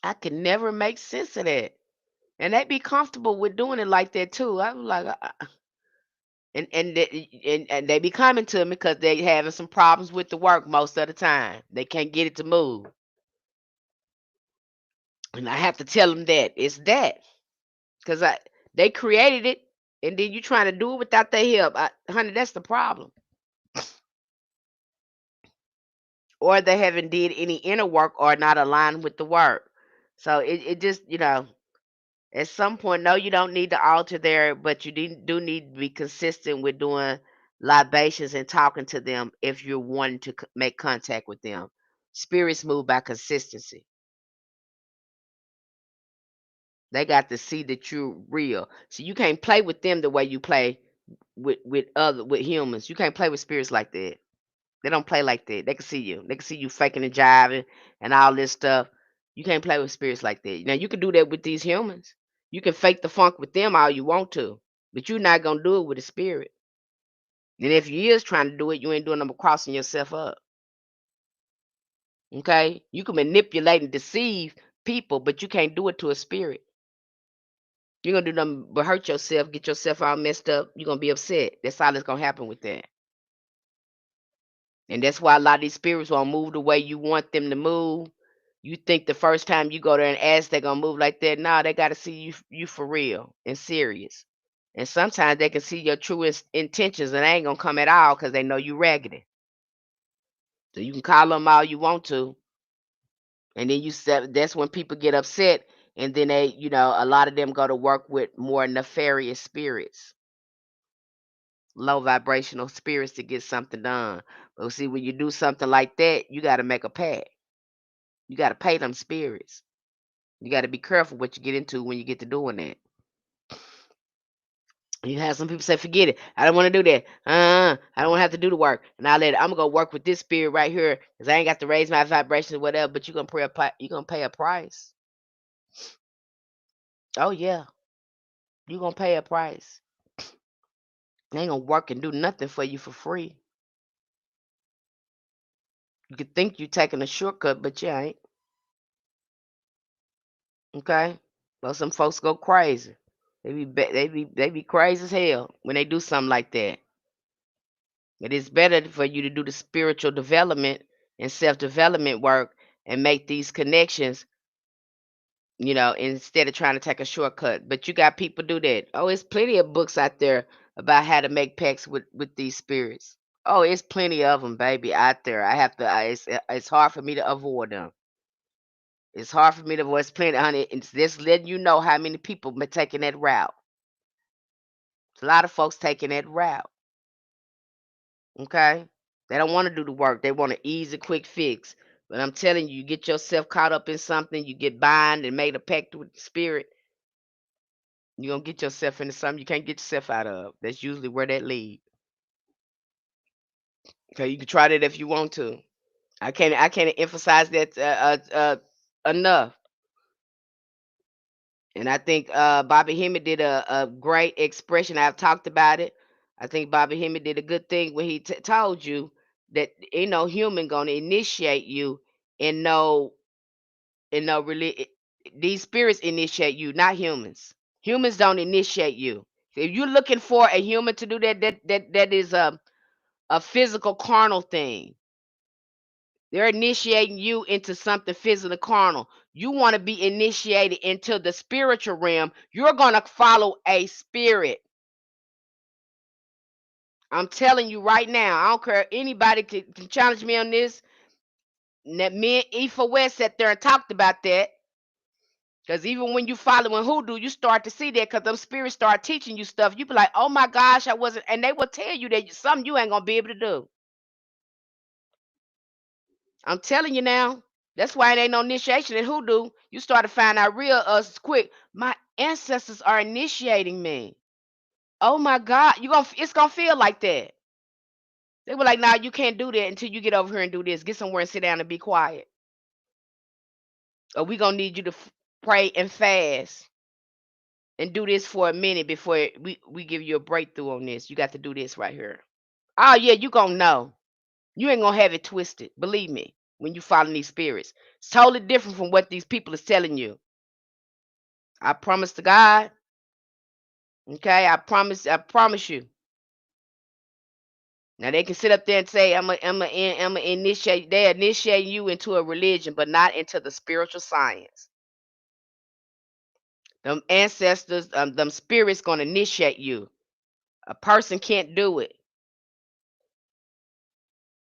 I can never make sense of that. And they be comfortable with doing it like that too. I'm like, and they be coming to me because they having some problems with the work most of the time. They can't get it to move, and I have to tell them that it's that because I they created it, and then you trying to do it without their help. Honey, that's the problem. Or they haven't did any inner work or not aligned with the work. So it just, at some point, no, you don't need to alter there, but you do need to be consistent with doing libations and talking to them if you're wanting to make contact with them. Spirits move by consistency. They got to see that you're real. So you can't play with them the way you play with humans. You can't play with spirits like that. They don't play like that. They can see you. They can see you faking and jiving and all this stuff. You can't play with spirits like that. Now you can do that with these humans. You can fake the funk with them all you want to, but you're not gonna do it with a spirit. And if you is trying to do it, you ain't doing them crossing yourself up. Okay? You can manipulate and deceive people, but you can't do it to a spirit. You're gonna do them but hurt yourself, get yourself all messed up. You're gonna be upset. That's all that's gonna happen with that. And that's why a lot of these spirits won't move the way you want them to move. You think the first time you go there and ask they're gonna move like that. Nah, they gotta see you for real and serious. And sometimes they can see your true intentions and they ain't gonna come at all because they know you raggedy. So you can call them all you want to, and then you said that's when people get upset, and then they, a lot of them go to work with more nefarious spirits, low vibrational spirits to get something done. But see, when you do something like that, you got to make a pact. You got to pay them spirits. You got to be careful what you get into when you get to doing that. You have some people say, "Forget it. I don't want to do that. I don't want to have to do the work." And I'm gonna go work with this spirit right here because I ain't got to raise my vibration or whatever. But you're gonna pay a price. Oh yeah, you're gonna pay a price. They ain't gonna work and do nothing for you for free. You could think you taking a shortcut, but you ain't. Okay? Well, some folks go crazy. They be crazy as hell when they do something like that. It is better for you to do the spiritual development and self development work and make these connections, instead of trying to take a shortcut. But you got people do that. Oh, it's plenty of books out there about how to make pacts with these spirits. Oh, it's plenty of them, baby, out there. I have to. It's hard for me to avoid them. It's hard for me to avoid. It's plenty, honey. It's just letting you know how many people been taking that route. It's a lot of folks taking that route. Okay, they don't want to do the work. They want an easy, quick fix. But I'm telling you, you get yourself caught up in something, you get bind and made a pact with the spirit, you're gonna get yourself into something you can't get yourself out of. That's usually where that lead. Okay, you can try that if you want to. I can't emphasize that enough. And I think Bobby Hemmett did a great expression. I've talked about it. I think Bobby Hemmett did a good thing when he told you that ain't no human gonna initiate you and no really these spirits initiate you, not humans. Humans don't initiate you. If you're looking for a human to do that, that is a physical carnal thing. They're initiating you into something physical carnal. You want to be initiated into the spiritual realm. You're going to follow a spirit. I'm telling you right now. I don't care. Anybody can challenge me on this. That me and Ifa West sat there and talked about that. Because even when you following hoodoo, you start to see that because them spirits start teaching you stuff. You be like, oh my gosh, I wasn't. And they will tell you that something you ain't going to be able to do. I'm telling you now. That's why it ain't no initiation in hoodoo. You start to find out real us quick. My ancestors are initiating me. Oh my God, it's gonna feel like that. They were like, "Nah, you can't do that until you get over here and do this. Get somewhere and sit down and be quiet. Or we gonna need you to pray and fast and do this for a minute before we give you a breakthrough on this. You got to do this right here. Oh yeah, you gonna know. You ain't gonna have it twisted. Believe me. When you follow these spirits, it's totally different from what these people is telling you. I promise to God. Okay, I promise you. Now they can sit up there and say, I'm a initiate. They initiate you into a religion, but not into the spiritual science. Them ancestors, them spirits gonna initiate you. A person can't do it.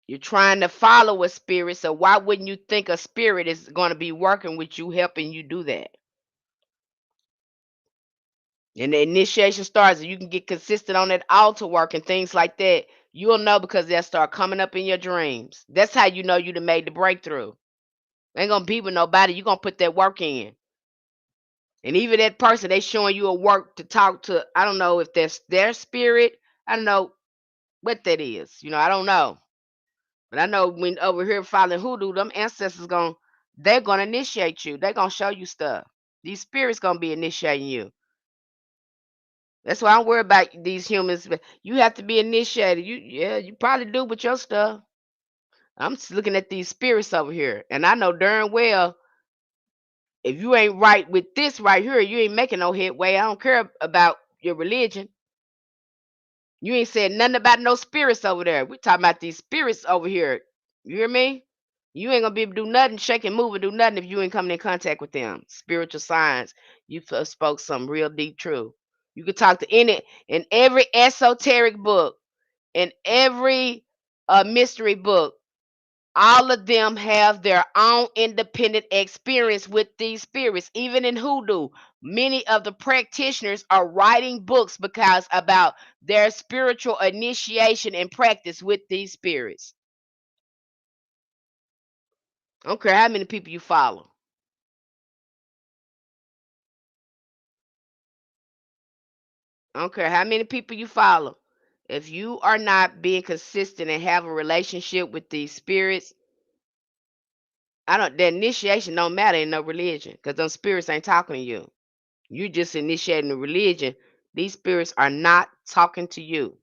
You're trying to follow a spirit, so why wouldn't you think a spirit is gonna be working with you, helping you do that? And the initiation starts, and you can get consistent on that altar work and things like that. You'll know because they'll start coming up in your dreams. That's how you know you done made the breakthrough. Ain't gonna be with nobody. You gonna put that work in. And even that person, they showing you a work to talk to. I don't know if that's their spirit. I don't know what that is. I don't know. But I know when over here following hoodoo, them ancestors they're gonna initiate you. They're gonna show you stuff. These spirits gonna be initiating you. That's why I'm worried about these humans. You have to be initiated. You probably do with your stuff. I'm just looking at these spirits over here, and I know darn well if you ain't right with this right here, you ain't making no headway. I don't care about your religion. You ain't said nothing about no spirits over there. We talking about these spirits over here. You hear me? You ain't gonna be able to do nothing, shake and move and do nothing if you ain't coming in contact with them. Spiritual science. You spoke some real deep truth. You could talk to any in every esoteric book, in every mystery book. All of them have their own independent experience with these spirits. Even in hoodoo, many of the practitioners are writing books because about their spiritual initiation and practice with these spirits. I don't care how many people you follow. I don't care how many people you follow. If you are not being consistent and have a relationship with these spirits, I don't the initiation don't matter in no religion because those spirits ain't talking to you. You just initiating a religion. These spirits are not talking to you.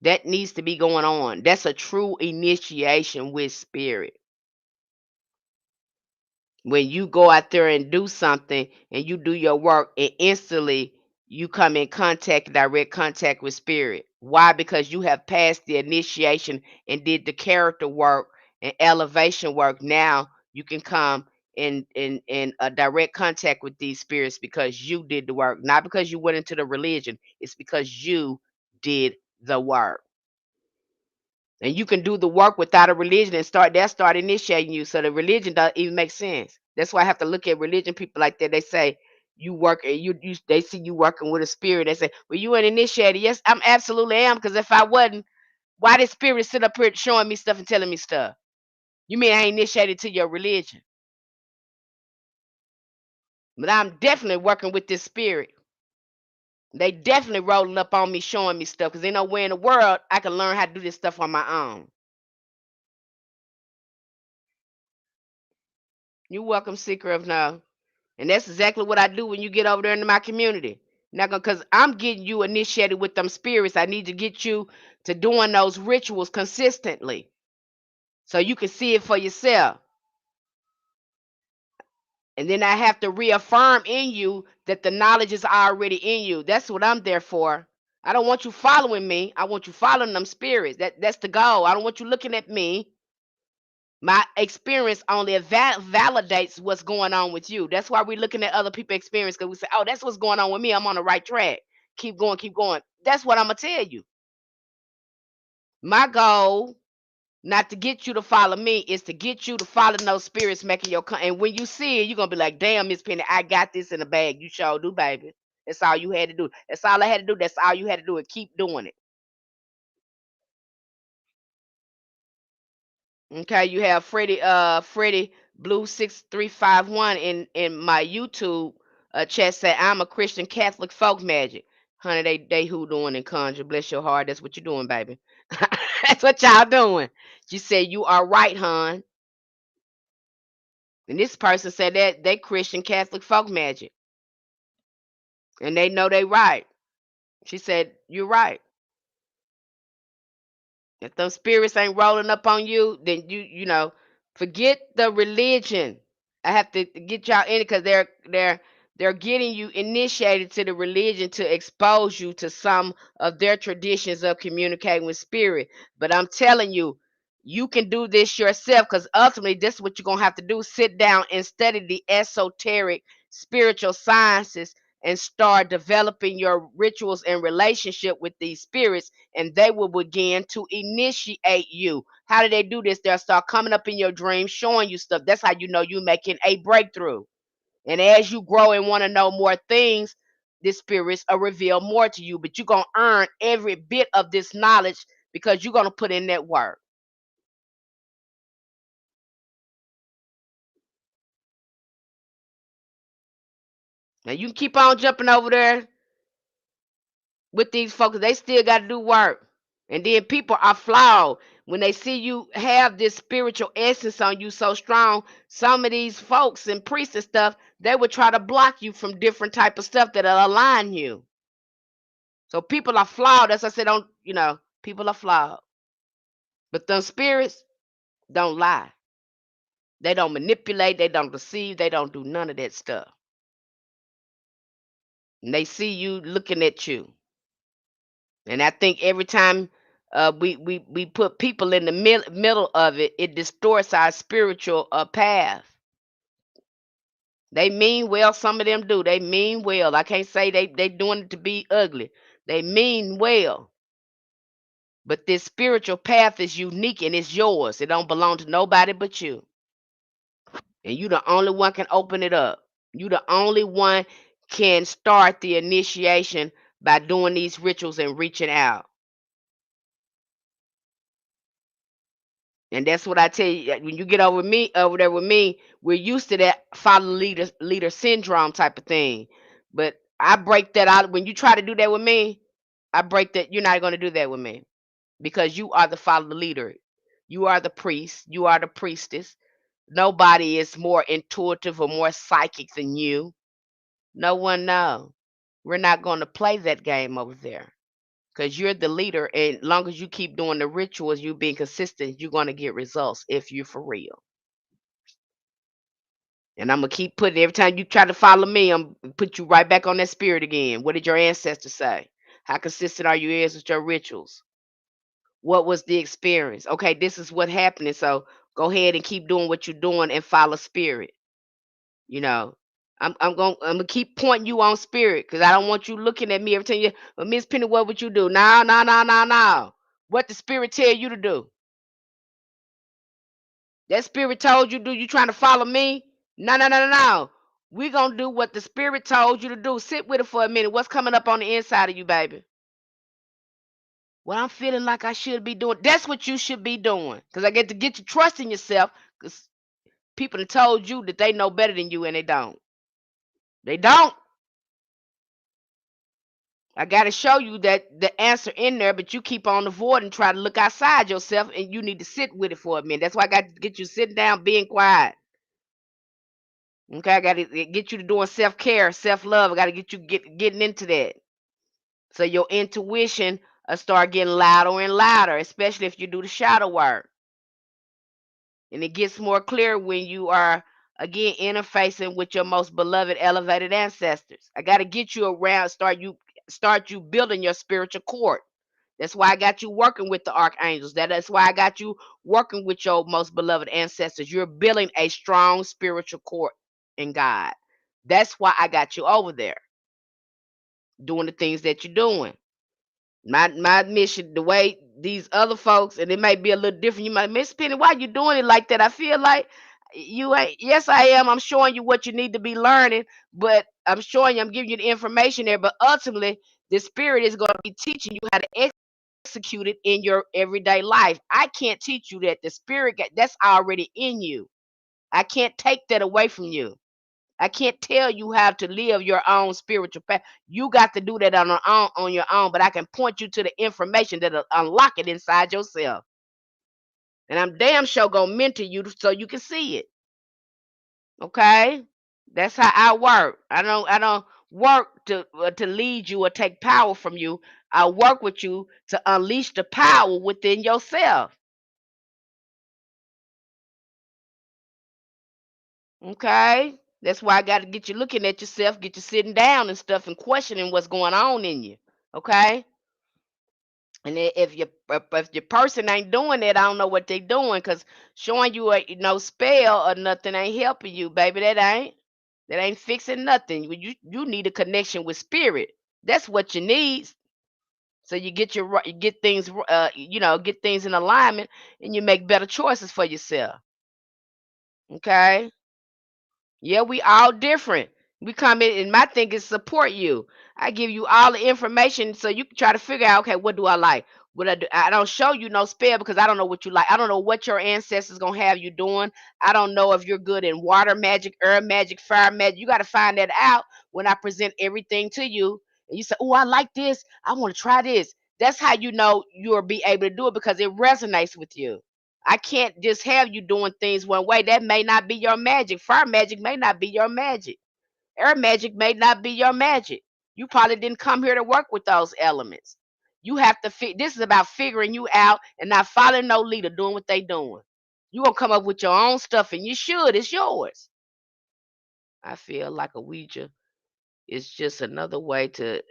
That needs to be going on. That's a true initiation with spirit. When you go out there and do something and you do your work and instantly you come in contact, direct contact with spirit. Why? Because you have passed the initiation and did the character work and elevation work. Now you can come in a direct contact with these spirits because you did the work, not because you went into the religion. It's because you did the work. And you can do the work without a religion and start initiating you. So the religion doesn't even make sense. That's why I have to look at religion people like that. They say you work and you they see you working with a spirit. They say, well, you ain't initiated. Yes, I'm absolutely am, because if I wasn't, why did spirit sit up here showing me stuff and telling me stuff? You mean I ain't initiated to your religion? But I'm definitely working with this spirit. They definitely rolling up on me, showing me stuff, because they know where in the world I can learn how to do this stuff on my own. You welcome, seeker of now. And that's exactly what I do when you get over there into my community. Not gonna, cause I'm getting you initiated with them spirits. I need to get you to doing those rituals consistently, so you can see it for yourself. And then I have to reaffirm in you that the knowledge is already in you. That's what I'm there for. I don't want you following me. I want you following them spirits. That's the goal. I don't want you looking at me. My experience only validates what's going on with you. That's why we're looking at other people's experience, because we say, oh, that's what's going on with me. I'm on the right track. Keep going, keep going. That's what I'm going to tell you. My goal, not to get you to follow me, is to get you to follow those spirits making your and when you see it, you're going to be like, damn, Miss Penny, I got this in the bag. You sure do, baby. That's all you had to do. That's all I had to do. That's all you had to do, and keep doing it. Okay, you have Freddie Blue 6351 in my YouTube chat said, I'm a Christian Catholic folk magic. Honey, they who doing and conjure. Bless your heart. That's what you're doing, baby. That's what y'all doing. She said, you are right, hon. And this person said that they Christian Catholic folk magic. And they know they right. She said, you're right. If those spirits ain't rolling up on you, then forget the religion. I have to get y'all in it because they're getting you initiated to the religion to expose you to some of their traditions of communicating with spirit. But I'm telling you, you can do this yourself, because ultimately this is what you're gonna have to do. Sit down and study the esoteric spiritual sciences and start developing your rituals and relationship with these spirits, and they will begin to initiate you. How do they do this? They'll start coming up in your dreams, showing you stuff. That's how you know you're making a breakthrough. And as you grow and want to know more things, the spirits will reveal more to you. But you're going to earn every bit of this knowledge because you're going to put in that work. Now, you can keep on jumping over there with these folks. They still got to do work. And then people are flawed. when they see you have this spiritual essence on you so strong, some of these folks and priests and stuff, they would try to block you from different type of stuff that'll align you. So people are flawed. As I said, don't people are flawed. But them spirits don't lie. They don't manipulate, they don't deceive, they don't do none of that stuff. And they see you looking at you. And I think every time we put people in the middle of it, it distorts our spiritual path. They mean well, some of them do. They mean well. I can't say they doing it to be ugly. They mean well. But this spiritual path is unique and it's yours. It don't belong to nobody but you. And you the only one can open it up. You the only one can start the initiation by doing these rituals and reaching out. And that's what I tell you. When you get over there with me, we're used to that follow leader syndrome type of thing. But I break that out. When you try to do that with me, I break that. You're not going to do that with me because you are the follow leader. You are the priest. You are the priestess. Nobody is more intuitive or more psychic than you. No one knows. We're not going to play that game over there because you're the leader. And long as you keep doing the rituals, you being consistent, you're going to get results if you're for real. And I'm going to keep putting, every time you try to follow me, I'm put you right back on that spirit again. What did your ancestors say? How consistent are you with your rituals? What was the experience? Okay, this is what happening. So go ahead and keep doing what you're doing and follow spirit. You know, I'm gonna keep pointing you on spirit because I don't want you looking at me every time you, well, Miss Penny, what would you do? No, no, no, no, no. What the spirit tell you to do? That spirit told you to do. You trying to follow me? No, no, no, no, no. We gonna do what the spirit told you to do. Sit with it for a minute. What's coming up on the inside of you, baby? What I'm feeling like I should be doing. That's what you should be doing. Cause I get to get you trusting yourself. Cause people have told you that they know better than you, and they don't. They don't. I got to show you that the answer in there, but you keep on avoiding, try to look outside yourself, and you need to sit with it for a minute. That's why I got to get you sitting down, being quiet. Okay, I got to get you to doing self care, self love. I got to get you getting into that, so your intuition will start getting louder and louder, especially if you do the shadow work. And it gets more clear when you are again interfacing with your most beloved elevated ancestors. I got to get you around, start you building your spiritual court. That's why I got you working with the archangels. That's why I got you working with your most beloved ancestors. You're building a strong spiritual court in God. That's why I got you over there doing the things that you're doing. My mission, the way these other folks, and it might be a little different. You might, Miss Penny, why you doing it like that? I feel like you ain't. Yes, I am. I'm showing you what you need to be learning, but I'm showing you, I'm giving you the information there. But ultimately, the spirit is going to be teaching you how to execute it in your everyday life. I can't teach you that. The spirit that's already in you. I can't take that away from you. I can't tell you how to live your own spiritual path. You got to do that on your own, but I can point you to the information that'll unlock it inside yourself. And I'm damn sure gonna mentor you so you can see it. Okay? That's how I work. I don't work to lead you or take power from you. I work with you to unleash the power within yourself. Okay? That's why I got to get you looking at yourself, get you sitting down and stuff and questioning what's going on in you. Okay? And if your person ain't doing it, I don't know what they doing because showing you a spell or nothing ain't helping you, baby. That ain't fixing nothing. You need a connection with spirit. That's what you need. So you get things get things in alignment and you make better choices for yourself. Okay. Yeah, we all different. We come in, and my thing is support you. I give you all the information so you can try to figure out, okay, what do I like? What I do. I don't show you no spell because I don't know what you like. I don't know what your ancestors gonna have you doing. I don't know if you're good in water magic, air magic, fire magic. You got to find that out when I present everything to you. And you say, "Oh, I like this. I want to try this." That's how you know you'll be able to do it, because it resonates with you. I can't just have you doing things one way. That may not be your magic. Fire magic may not be your magic. Air magic may not be your magic. You probably didn't come here to work with those elements. You have to this is about figuring you out and not following no leader doing what they doing. You gonna come up with your own stuff, and you should. It's yours. I feel like a Ouija is just another way to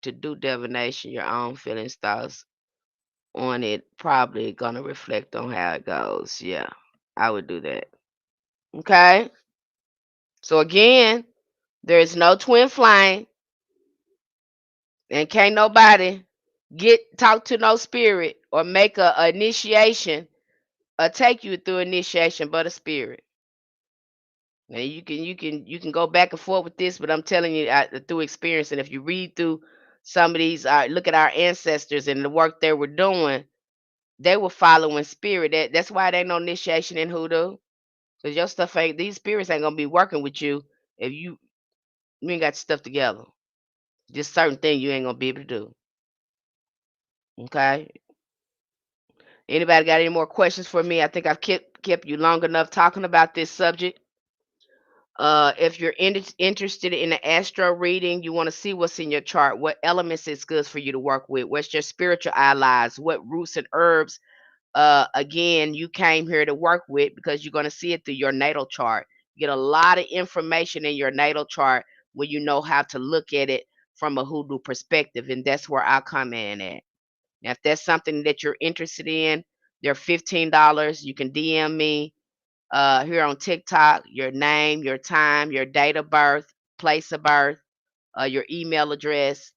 do divination. Your own feelings, thoughts on it probably gonna reflect on how it goes. Yeah, I would do that. Okay. So again, there is no twin flame, and can't nobody talk to no spirit or make a initiation or take you through initiation but a spirit. Now you can go back and forth with this, but I'm telling you, through experience, and if you read through some of these, look at our ancestors and the work they were doing, they were following spirit. That's why there ain't no initiation in hoodoo, because your stuff ain't. These spirits ain't gonna be working with you if you ain't got your stuff together. Just certain things you ain't gonna be able to do. Okay. Anybody got any more questions for me? I think I've kept you long enough talking about this subject. If you're interested in the astro reading, you want to see what's in your chart, what elements is good for you to work with, what's your spiritual allies, what roots and herbs, again, you came here to work with, because you're going to see it through your natal chart. You get a lot of information in your natal chart when you know how to look at it from a hoodoo perspective, and that's where I come in at. Now, if that's something that you're interested in, they're $15. You can DM me here on TikTok, your name, your time, your date of birth, place of birth, your email address.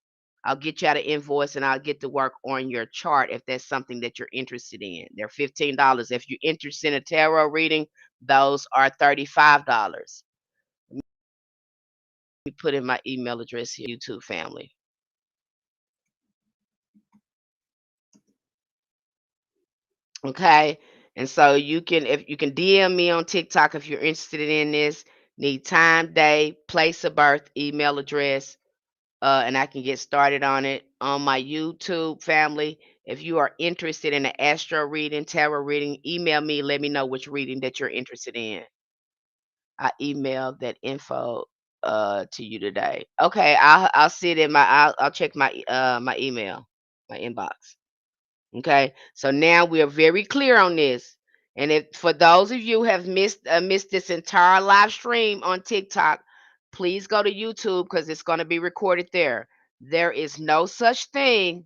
I'll get you out an invoice, and I'll get to work on your chart if that's something that you're interested in. They're $15. If you're interested in a tarot reading, those are $35. Let me put in my email address here, YouTube family. Okay. And so if you can DM me on TikTok if you're interested in this, need time, day, place of birth, email address, and I can get started on it. On my YouTube family, if you are interested in an astro reading, tarot reading, email me, let me know which reading that you're interested in. I emailed that info to you today. Okay, I'll see it in I'll check my email, my inbox. Okay, so now we are very clear on this. And if for those of you who have missed this entire live stream on TikTok, please go to YouTube, because it's going to be recorded there. There is no such thing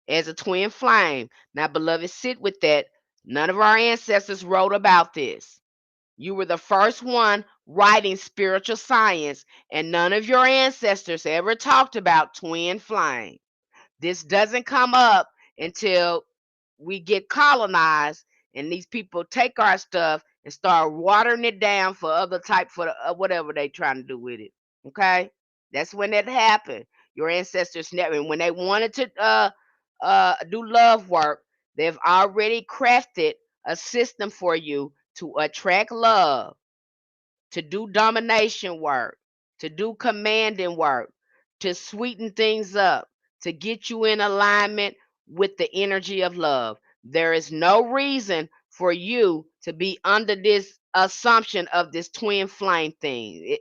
as a twin flame. Now, beloved, sit with that. None of our ancestors wrote about this. You were the first one writing spiritual science, and none of your ancestors ever talked about twin flame. This doesn't come up until we get colonized, and these people take our stuff and start watering it down for other type, for whatever they trying to do with it. Okay, that's when that happened. Your ancestors never, when they wanted to do love work, they've already crafted a system for you to attract love, to do domination work, to do commanding work, to sweeten things up, to get you in alignment with the energy of love. There is no reason for you to be under this assumption of this twin flame thing.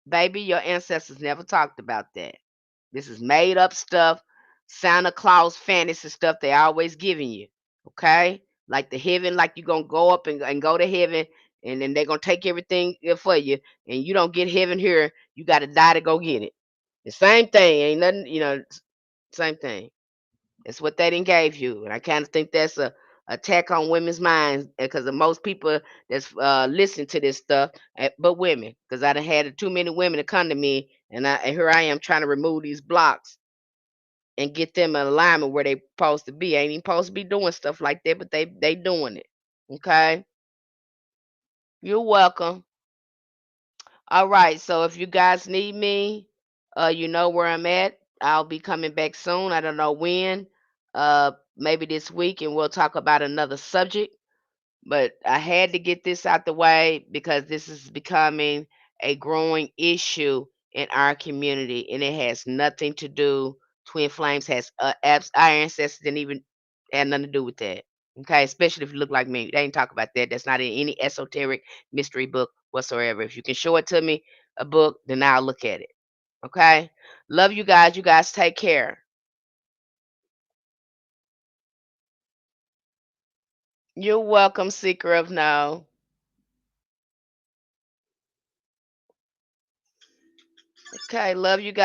Baby, your ancestors never talked about that. This is made up stuff, Santa Claus fantasy stuff they always giving you. Okay? Like the heaven, like you're gonna go up and go to heaven, and then they're gonna take everything for you, and you don't get heaven here, you gotta die to go get it. The same thing, ain't nothing, same thing. That's what they didn't gave you. And I kind of think that's a attack on women's minds, because of most people that's listen to this stuff, but women, because I done had too many women to come to me, and here I am trying to remove these blocks and get them in alignment where they supposed to be. Ain't even supposed to be doing stuff like that, but they doing it. Okay, you're welcome. All right, so if you guys need me, you know where I'm at. I'll be coming back soon. I don't know when. Maybe this week, and we'll talk about another subject. But I had to get this out the way, because this is becoming a growing issue in our community, and it has nothing to do Twin flames has our ancestors didn't even had nothing to do with that. Okay, especially if you look like me. They ain't talk about that. That's not in any esoteric mystery book whatsoever. If you can show it to me, a book, then I'll look at it. Okay. Love you guys. You guys take care. You're welcome, seeker of no. Okay, love you guys.